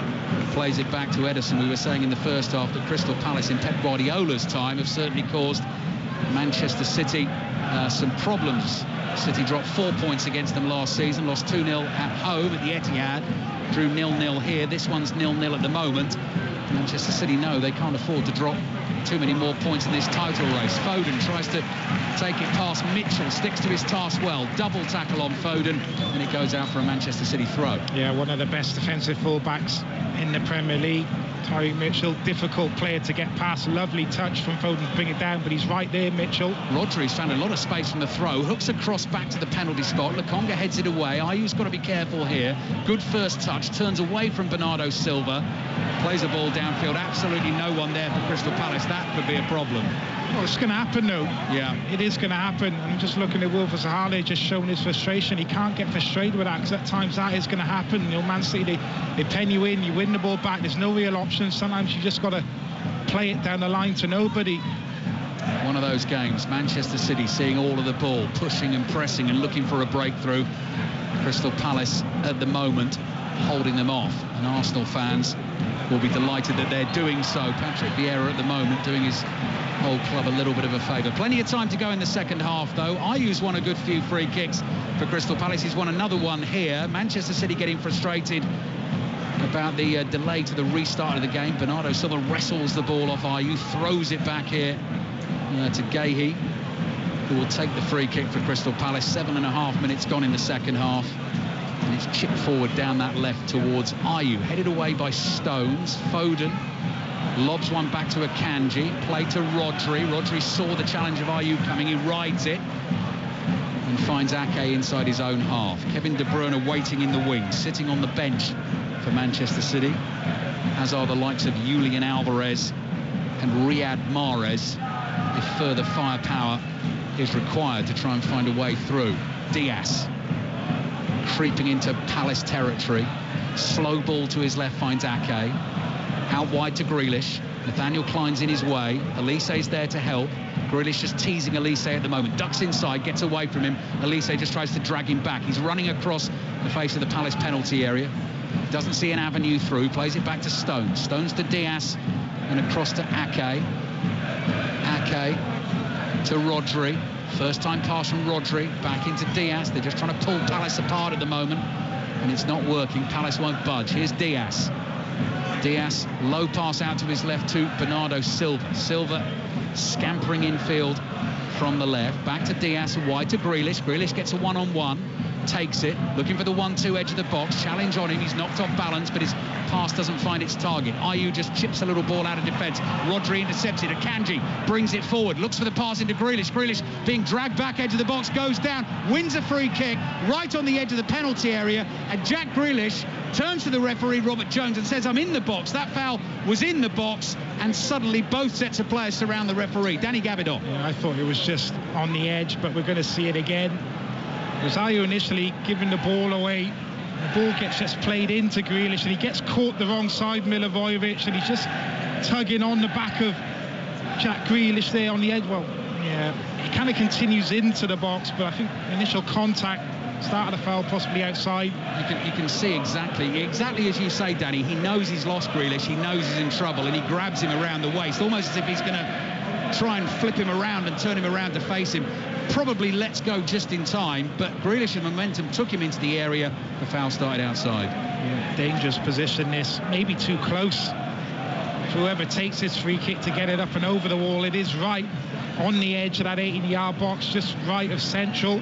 plays it back to Ederson. We were saying in the first half that Crystal Palace in Pep Guardiola's time have certainly caused Manchester City some problems. City dropped 4 points against them last season, lost 2-0 at home at the Etihad, drew 0-0 here. This one's 0-0 at the moment. Manchester City know they can't afford to drop too many more points in this title race. Foden tries to take it past Mitchell, sticks to his task well. Double tackle on Foden, and it goes out for a Manchester City throw. Yeah, one of the best defensive fullbacks in the Premier League. Tyreek Mitchell, difficult player to get past. Lovely touch from Foden to bring it down, but he's right there, Mitchell. Rodri's found a lot of space from the throw, hooks across back to the penalty spot. Lokonga heads it away. Ayew's got to be careful here. Good first touch, turns away from Bernardo Silva, plays a ball downfield. Absolutely no one there for Crystal Palace. That could be a problem. Well, it's going to happen, though. Yeah. It is going to happen. I'm just looking at Wilfred Zaha, just showing his frustration. He can't get frustrated with that, because at times that is going to happen. You know, Man City, they pen you in, you win the ball back. There's no real options. Sometimes you just got to play it down the line to nobody. One of those games. Manchester City seeing all of the ball, pushing and pressing and looking for a breakthrough. Crystal Palace at the moment holding them off, and Arsenal fans will be delighted that they're doing so. Patrick Vieira at the moment doing his whole club a little bit of a favour. Plenty of time to go in the second half, though. Ayew's won a good few free kicks for Crystal Palace. He's won another one here. Manchester City getting frustrated about the delay to the restart of the game. Bernardo Silva wrestles the ball off Ayew, throws it back here to Gahey, who will take the free kick for Crystal Palace. 7.5 minutes gone in the second half, and it's chipped forward down that left towards Ayew, headed away by Stones. Foden lobs one back to Akanji, play to Rodri. Rodri saw the challenge of Ayew coming, he rides it and finds Ake inside his own half. Kevin De Bruyne waiting in the wing, sitting on the bench for Manchester City, as are the likes of Julian Alvarez and Riyad Mahrez, if further firepower is required to try and find a way through. Diaz creeping into Palace territory, slow ball to his left, finds Ake, out wide to Grealish. Nathaniel Klein's in his way, Elise's there to help. Grealish just teasing Elise at the moment, ducks inside, gets away from him. Elise just tries to drag him back. He's running across the face of the Palace penalty area, doesn't see an avenue through, plays it back to Stones. Stones to Diaz and across to Ake. Ake to Rodri. First time pass from Rodri, back into Diaz. They're just trying to pull Palace apart at the moment, and it's not working. Palace won't budge. Here's Diaz. Diaz, low pass out to his left to Bernardo Silva. Silva scampering infield from the left. Back to Diaz, wide to Grealish. Grealish gets a one-on-one, takes it, looking for the 1-2 edge of the box. Challenge on him, he's knocked off balance, but his pass doesn't find its target. Ayew just chips a little ball out of defence. Rodri intercepts it. Akanji brings it forward, looks for the pass into Grealish. Grealish being dragged back edge of the box, goes down, wins a free kick right on the edge of the penalty area, and Jack Grealish turns to the referee, Robert Jones, and says, I'm in the box. That foul was in the box, and suddenly both sets of players surround the referee. Danny Gavidon. Yeah, I thought it was just on the edge, but we're going to see it again. It was Ayew initially giving the ball away. The ball gets just played into Grealish, and he gets caught the wrong side, Milivojevic, and he's just tugging on the back of Jack Grealish there on the edge. Well, yeah, he kind of continues into the box, but I think initial contact, start of the foul, possibly outside. You can see exactly as you say, Danny. He knows he's lost Grealish, he knows he's in trouble, and he grabs him around the waist, almost as if he's going to try and flip him around and turn him around to face him. Probably lets go just in time, but Grealish and momentum took him into the area. The foul started outside. Yeah, dangerous position this, maybe too close. Whoever takes this free kick to get it up and over the wall, it is right on the edge of that 18-yard box, just right of central.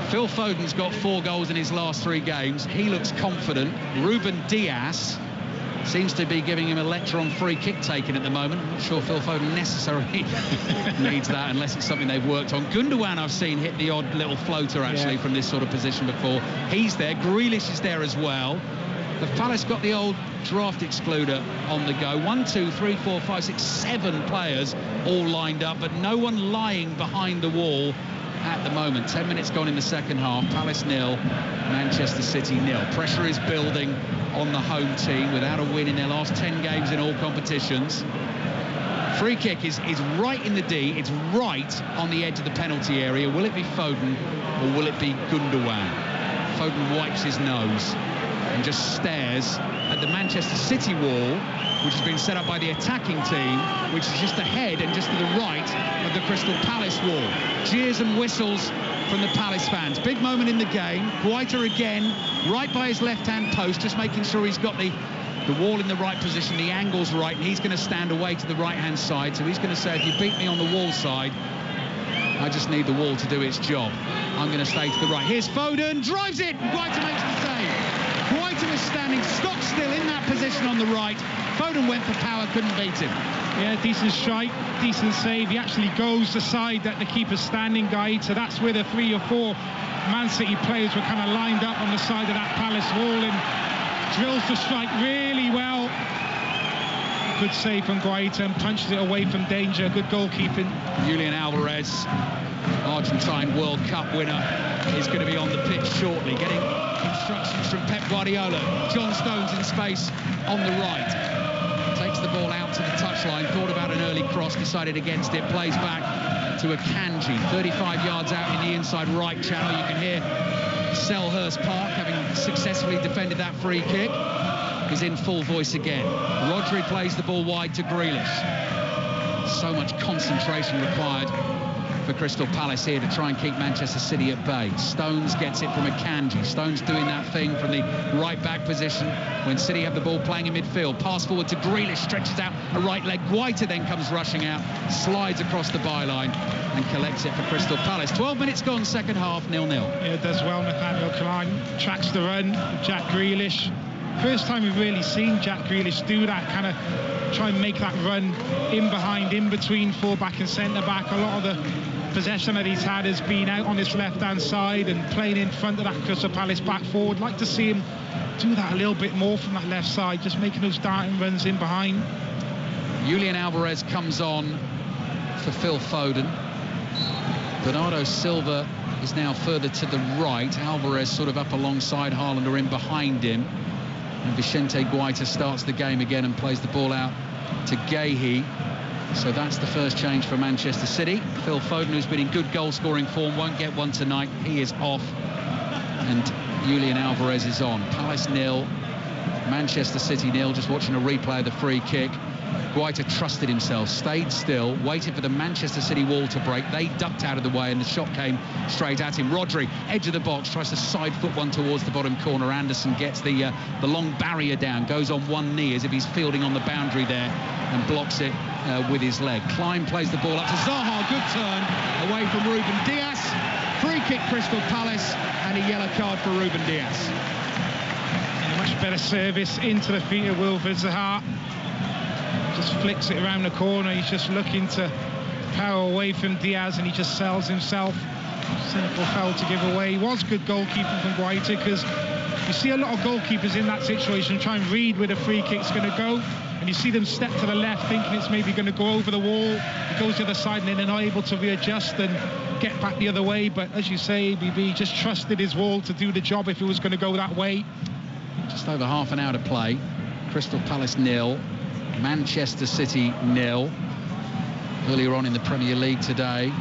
Phil Foden's got 4 goals in his last 3 games. He looks confident. Ruben Diaz seems to be giving him a lecture on free kick taking at the moment. I'm not sure Phil Foden necessarily needs that unless it's something they've worked on. Gundogan I've seen hit the odd little floater actually from this sort of position before. He's there. Grealish is there as well. The Palace got the old draft excluder on the go. 1, 2, 3, 4, 5, 6, 7 players all lined up, but no one lying behind the wall at the moment. 10 minutes gone in the second half. Palace 0, Manchester City 0. Pressure is building on the home team without a win in their last 10 games in all competitions. Free kick is right in the D. It's right on the edge of the penalty area. Will it be Foden or will it be Gundogan? Foden wipes his nose and just stares at the Manchester City wall, which has been set up by the attacking team, which is just ahead and just to the right of the Crystal Palace wall. Cheers and whistles from the Palace fans. Big moment in the game. Guaita again, right by his left-hand post, just making sure he's got the wall in the right position, the angle's right, and he's going to stand away to the right-hand side. So he's going to say, if you beat me on the wall side, I just need the wall to do its job. I'm going to stay to the right. Here's Foden, drives it, Guaita makes the save. Guaita was standing stock still in that position on the right. Foden went for power, couldn't beat him. Yeah, decent strike, decent save. He actually goes the side that the keeper's standing, Guaita. So that's where the 3 or 4 Man City players were kind of lined up on the side of that Palace wall, and drills the strike really well. Good save from Guaita and punches it away from danger. Good goalkeeping. Julian Alvarez, Argentine World Cup winner, is going to be on the pitch shortly, getting instructions from Pep Guardiola. John Stones in space on the right. Takes the ball out to the touchline, thought about an early cross, decided against it, plays back to Akanji, 35 yards out in the inside right channel. You can hear Selhurst Park, having successfully defended that free kick, is in full voice again. Rodri plays the ball wide to Grealish. So much concentration required for Crystal Palace here to try and keep Manchester City at bay. Stones gets it from Akanji. Stones doing that thing from the right back position when City have the ball playing in midfield. Pass forward to Grealish, stretches out a right leg. Guaita then comes rushing out, slides across the byline and collects it for Crystal Palace. 12 minutes gone, second half, 0-0. Yeah, does well, Nathaniel Klein. Tracks the run, Jack Grealish. First time we've really seen Jack Grealish do that, kind of try and make that run in behind, in between full-back and centre-back. A lot of the possession that he's had has been out on his left-hand side and playing in front of that Crystal Palace back forward. Like to see him do that a little bit more from that left side, just making those darting runs in behind. Julian Alvarez comes on for Phil Foden. Bernardo Silva is now further to the right. Alvarez sort of up alongside Haaland or in behind him. And Vicente Guaita starts the game again and plays the ball out to Guehi. So that's the first change for Manchester City. Phil Foden, who's been in good goal-scoring form, won't get one tonight. He is off. And Julian Alvarez is on. Palace 0, Manchester City 0. Just watching a replay of the free kick. Guaita trusted himself, stayed still, waited for the Manchester City wall to break. They ducked out of the way and the shot came straight at him. Rodri, edge of the box, tries to side foot one towards the bottom corner. Anderson gets the long barrier down, goes on one knee as if he's fielding on the boundary there and blocks it with his leg. Klein plays the ball up to Zaha, good turn away from Ruben Dias. Free kick Crystal Palace and a yellow card for Ruben Dias. And a much better service into the feet of Wilfried Zaha. Just flicks it around the corner. He's just looking to power away from Diaz and he just sells himself. Simple foul to give away. He was good goalkeeping from Guaita, because you see a lot of goalkeepers in that situation try and read where the free kick's going to go, and you see them step to the left thinking it's maybe going to go over the wall. It goes to the other side and then they're not able to readjust and get back the other way. But as you say, ABB just trusted his wall to do the job if it was going to go that way. Just over half an hour to play. Crystal Palace 0, Manchester City 0. Earlier on in the Premier League today,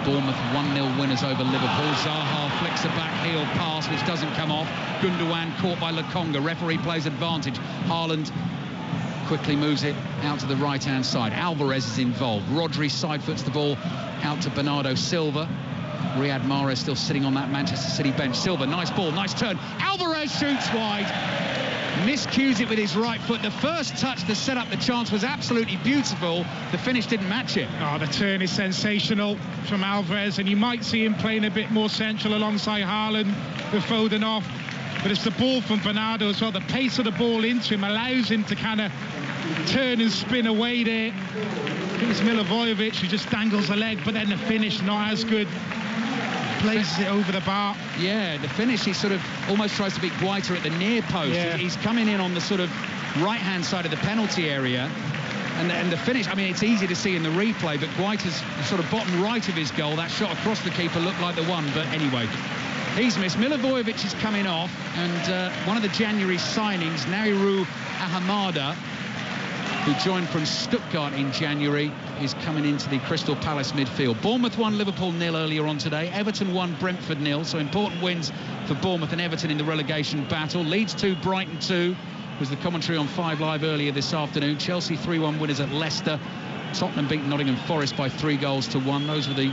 Bournemouth 1-0 winners over Liverpool. Zaha flicks a back heel pass which doesn't come off. Gundogan caught by Lokonga. Referee plays advantage. Haaland quickly moves it out to the right-hand side. Alvarez is involved. Rodri side foots the ball out to Bernardo Silva. Riyad Mahrez still sitting on that Manchester City bench. Silva, nice ball, nice turn. Alvarez shoots wide. Miscues it with his right foot. The first touch to set up the chance was absolutely beautiful. The finish didn't match it. Oh, the turn is sensational from Alvarez, and you might see him playing a bit more central alongside Haaland with Foden off. But it's the ball from Bernardo as well. The pace of the ball into him allows him to kind of turn and spin away there. I think it's Milivojevic who just dangles the leg, but then the finish not as good. Places it over the bar. Yeah, the finish, he sort of almost tries to beat Guaita at the near post. Yeah. He's coming in on the sort of right-hand side of the penalty area. And the finish, I mean, it's easy to see in the replay, but Guaita's sort of bottom right of his goal, that shot across the keeper looked like the one. But anyway, he's missed. Milivojevic is coming off. And one of the January signings, Nauru Ahamada, who joined from Stuttgart in January, is coming into the Crystal Palace midfield. Bournemouth 1, Liverpool 0 earlier on today. Everton 1, Brentford 0. So important wins for Bournemouth and Everton in the relegation battle. Leeds 2, Brighton 2 was the commentary on 5 Live earlier this afternoon. Chelsea 3-1 winners at Leicester. Tottenham beat Nottingham Forest by 3-1. Those were the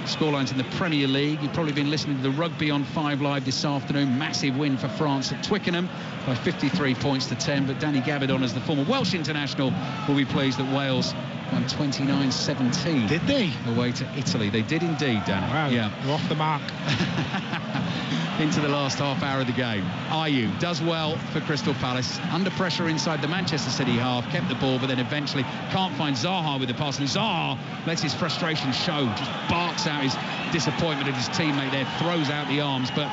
scorelines in the Premier League. You've probably been listening to the rugby on 5 Live this afternoon. Massive win for France at Twickenham by 53 points to 10. But Danny Gabidon, as the former Welsh international, will be pleased that Wales won 29-17. Did they? Away to Italy. They did indeed, Danny. Wow, yeah. They're off the mark. Into the last half hour of the game. Ayew does well for Crystal Palace. Under pressure inside the Manchester City half. Kept the ball, but then eventually can't find Zaha with the pass. And Zaha lets his frustration show. Just barks out his disappointment at his teammate there. Throws out the arms. But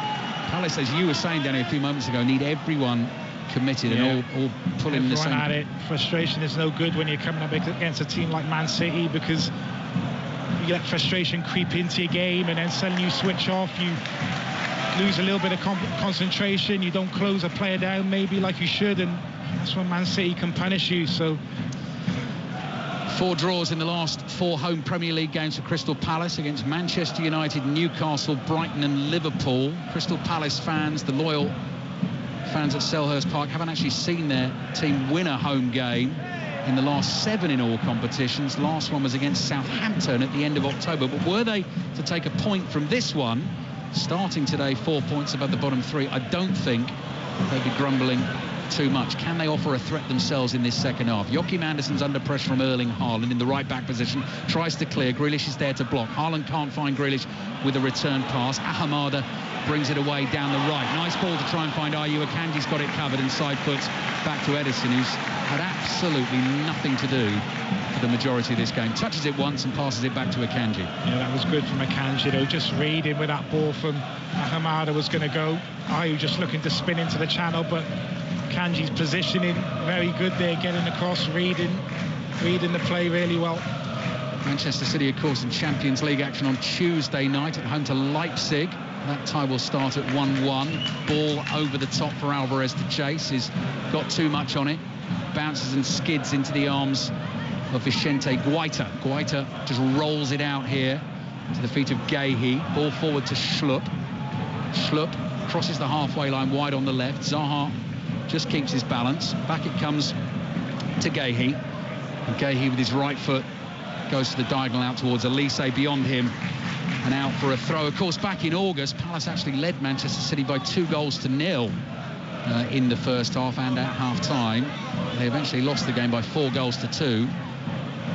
Palace, as you were saying, Danny, a few moments ago, need everyone committed and all pulling the same. At it. Frustration is no good when you're coming up against a team like Man City, because you let frustration creep into your game and then suddenly you switch off. You lose a little bit of concentration. You don't close a player down maybe like you should, and that's when Man City can punish you. So 4 draws in the last 4 home Premier League games for Crystal Palace against Manchester United, Newcastle, Brighton and Liverpool. Crystal Palace fans, the loyal fans at Selhurst Park, haven't actually seen their team win a home game in the last 7 in all competitions. Last one was against Southampton at the end of October. But were they to take a point from this one, starting today 4 points above the bottom 3, I don't think they'd be grumbling too much. Can they offer a threat themselves in this second half? Joachim Andersen's under pressure from Erling Haaland in the right back position, tries to clear. Grealish is there to block. Haaland can't find Grealish with a return pass. Ahamada brings it away down the right. Nice ball to try and find Ayew. Akanji's got it covered and side foots back to Edison, who's had absolutely nothing to do for the majority of this game. Touches it once and passes it back to Akanji. Yeah, that was good from Akanji, though. Just reading where that ball from Ahamada was going to go. Ayew just looking to spin into the channel, but Kanji's positioning very good there, getting across, reading the play really well. Manchester City, of course, in Champions League action on Tuesday night at home to Leipzig. That tie will start at 1-1. Ball over the top for Alvarez to chase. He's got too much on it. Bounces and skids into the arms of Vicente Guaita. Guaita just rolls it out here to the feet of Guehi. Ball forward to Schlupp. Schlupp crosses the halfway line wide on the left. Zaha just keeps his balance. Back it comes to Guehi. And Guehi with his right foot goes to the diagonal out towards Elise, beyond him and out for a throw. Of course, back in August, Palace actually led Manchester City by 2-0 in the first half and at half-time. They eventually lost the game by 4-2.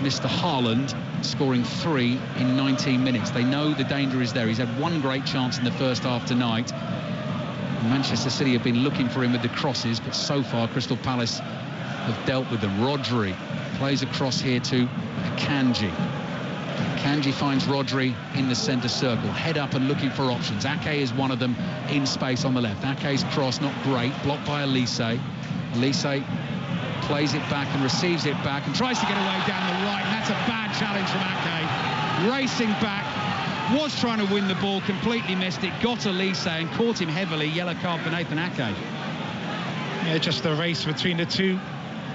Mr. Haaland scoring 3 in 19 minutes. They know the danger is there. He's had one great chance in the first half tonight. Manchester City have been looking for him with the crosses, but so far Crystal Palace have dealt with them. Rodri plays across here to Akanji. Akanji finds Rodri in the centre circle. Head up and looking for options. Ake is one of them in space on the left. Ake's cross, not great, blocked by Elise. Elise plays it back and receives it back and tries to get away down the right. And that's a bad challenge from Ake. Racing back. Was trying to win the ball, completely missed it, got Elise and caught him heavily. Yellow card for Nathan Ake. Yeah, just the race between the two.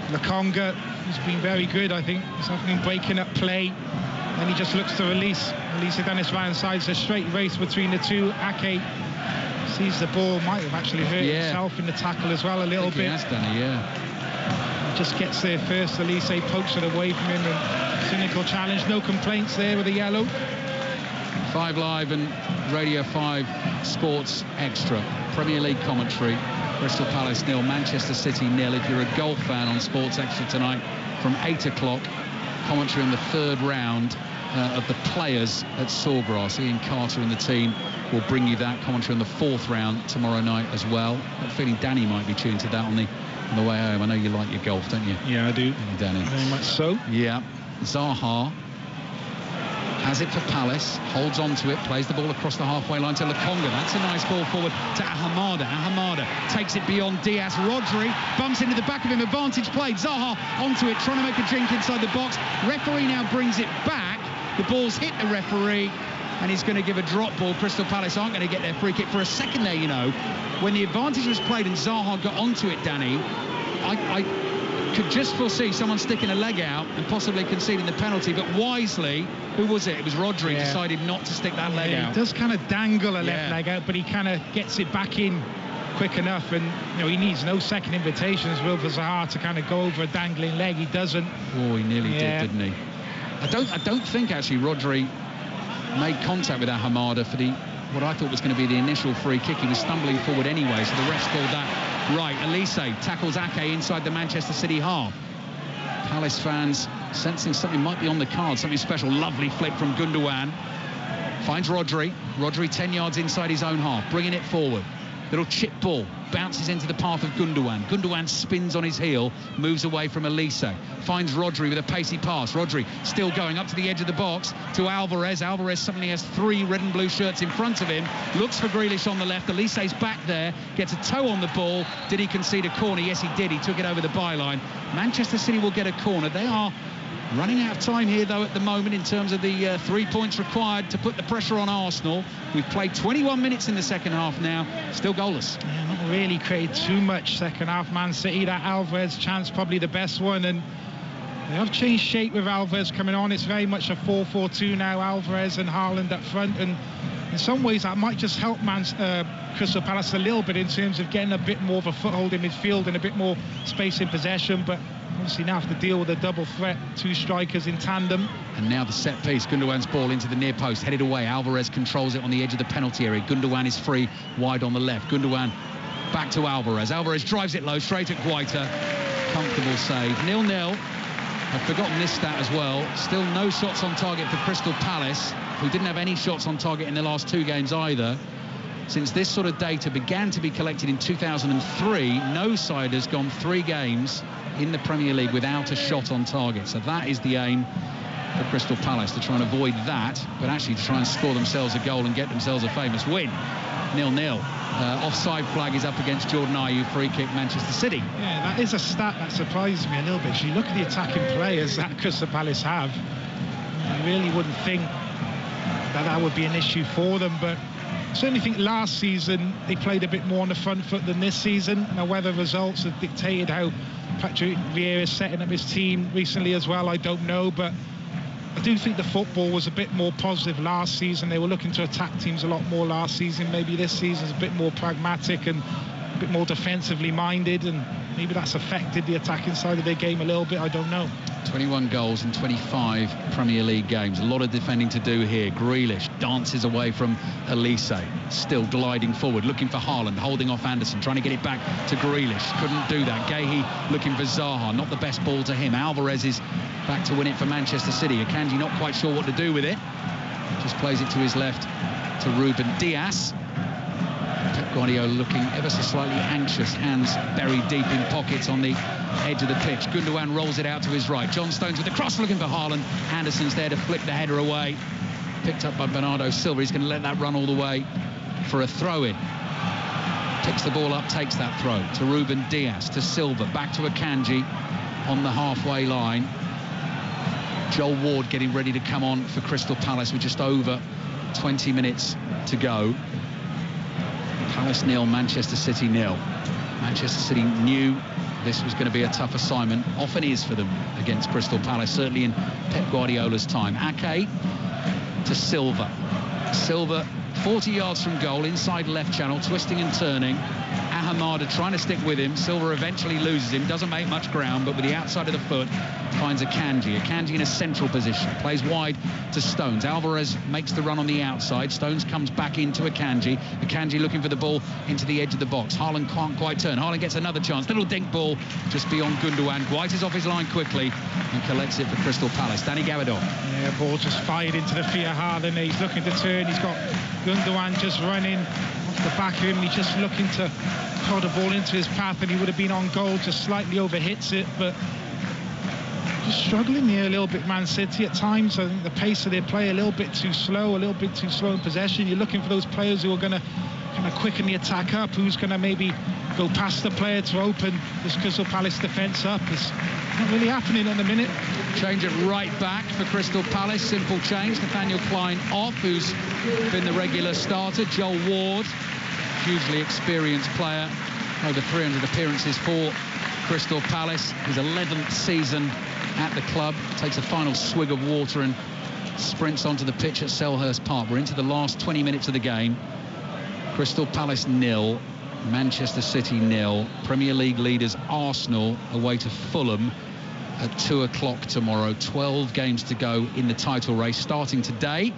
Lokonga, who's been very good, I think. He's been breaking up play. Then he just looks to release. Elise down his right side. It's a straight race between the two. Ake sees the ball, might have actually hurt himself in the tackle as well a little bit. He has done it, yeah. He just gets there first. Elise pokes it away from him. And cynical challenge. No complaints there with a yellow. 5 Live and Radio 5 Sports Extra. Premier League commentary. Crystal Palace 0, Manchester City 0. If you're a golf fan on Sports Extra tonight from 8 o'clock, commentary on the 3rd round of the Players at Sawgrass. Ian Carter and the team will bring you that commentary on the 4th round tomorrow night as well. I'm feeling Danny might be tuned to that on the way home. I know you like your golf, don't you? Yeah, I do. Danny. Very much so. Yeah. Zaha has it for Palace, holds on to it, plays the ball across the halfway line to Lokonga. That's a nice ball forward to Ahamada. Ahamada takes it beyond Diaz. Rodri bumps into the back of him, advantage played. Zaha onto it, trying to make a drink inside the box. Referee now brings it back. The ball's hit the referee, and he's going to give a drop ball. Crystal Palace aren't going to get their free kick for a second there, you know. When the advantage was played and Zaha got onto it, Danny, I could just foresee someone sticking a leg out and possibly conceding the penalty, but wisely, who was it? It was Rodri decided not to stick that leg out. He does kind of dangle a left leg out, but he kind of gets it back in quick enough, and you know he needs no second invitations, Will, for Zaha to kind of go over a dangling leg. He doesn't. Oh, he nearly did, didn't he? I don't think actually Rodri made contact with Ahamada for what I thought was going to be the initial free kick. He was stumbling forward anyway, so the ref's called that. Right, Elise tackles Ake inside the Manchester City half. Palace fans sensing something might be on the card, something special. Lovely flick from Gundogan. Finds Rodri. Rodri 10 yards inside his own half, bringing it forward. Little chip ball, bounces into the path of Gundogan. Gundogan spins on his heel, moves away from Elise. Finds Rodri with a pacey pass. Rodri still going up to the edge of the box to Alvarez. Alvarez suddenly has 3 red and blue shirts in front of him. Looks for Grealish on the left. Elise's back there, gets a toe on the ball. Did he concede a corner? Yes, he did. He took it over the byline. Manchester City will get a corner. They are running out of time here, though, at the moment in terms of the 3 points required to put the pressure on Arsenal. We've played 21 minutes in the second half now, still goalless. Yeah, not really created too much second half. Man City, that Alvarez chance probably the best one, and they have changed shape with Alvarez coming on. It's very much a 4-4-2 now, Alvarez and Haaland up front, and in some ways that might just help Crystal Palace a little bit in terms of getting a bit more of a foothold in midfield and a bit more space in possession, but obviously now have to deal with a double threat, 2 strikers in tandem. And now the set piece, Gundogan's ball into the near post, headed away. Alvarez controls it on the edge of the penalty area. Gundogan is free, wide on the left. Gundogan back to Alvarez. Alvarez drives it low, straight at Guaita. Comfortable save. 0-0. I've forgotten this stat as well. Still no shots on target for Crystal Palace, who didn't have any shots on target in the last 2 games either. Since this sort of data began to be collected in 2003, no side has gone 3 games in the Premier League without a shot on target. So that is the aim for Crystal Palace, to try and avoid that, but actually to try and score themselves a goal and get themselves a famous win. 0-0. Offside flag is up against Jordan Ayew, free kick, Manchester City. Yeah, that is a stat that surprises me a little bit. You look at the attacking players that Crystal Palace have, you really wouldn't think that would be an issue for them, but I certainly think last season they played a bit more on the front foot than this season. Now, whether results have dictated how Patrick Vieira is setting up his team recently as well, I don't know, but I do think the football was a bit more positive last season. They were looking to attack teams a lot more last season. Maybe this season's a bit more pragmatic and a bit more defensively minded, and maybe that's affected the attacking side of their game a little bit. I don't know. 21 goals in 25 Premier League games. A lot of defending to do here. Grealish dances away from Elise, still gliding forward, looking for Haaland, holding off Anderson, trying to get it back to Grealish. Couldn't do that. Guehi looking for Zaha, not the best ball to him. Alvarez is back to win it for Manchester City. Akanji not quite sure what to do with it. Just plays it to his left to Ruben Dias. Pep Guardiola looking ever so slightly anxious, hands buried deep in pockets on the edge of the pitch. Gundogan rolls it out to his right. John Stones with the cross, looking for Haaland. Anderson's there to flick the header away. Picked up by Bernardo Silva. He's going to let that run all the way for a throw-in. Picks the ball up, takes that throw to Ruben Dias, to Silva, back to Akanji on the halfway line. Joel Ward getting ready to come on for Crystal Palace with just over 20 minutes to go. Palace 0, Manchester City 0. Manchester City knew this was going to be a tough assignment. Often is for them against Crystal Palace, certainly in Pep Guardiola's time. Ake to Silva. Silva 40 yards from goal, inside left channel, twisting and turning. Ahamada trying to stick with him. Silva eventually loses him, doesn't make much ground, but with the outside of the foot finds Akanji. Akanji in a central position, plays wide to Stones. Alvarez makes the run on the outside. Stones comes back into Akanji. Akanji looking for the ball into the edge of the box. Haaland can't quite turn. Haaland gets another chance. Little dink ball just beyond Gundogan. Guaita is off his line quickly and collects it for Crystal Palace. Danny Gavador. Yeah, ball just fired into the feet of Haaland. He's looking to turn. He's got Gundogan just running off the back of him. He's just looking to throw the ball into his path, and he would have been on goal. Just slightly overhits it, but just struggling here a little bit, Man City at times. I think the pace of their play a little bit too slow in possession. You're looking for those players who are going to kind of quicken the attack up, who's going to maybe go past the player to open this Crystal Palace defence up. It's not really happening at the minute. Change it right back for Crystal Palace. Simple change. Nathaniel Klein off, who's been the regular starter. Joel Ward, hugely experienced player, over 300 appearances for Crystal Palace. His 11th season at the club. Takes a final swig of water and sprints onto the pitch at Selhurst Park. We're into the last 20 minutes of the game. Crystal Palace 0, Manchester City 0. Premier League leaders Arsenal away to Fulham at 2 o'clock tomorrow. 12 games to go in the title race starting today.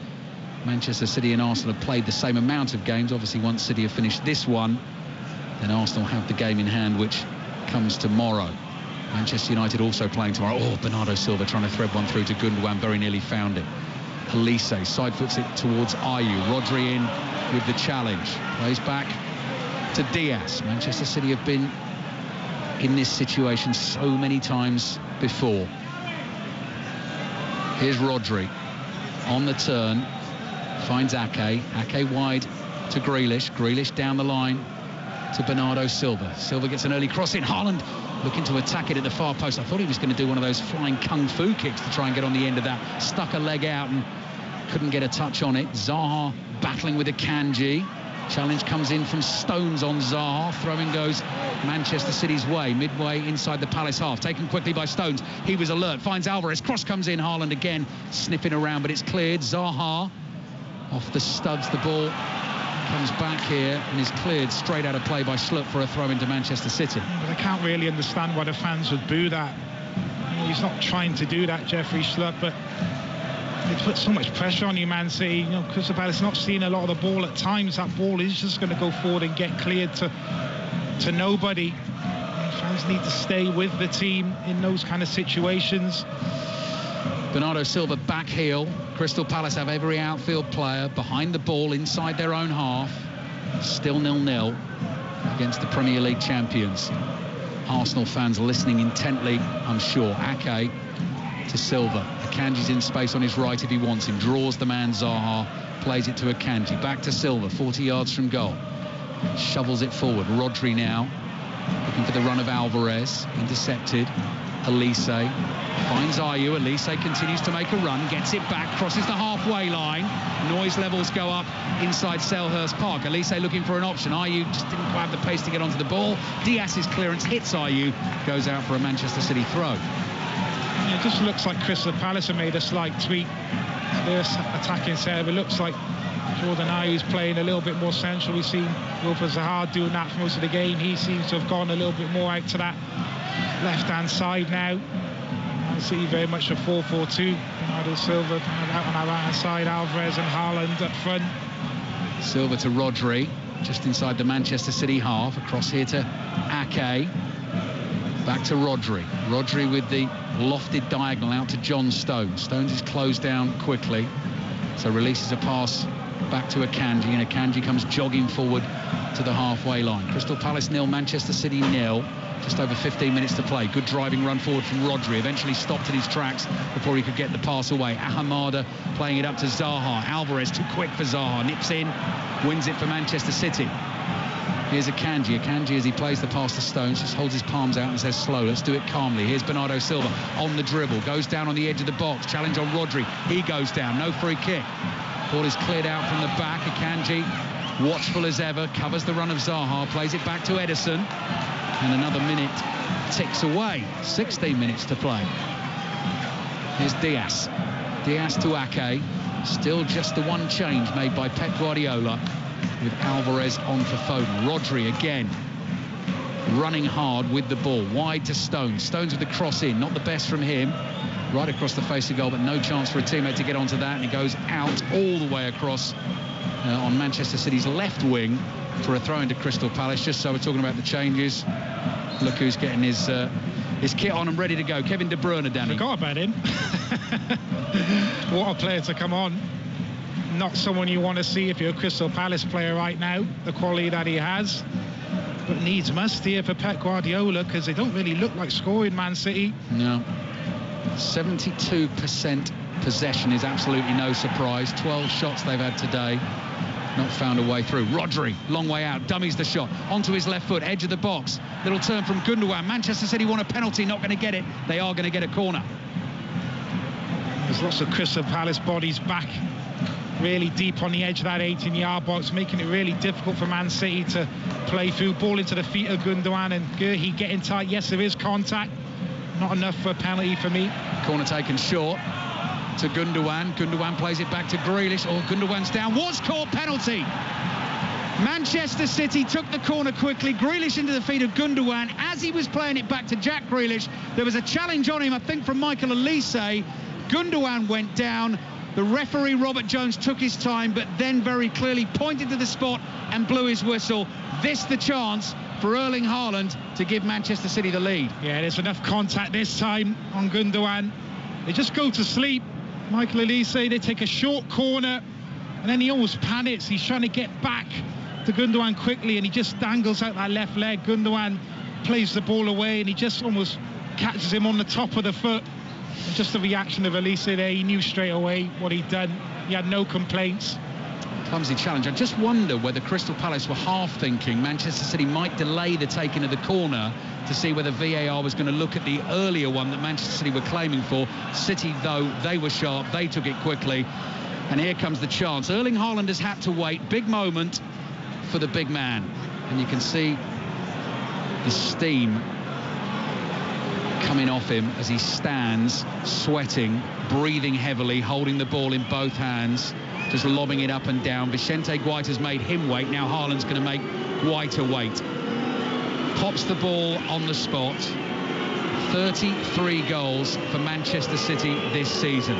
Manchester City and Arsenal have played the same amount of games. Obviously, once City have finished this one, then Arsenal have the game in hand, which comes tomorrow. Manchester United also playing tomorrow. Oh, Bernardo Silva trying to thread one through to Gundogan, very nearly found it. Elise side foots it towards Ayew. Rodri in with the challenge. Plays back to Dias. Manchester City have been in this situation so many times before. Here's Rodri on the turn. Finds Ake. Ake wide to Grealish. Grealish down the line to Bernardo Silva. Silva gets an early cross in. Haaland looking to attack it at the far post. I thought he was going to do one of those flying kung fu kicks to try and get on the end of that. Stuck a leg out and couldn't get a touch on it. Zaha battling with Akanji. Challenge comes in from Stones on Zaha. Throwing goes Manchester City's way. Midway inside the Palace half. Taken quickly by Stones. He was alert. Finds Alvarez. Cross comes in. Haaland again sniffing around, but it's cleared. Zaha off the studs. The ball comes back here and is cleared straight out of play by Schlupp for a throw into Manchester City. But I can't really understand why the fans would boo that. He's not trying to do that, Jeffrey Schlupp, but it puts so much pressure on you, Man City. Crystal Palace not seeing a lot of the ball at times. That ball is just going to go forward and get cleared to nobody. Fans need to stay with the team in those kind of situations. Bernardo Silva back heel. Crystal Palace have every outfield player behind the ball inside their own half. Still 0-0 against the Premier League champions. Arsenal fans listening intently, I'm sure. Ake to Silva. Akanji's in space on his right if he wants him. Draws the man Zaha, plays it to Akanji. Back to Silva, 40 yards from goal. Shovels it forward. Rodri now looking for the run of Alvarez. Intercepted. Elise finds Ayew. Elise continues to make a run, gets it back, crosses the halfway line. Noise levels go up inside Selhurst Park. Elise looking for an option. Ayew just didn't quite have the pace to get onto the ball. Diaz's clearance hits Ayew, goes out for a Manchester City throw. It just looks like Crystal Palace have made a slight tweak to their attacking setup. It looks like Jordan Ayew's playing a little bit more central. We've seen Wilfred Zaha doing that for most of the game. He seems to have gone a little bit more out to that left-hand side now. I see very much a 4-4-2. Bernardo Silva out on our right-hand side, Alvarez and Haaland up front. Silva to Rodri, just inside the Manchester City half. Across here to Ake. Back to Rodri. Rodri with the lofted diagonal out to John Stones. Stones is closed down quickly, so releases a pass back to Akanji, and Akanji comes jogging forward to the halfway line. Crystal Palace 0, Manchester City 0. Just over 15 minutes to play. Good driving run forward from Rodri. Eventually stopped in his tracks before he could get the pass away. Ahamada playing it up to Zaha. Alvarez too quick for Zaha. Nips in, wins it for Manchester City. Here's Akanji. Akanji, as he plays the pass to Stones, just holds his palms out and says slow. Let's do it calmly. Here's Bernardo Silva on the dribble. Goes down on the edge of the box. Challenge on Rodri. He goes down. No free kick. Ball is cleared out from the back. Akanji, watchful as ever, covers the run of Zaha. Plays it back to Ederson. And another minute ticks away. 16 minutes to play. Here's Diaz. Diaz to Ake. Still just the one change made by Pep Guardiola, with Alvarez on for Foden. Rodri again running hard with the ball. Wide to Stones. Stones with the cross in. Not the best from him. Right across the face of goal, but no chance for a teammate to get onto that. And it goes out all the way across on Manchester City's left wing for a throw into Crystal Palace. Just so we're talking about the changes. Look who's getting his kit on and ready to go. Kevin De Bruyne, Danny. Forgot about him. What a player to come on. Not someone you want to see if you're a Crystal Palace player right now, the quality that he has. But needs must here for Pep Guardiola, because they don't really look like scoring, Man City. No. 72% possession is absolutely no surprise. 12 shots they've had today. Not found a way through. Rodri, long way out, dummies the shot. Onto his left foot, edge of the box. Little turn from Gundogan. Manchester City want a penalty, not going to get it. They are going to get a corner. There's lots of Crystal Palace bodies back really deep on the edge of that 18-yard box, making it really difficult for Man City to play through. Ball into the feet of Gundogan and Guehi getting tight. Yes, there is contact. Not enough for a penalty for me. Corner taken short to Gundogan. Gundogan plays it back to Grealish. Oh, Gundogan's down. Was called penalty. Manchester City took the corner quickly. Grealish into the feet of Gundogan. As he was playing it back to Jack Grealish, there was a challenge on him, I think, from Michael Elise. Gundogan went down. The referee, Robert Jones, took his time, but then very clearly pointed to the spot and blew his whistle. This the chance for Erling Haaland to give Manchester City the lead. Yeah, there's enough contact this time on Gundogan. They just go to sleep. Michael Elise, they take a short corner, and then he almost panics. He's trying to get back to Gundogan quickly, and he just dangles out that left leg. Gundogan plays the ball away, and he just almost catches him on the top of the foot. And just the reaction of Elise there, he knew straight away what he'd done. He had no complaints. Clumsy challenge. I just wonder whether Crystal Palace were half thinking Manchester City might delay the taking of the corner to see whether VAR was going to look at the earlier one that Manchester City were claiming for. City, though, they were sharp. They took it quickly. And here comes the chance. Erling Haaland has had to wait. Big moment for the big man. And you can see the steam coming off him as he stands, sweating, breathing heavily, holding the ball in both hands, just lobbing it up and down. Vicente Guaita's made him wait. Now Haaland's going to make Guaita wait. Pops the ball on the spot. 33 goals for Manchester City this season.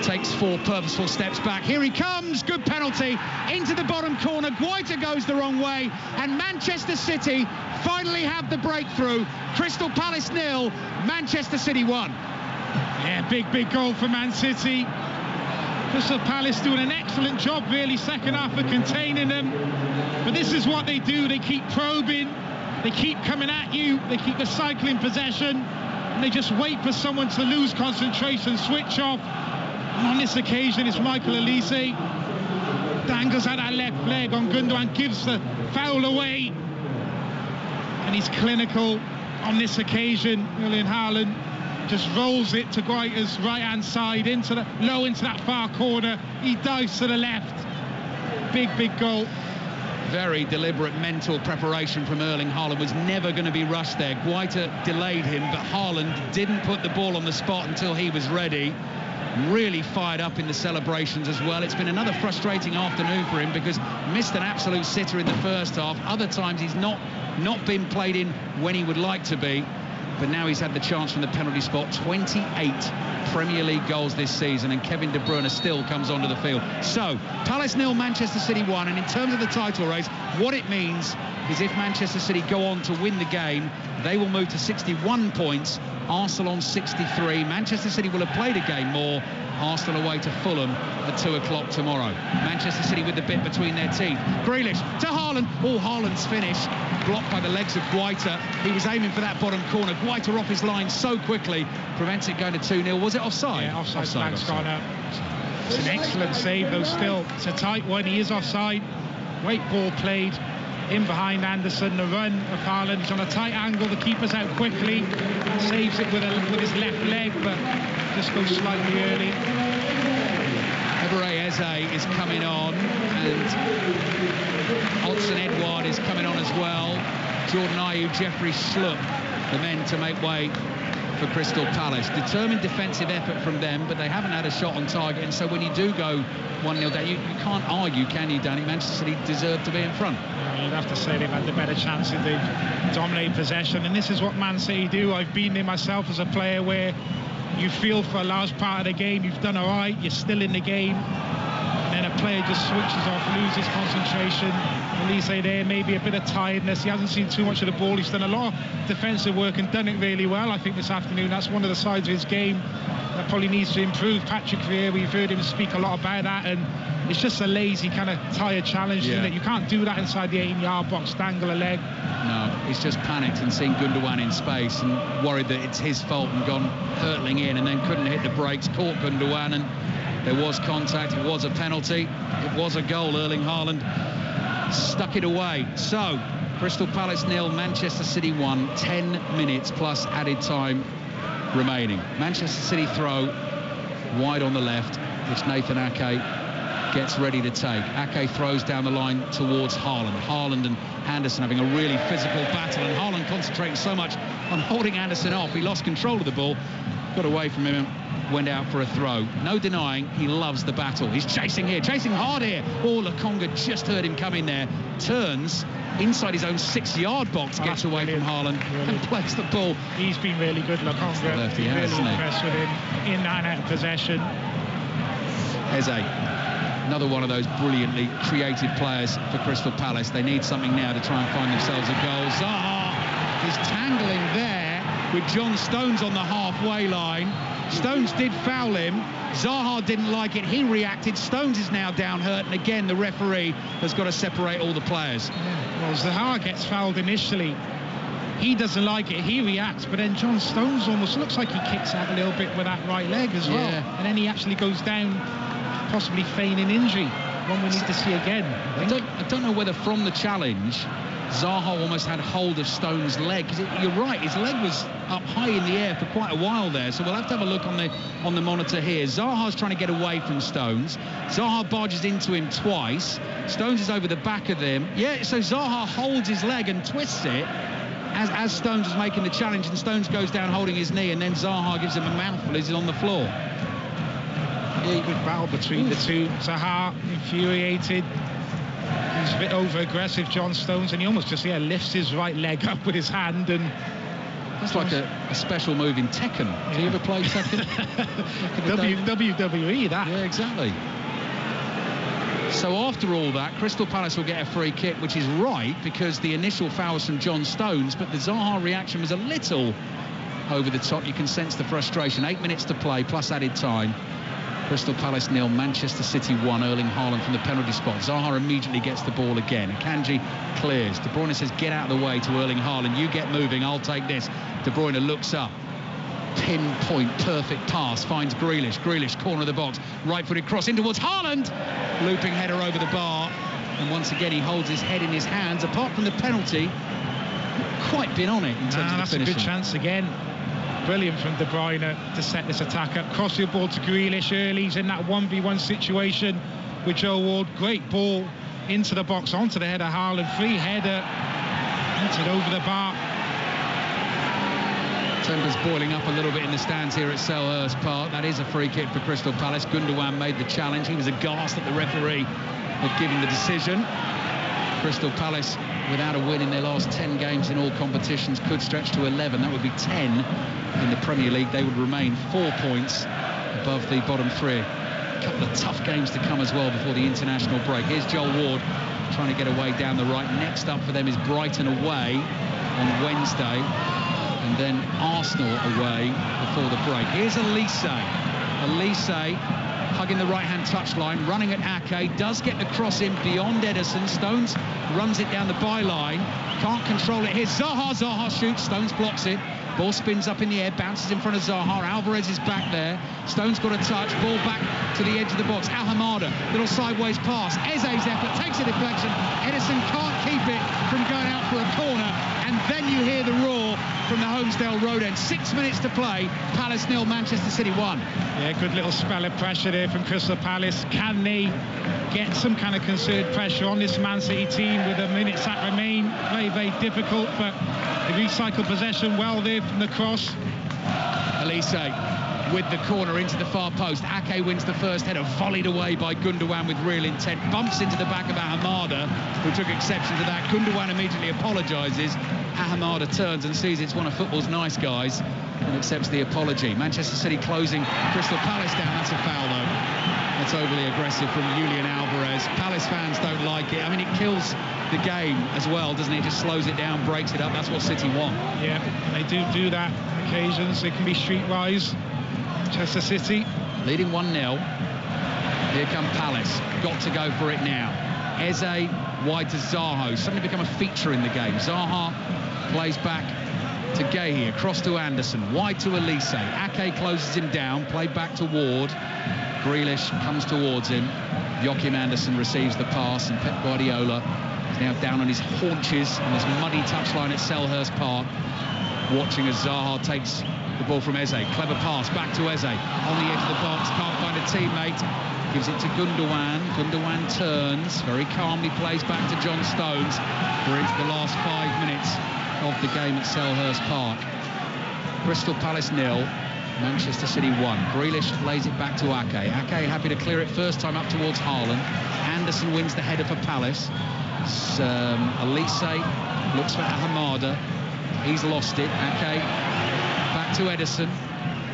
Takes 4 purposeful steps back. Here he comes. Good penalty into the bottom corner. Guaita goes the wrong way, and Manchester City finally have the breakthrough. Crystal Palace 0, Manchester City 1. Yeah, big goal for Man City. Crystal Palace doing an excellent job, really, second half of containing them. But this is what they do. They keep probing. They keep coming at you. They keep recycling possession. And they just wait for someone to lose concentration, switch off. And on this occasion, it's Michael Elise. Dangles at that left leg on Gundogan, gives the foul away. And he's clinical on this occasion. Erling Haaland just rolls it to Guaita's right-hand side, into that far corner. He dives to the left. Big goal. Very deliberate mental preparation from Erling Haaland. Was never going to be rushed there. Guaita delayed him, but Haaland didn't put the ball on the spot until he was ready. Really fired up in the celebrations as well. It's been another frustrating afternoon for him because missed an absolute sitter in the first half. Other times he's not been played in when he would like to be. But now he's had the chance from the penalty spot. 28 Premier League goals this season, and Kevin De Bruyne still comes onto the field. So, Palace 0, Manchester City 1, and in terms of the title race, what it means is if Manchester City go on to win the game, they will move to 61 points, Arsenal on 63. Manchester City will have played a game more. Arsenal away to Fulham at 2 o'clock tomorrow. Manchester City with the bit between their teeth. Grealish to Haaland. Oh, Haaland's finish blocked by the legs of Guaita. He was aiming for that bottom corner. Guaita off his line so quickly, prevents it going to 2-0. Was it offside? Yeah, offside. Gone out. It's an excellent save, though, still. It's a tight one. He is offside. Great ball played. In behind Anderson, the run of Haaland. He's on a tight angle. The keeper's out quickly. Saves it with his left leg, but just goes slightly early. Eberechi Eze is coming on, and Odsonne Edouard is coming on as well. Jordan Ayew, Jeffrey Schlupp, the men to make way for Crystal Palace. Determined defensive effort from them, but they haven't had a shot on target, and so when you do go 1-0 down, you can't argue, can you, Danny? Manchester City deserve to be in front. You'd have to say they've had the better chances. They've dominated possession, and this is what Man City do. I've been there myself as a player, where you feel for a large part of the game you've done all right, you're still in the game, and then a player just switches off, loses concentration. Elise there, maybe a bit of tiredness. He hasn't seen too much of the ball. He's done a lot of defensive work and done it really well, I think, this afternoon. That's one of the sides of his game that probably needs to improve. Patrick Vieira, we've heard him speak a lot about that, and it's just a lazy, kind of tired challenge, isn't it? You can't do that inside the 18-yard box, dangle a leg. No, he's just panicked and seen Gundogan in space and worried that it's his fault and gone hurtling in, and then couldn't hit the brakes, caught Gundogan, and there was contact. It was a penalty. It was a goal. Erling Haaland stuck it away. So, Crystal Palace 0, Manchester City 1, 10 minutes plus added time remaining. Manchester City throw wide on the left, which Nathan Ake gets ready to take. Ake throws down the line towards Haaland. Haaland and Anderson having a really physical battle, and Haaland concentrating so much on holding Anderson off. He lost control of the ball, got away from him, went out for a throw. No denying he loves the battle. He's chasing here, chasing hard here. Oh, Lokonga just heard him coming there. Turns inside his own 6-yard box, gets away from Haaland and plays the ball. He's been really good, Lokonga. Lefty, really impressed with him in and out of possession. Eze, another one of those brilliantly creative players for Crystal Palace. They need something now to try and find themselves a goal. Zaha is tangling there with John Stones on the halfway line. Stones did foul him. Zaha didn't like it. He reacted. Stones is now down hurt, and again the referee has got to separate all the players. Well, Zaha gets fouled initially. He doesn't like it. He reacts, but then John Stones almost looks like he kicks out a little bit with that right leg as well. And then he actually goes down, possibly feigning injury. One we need to see again. I don't know whether from the challenge Zaha almost had hold of Stones' leg, because you're right, his leg was up high in the air for quite a while there, so we'll have to have a look on the monitor here. Zaha's trying to get away from Stones. Zaha barges into him twice. Stones is over the back of them. Yeah, so Zaha holds his leg and twists it as Stones is making the challenge, and Stones goes down holding his knee, and then Zaha gives him a mouthful as he's on the floor. Yeah, good battle between the two. Zaha infuriated. He's a bit over-aggressive, John Stones, and he almost just lifts his right leg up with his hand, and That's like a special move in Tekken. Have you ever played Tekken? WWE, that. Yeah, exactly. So after all that, Crystal Palace will get a free kick, which is right, because the initial foul was from John Stones, but the Zaha reaction was a little over the top. You can sense the frustration. 8 minutes to play, plus added time. Crystal Palace 0, Manchester City 1. Erling Haaland from the penalty spot. Zaha immediately gets the ball again. Akanji clears. De Bruyne says, get out of the way to Erling Haaland. You get moving, I'll take this. De Bruyne looks up. Pinpoint, perfect pass. Finds Grealish. Grealish, corner of the box. Right-footed cross in towards Haaland. Looping header over the bar. And once again, he holds his head in his hands. Apart from the penalty, quite been on it in terms of the that's finishing. a good chance again. Brilliant from De Bruyne to set this attack up. Cross your ball to Grealish early. He's in that 1v1 situation with Joe Ward. Great ball into the box, onto the header. Haaland, free header, entered over the bar. Temper's boiling up a little bit in the stands here at Selhurst Park. That is a free kick for Crystal Palace. Gundogan made the challenge. He was aghast that the referee had given the decision. Crystal Palace, without a win in their last 10 games in all competitions, could stretch to 11. That would be 10 in the Premier League. They would remain 4 points above the bottom three. A couple of tough games to come as well before the international break. Here's Joel Ward trying to get away down the right. Next up for them is Brighton away on Wednesday, and then Arsenal away before the break. Here's Elise. Elise hugging the right-hand touchline, running at Ake, does get the cross in beyond Ederson. Stones runs it down the byline, can't control it. Here's Zaha. Zaha shoots, Stones blocks it. Ball spins up in the air, bounces in front of Zaha. Alvarez is back there. Stones got a touch, ball back to the edge of the box. Alhamada, little sideways pass. Eze's effort takes a deflection. Ederson can't keep it from going out for a corner. And then you hear the roar from the Holmesdale Road end. 6 minutes to play. Palace 0, Manchester City 1. Yeah, good little spell of pressure there from Crystal Palace. Can they get some kind of concerted pressure on this Man City team with the minutes that remain? Very, very difficult, but they recycle possession well there from the cross. Elise with the corner into the far post. Ake wins the first header, volleyed away by Gundogan with real intent. Bumps into the back of Ahamada, who took exception to that. Gundogan immediately apologises. Ahamada turns and sees it's one of football's nice guys and accepts the apology. Manchester City closing Crystal Palace down. That's a foul, though. That's overly aggressive from Julian Alvarez. Palace fans don't like it. I mean, it kills the game as well, doesn't it? It just slows it down, breaks it up. That's what City want. Yeah, they do that on occasions. It can be streetwise. Manchester City leading 1-0. Here come Palace. Got to go for it now. Eze wide to Zaha, suddenly become a feature in the game. Zaha plays back to Guehi, across to Anderson, wide to Elise. Ake closes him down, played back to Ward. Grealish comes towards him. Joachim Anderson receives the pass, and Pep Guardiola is now down on his haunches on this muddy touchline at Selhurst Park, watching as Zaha takes the ball from Eze. Clever pass back to Eze on the edge of the box, can't find a teammate, gives it to Gundogan. Gundogan turns, very calmly plays back to John Stones. We're into the last 5 minutes of the game at Selhurst Park. Crystal Palace 0, Manchester City 1. Grealish lays it back to Ake. Ake happy to clear it first time up towards Haaland. Anderson wins the header for Palace. Elise looks for Ahamada. He's lost it. Ake back to Ederson.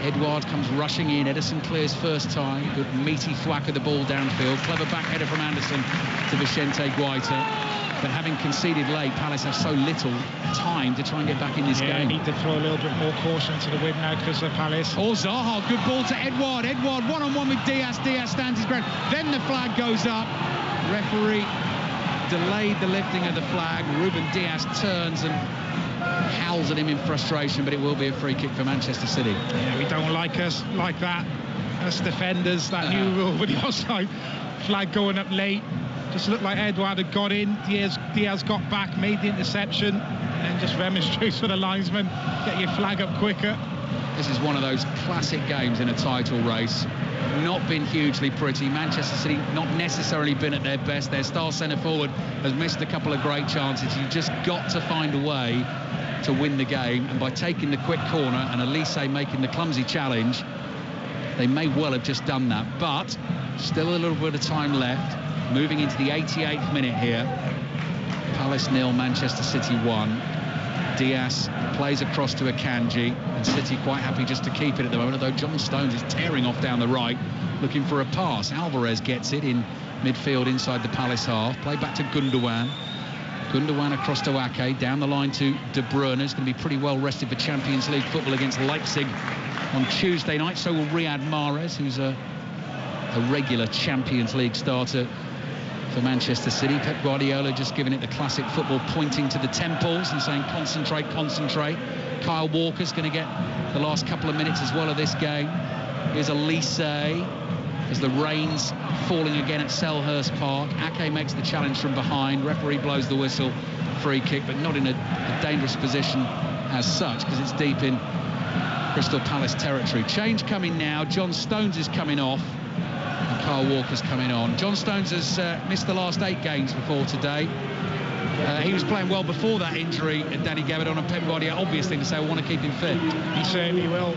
Edouard comes rushing in. Ederson clears first time. Good meaty thwack of the ball downfield. Clever back header from Anderson to Vicente Guaita. But having conceded late, Palace have so little time to try and get back in this game. Need to throw a little bit more caution to the wind now, Crystal Palace. Oh, Zaha, good ball to Edouard. Edouard one-on-one with Diaz. Diaz stands his ground. Then the flag goes up. Referee delayed the lifting of the flag. Ruben Diaz turns and howls at him in frustration, but it will be a free kick for Manchester City. Yeah, we don't like us like that. Us defenders, that new rule with the offside flag going up late. Just looked like Edouard had got in. Diaz got back, made the interception, and just remonstrates for the linesman. Get your flag up quicker. This is one of those classic games in a title race. Not been hugely pretty. Manchester City not necessarily been at their best. Their star centre-forward has missed a couple of great chances. You've just got to find a way to win the game. And by taking the quick corner and Elise making the clumsy challenge, they may well have just done that. But still a little bit of time left. Moving into the 88th minute here. Palace 0, Manchester City 1. Diaz plays across to Akanji, and City quite happy just to keep it at the moment, although John Stones is tearing off down the right, looking for a pass. Alvarez gets it in midfield inside the Palace half. Play back to Gundogan. Gundogan across to Ake, down the line to De Bruyne. He's going to be pretty well rested for Champions League football against Leipzig on Tuesday night. So will Riyad Mahrez, who's a regular Champions League starter for Manchester City. Pep Guardiola just giving it the classic football, pointing to the temples and saying concentrate, concentrate. Kyle Walker's going to get the last couple of minutes as well of this game. Here's Elise as the rain's falling again at Selhurst Park. Ake makes the challenge from behind. Referee blows the whistle. Free kick, but not in a dangerous position as such, because it's deep in Crystal Palace territory. Change coming now. John Stones is coming off and Kyle Walker's coming on. John Stones has missed the last 8 games before today. He was playing well before that injury, and Danny Gabardon and Pep Guardiola obviously to say, we want to keep him fit. He certainly will.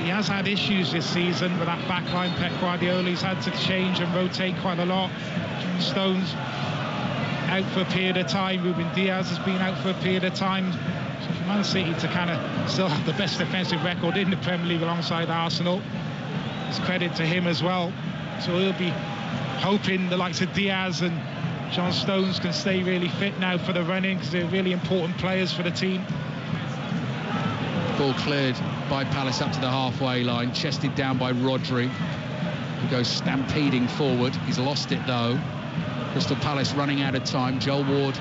He has had issues this season with that backline. Pep Guardiola, he's had to change and rotate quite a lot. Stones out for a period of time. Ruben Diaz has been out for a period of time. So for Man City to kind of still have the best defensive record in the Premier League alongside Arsenal, it's credit to him as well. So he'll be hoping the likes of Diaz and John Stones can stay really fit now for the run-in, because they're really important players for the team. Ball cleared by Palace up to the halfway line, chested down by Rodri, who goes stampeding forward. He's lost it though. Crystal Palace running out of time. Joel Ward,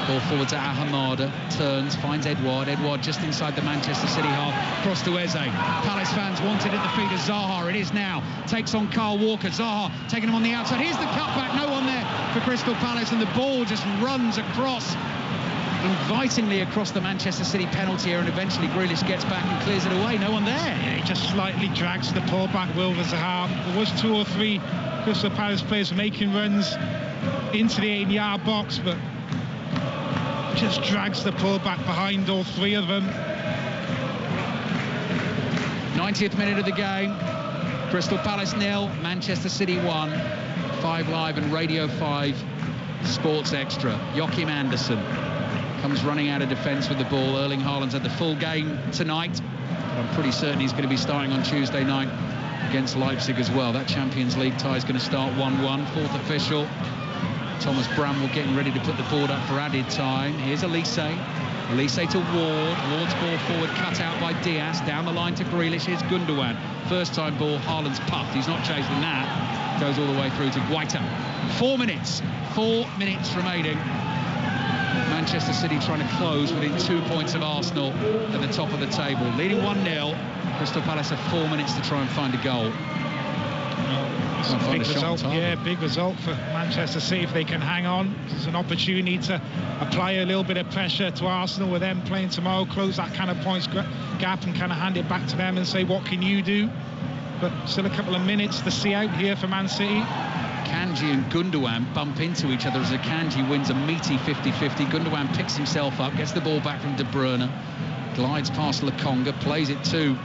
ball forward to Ahamada, turns, finds Edouard just inside the Manchester City half, cross to Eze. Palace fans wanted at the feet of Zaha. It is now, takes on Kyle Walker. Zaha taking him on the outside. Here's the cutback, no one there for Crystal Palace, and the ball just runs across, invitingly across the Manchester City penalty area, and eventually Grealish gets back and clears it away. No one there. Yeah, he just slightly drags the pullback, Wilver Zaha. There was 2 or 3 Crystal Palace players making runs into the 8-yard box, but just drags the pullback behind all 3 of them. 90th minute of the game. Crystal Palace 0, Manchester City 1. 5 Live and Radio 5 Sports Extra. Joachim Andersen comes running out of defence with the ball. Erling Haaland's had the full game tonight, but I'm pretty certain he's going to be starting on Tuesday night against Leipzig as well. That Champions League tie is going to start 1-1. 4th official. Thomas Bramwell getting ready to put the board up for added time. Here's Elise. Elise to Ward. Ward's ball forward cut out by Diaz. Down the line to Grealish. Here's Gundogan. First time ball. Haaland's puffed. He's not chasing that. Goes all the way through to Guaita. 4 minutes. 4 minutes remaining. Manchester City trying to close within 2 points of Arsenal at the top of the table. Leading 1-0. Crystal Palace have 4 minutes to try and find a goal. Big result, yeah, big result for Manchester City if they can hang on. There's an opportunity to apply a little bit of pressure to Arsenal with them playing tomorrow, close that kind of points gap and kind of hand it back to them and say, what can you do? But still a couple of minutes to see out here for Man City. Akanji and Gundogan bump into each other as Akanji wins a meaty 50-50. Gundogan picks himself up, gets the ball back from De Bruyne, glides past Lokonga, plays it to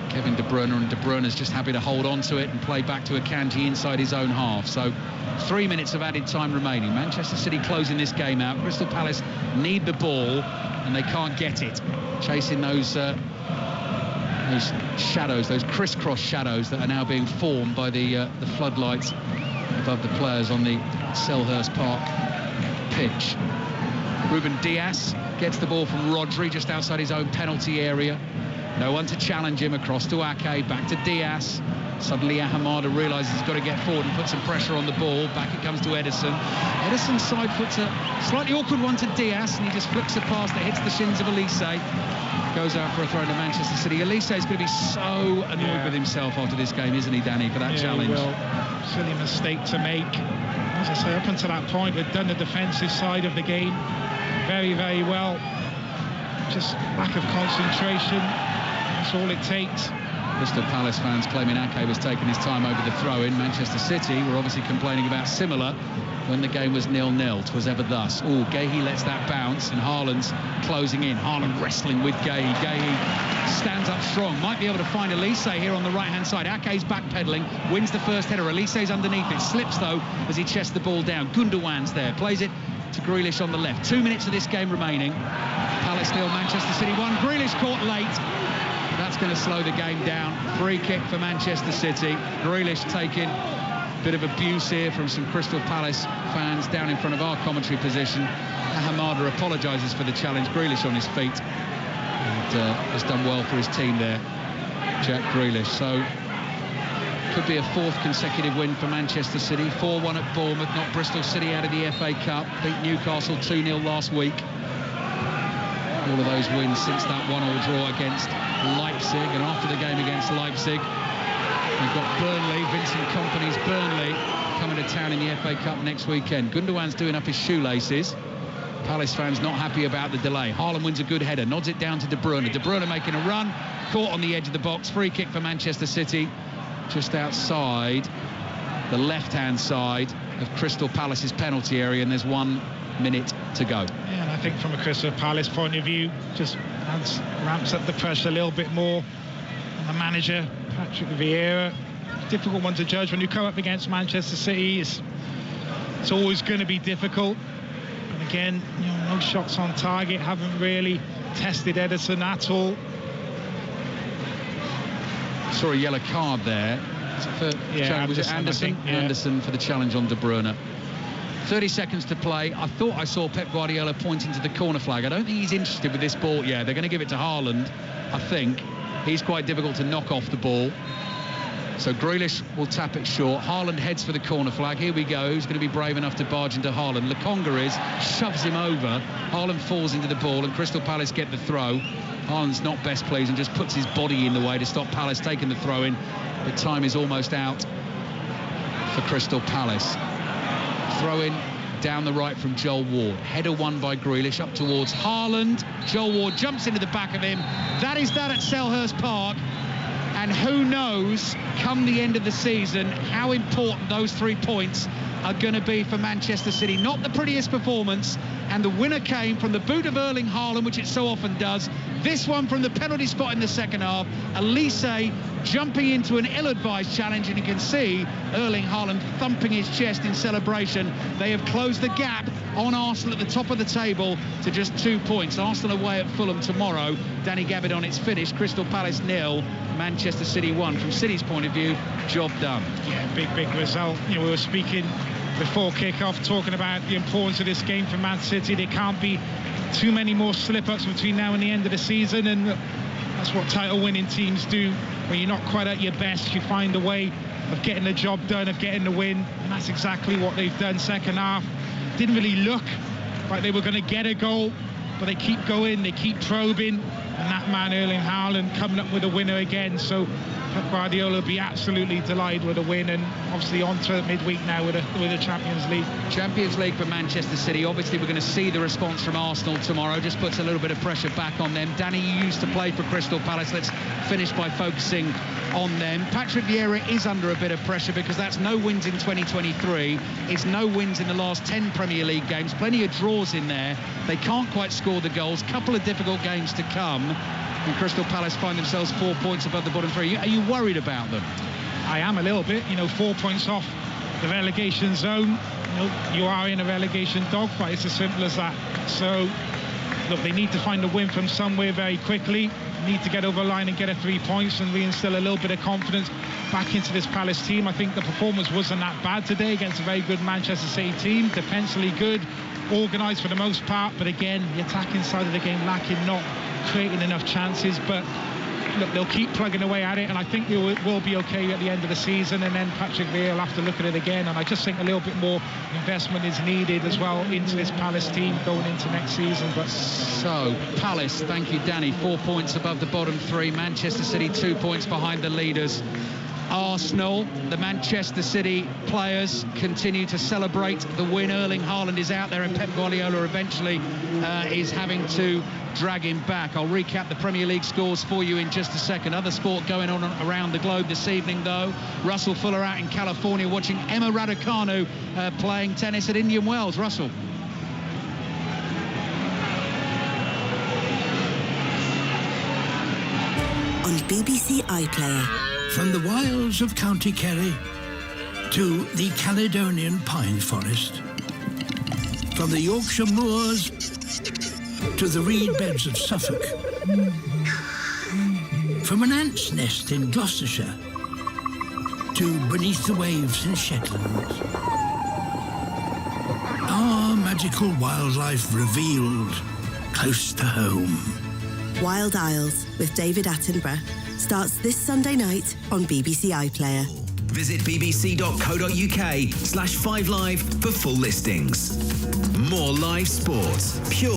Kevin De Bruyne, and De Bruyne's just happy to hold on to it and play back to Akanji inside his own half. So 3 minutes of added time remaining. Manchester City closing this game out. Crystal Palace need the ball and they can't get it. Chasing those shadows, those crisscross shadows that are now being formed by the floodlights above the players on the Selhurst Park pitch. Ruben Diaz gets the ball from Rodri just outside his own penalty area. No one to challenge him. Across to Ake, back to Diaz. Suddenly Ahamada realises he's got to get forward and put some pressure on the ball. Back it comes to Ederson. Ederson side foots a slightly awkward one to Diaz, and he just flicks a pass that hits the shins of Elise. Goes out for a throw to Manchester City. Elise is going to be so annoyed with himself after this game, isn't he, Danny, for that challenge? He will. Silly mistake to make. As I say, up until that point, they've done the defensive side of the game very, very well. Just lack of concentration. That's all it takes. Crystal Palace fans claiming Ake was taking his time over the throw-in. Manchester City were obviously complaining about similar when the game was 0-0. 'Twas ever thus. Oh, Guéhi lets that bounce, and Haaland's closing in. Haaland wrestling with Guéhi. Guéhi stands up strong. Might be able to find Elise here on the right-hand side. Ake's backpedaling, wins the first header. Elise's underneath it. Slips, though, as he chests the ball down. Gundogan's there. Plays it to Grealish on the left. 2 minutes of this game remaining. Palace Palace 0, Manchester City 1. Grealish caught late. That's going to slow the game down. Free kick for Manchester City. Grealish taking a bit of abuse here from some Crystal Palace fans down in front of our commentary position. Hamada apologises for the challenge. Grealish on his feet. And has done well for his team there, Jack Grealish. So could be a 4th consecutive win for Manchester City. 4-1 at Bournemouth, knocked Bristol City out of the FA Cup, beat Newcastle 2-0 last week. All of those wins since that 1-1 draw against Leipzig, and after the game against Leipzig, we've got Burnley, Vincent Kompany's Burnley, coming to town in the FA Cup next weekend. Gundogan's doing up his shoelaces. Palace fans not happy about the delay. Haaland wins a good header, nods it down to De Bruyne. De Bruyne making a run, caught on the edge of the box. Free kick for Manchester City, just outside the left-hand side of Crystal Palace's penalty area, and there's 1 minute to go. Yeah, and I think from a Crystal Palace point of view, just ramps up the pressure a little bit more. And the manager, Patrick Vieira, difficult one to judge when you come up against Manchester City. It's always going to be difficult. And again, no shots on target, haven't really tested Ederson at all. Saw a yellow card there. Was it Anderson? Yeah. Anderson for the challenge on De Bruyne. 30 seconds to play. I thought I saw Pep Guardiola pointing to the corner flag. I don't think he's interested with this ball. Yeah, they're going to give it to Haaland, I think. He's quite difficult to knock off the ball. So Grealish will tap it short. Haaland heads for the corner flag. Here we go. Who's going to be brave enough to barge into Haaland? Lokonga shoves him over. Haaland falls into the ball, and Crystal Palace get the throw. Haaland's not best pleased and just puts his body in the way to stop Palace taking the throw in. But time is almost out for Crystal Palace. Throw in down the right from Joel Ward. Header won by Grealish up towards Haaland. Joel Ward jumps into the back of him. That is that at Selhurst Park. And who knows, come the end of the season, how important those 3 points are going to be for Manchester City. Not the prettiest performance, and the winner came from the boot of Erling Haaland, which it so often does. This one from the penalty spot in the second half. Elise jumping into an ill-advised challenge, and you can see Erling Haaland thumping his chest in celebration. They have closed the gap on Arsenal at the top of the table to just 2 points. Arsenal away at Fulham tomorrow. Danny Gabbidon, it's finished. Crystal Palace 0, Manchester City 1. From City's point of view, job done. Yeah, big result. We were speaking before kick-off, talking about the importance of this game for Man City. There can't be too many more slip-ups between now and the end of the season, and that's what title-winning teams do. When you're not quite at your best, you find a way of getting the job done, of getting the win, and that's exactly what they've done. Second half didn't really look like they were going to get a goal, but they keep going, they keep probing, and that man Erling Haaland coming up with a winner again. So Pep Guardiola will be absolutely delighted with a win, and obviously on to midweek now with the Champions League. Champions League for Manchester City. Obviously we're going to see the response from Arsenal tomorrow. Just puts a little bit of pressure back on them. Danny, you used to play for Crystal Palace. Let's finish by focusing on them. Patrick Vieira is under a bit of pressure because that's no wins in 2023. It's no wins in the last 10 Premier League games. Plenty of draws in there. They can't quite score the goals. Couple of difficult games to come. And Crystal Palace find themselves 4 points above the bottom 3. Are you worried about them? I am a little bit. 4 points off the relegation zone. You are in a relegation dogfight. It's as simple as that. So, look, they need to find a win from somewhere very quickly. Need to get over the line and get 3 points and reinstill a little bit of confidence back into this Palace team. I think the performance wasn't that bad today against a very good Manchester City team. Defensively good, organised for the most part, but again, the attacking side of the game lacking, not creating enough chances. But look, they'll keep plugging away at it, and I think they will be okay at the end of the season. And then Patrick Vieira will have to look at it again, and I just think a little bit more investment is needed as well into this Palace team going into next season. But so Palace, thank you Danny, 4 points above the bottom 3. Manchester City 2 points behind the leaders. Arsenal, the Manchester City players continue to celebrate the win. Erling Haaland is out there, and Pep Guardiola eventually is having to drag him back. I'll recap the Premier League scores for you in just a second. Other sport going on around the globe this evening, though. Russell Fuller out in California watching Emma Raducanu playing tennis at Indian Wells. Russell. On BBC iPlayer. From the wilds of County Kerry to the Caledonian pine forest, from the Yorkshire moors to the reed beds of Suffolk. From an ant's nest in Gloucestershire to beneath the waves in Shetland. Our magical wildlife revealed close to home. Wild Isles with David Attenborough starts this Sunday night on BBC iPlayer. Visit bbc.co.uk/5live for full listings. More live sports, pure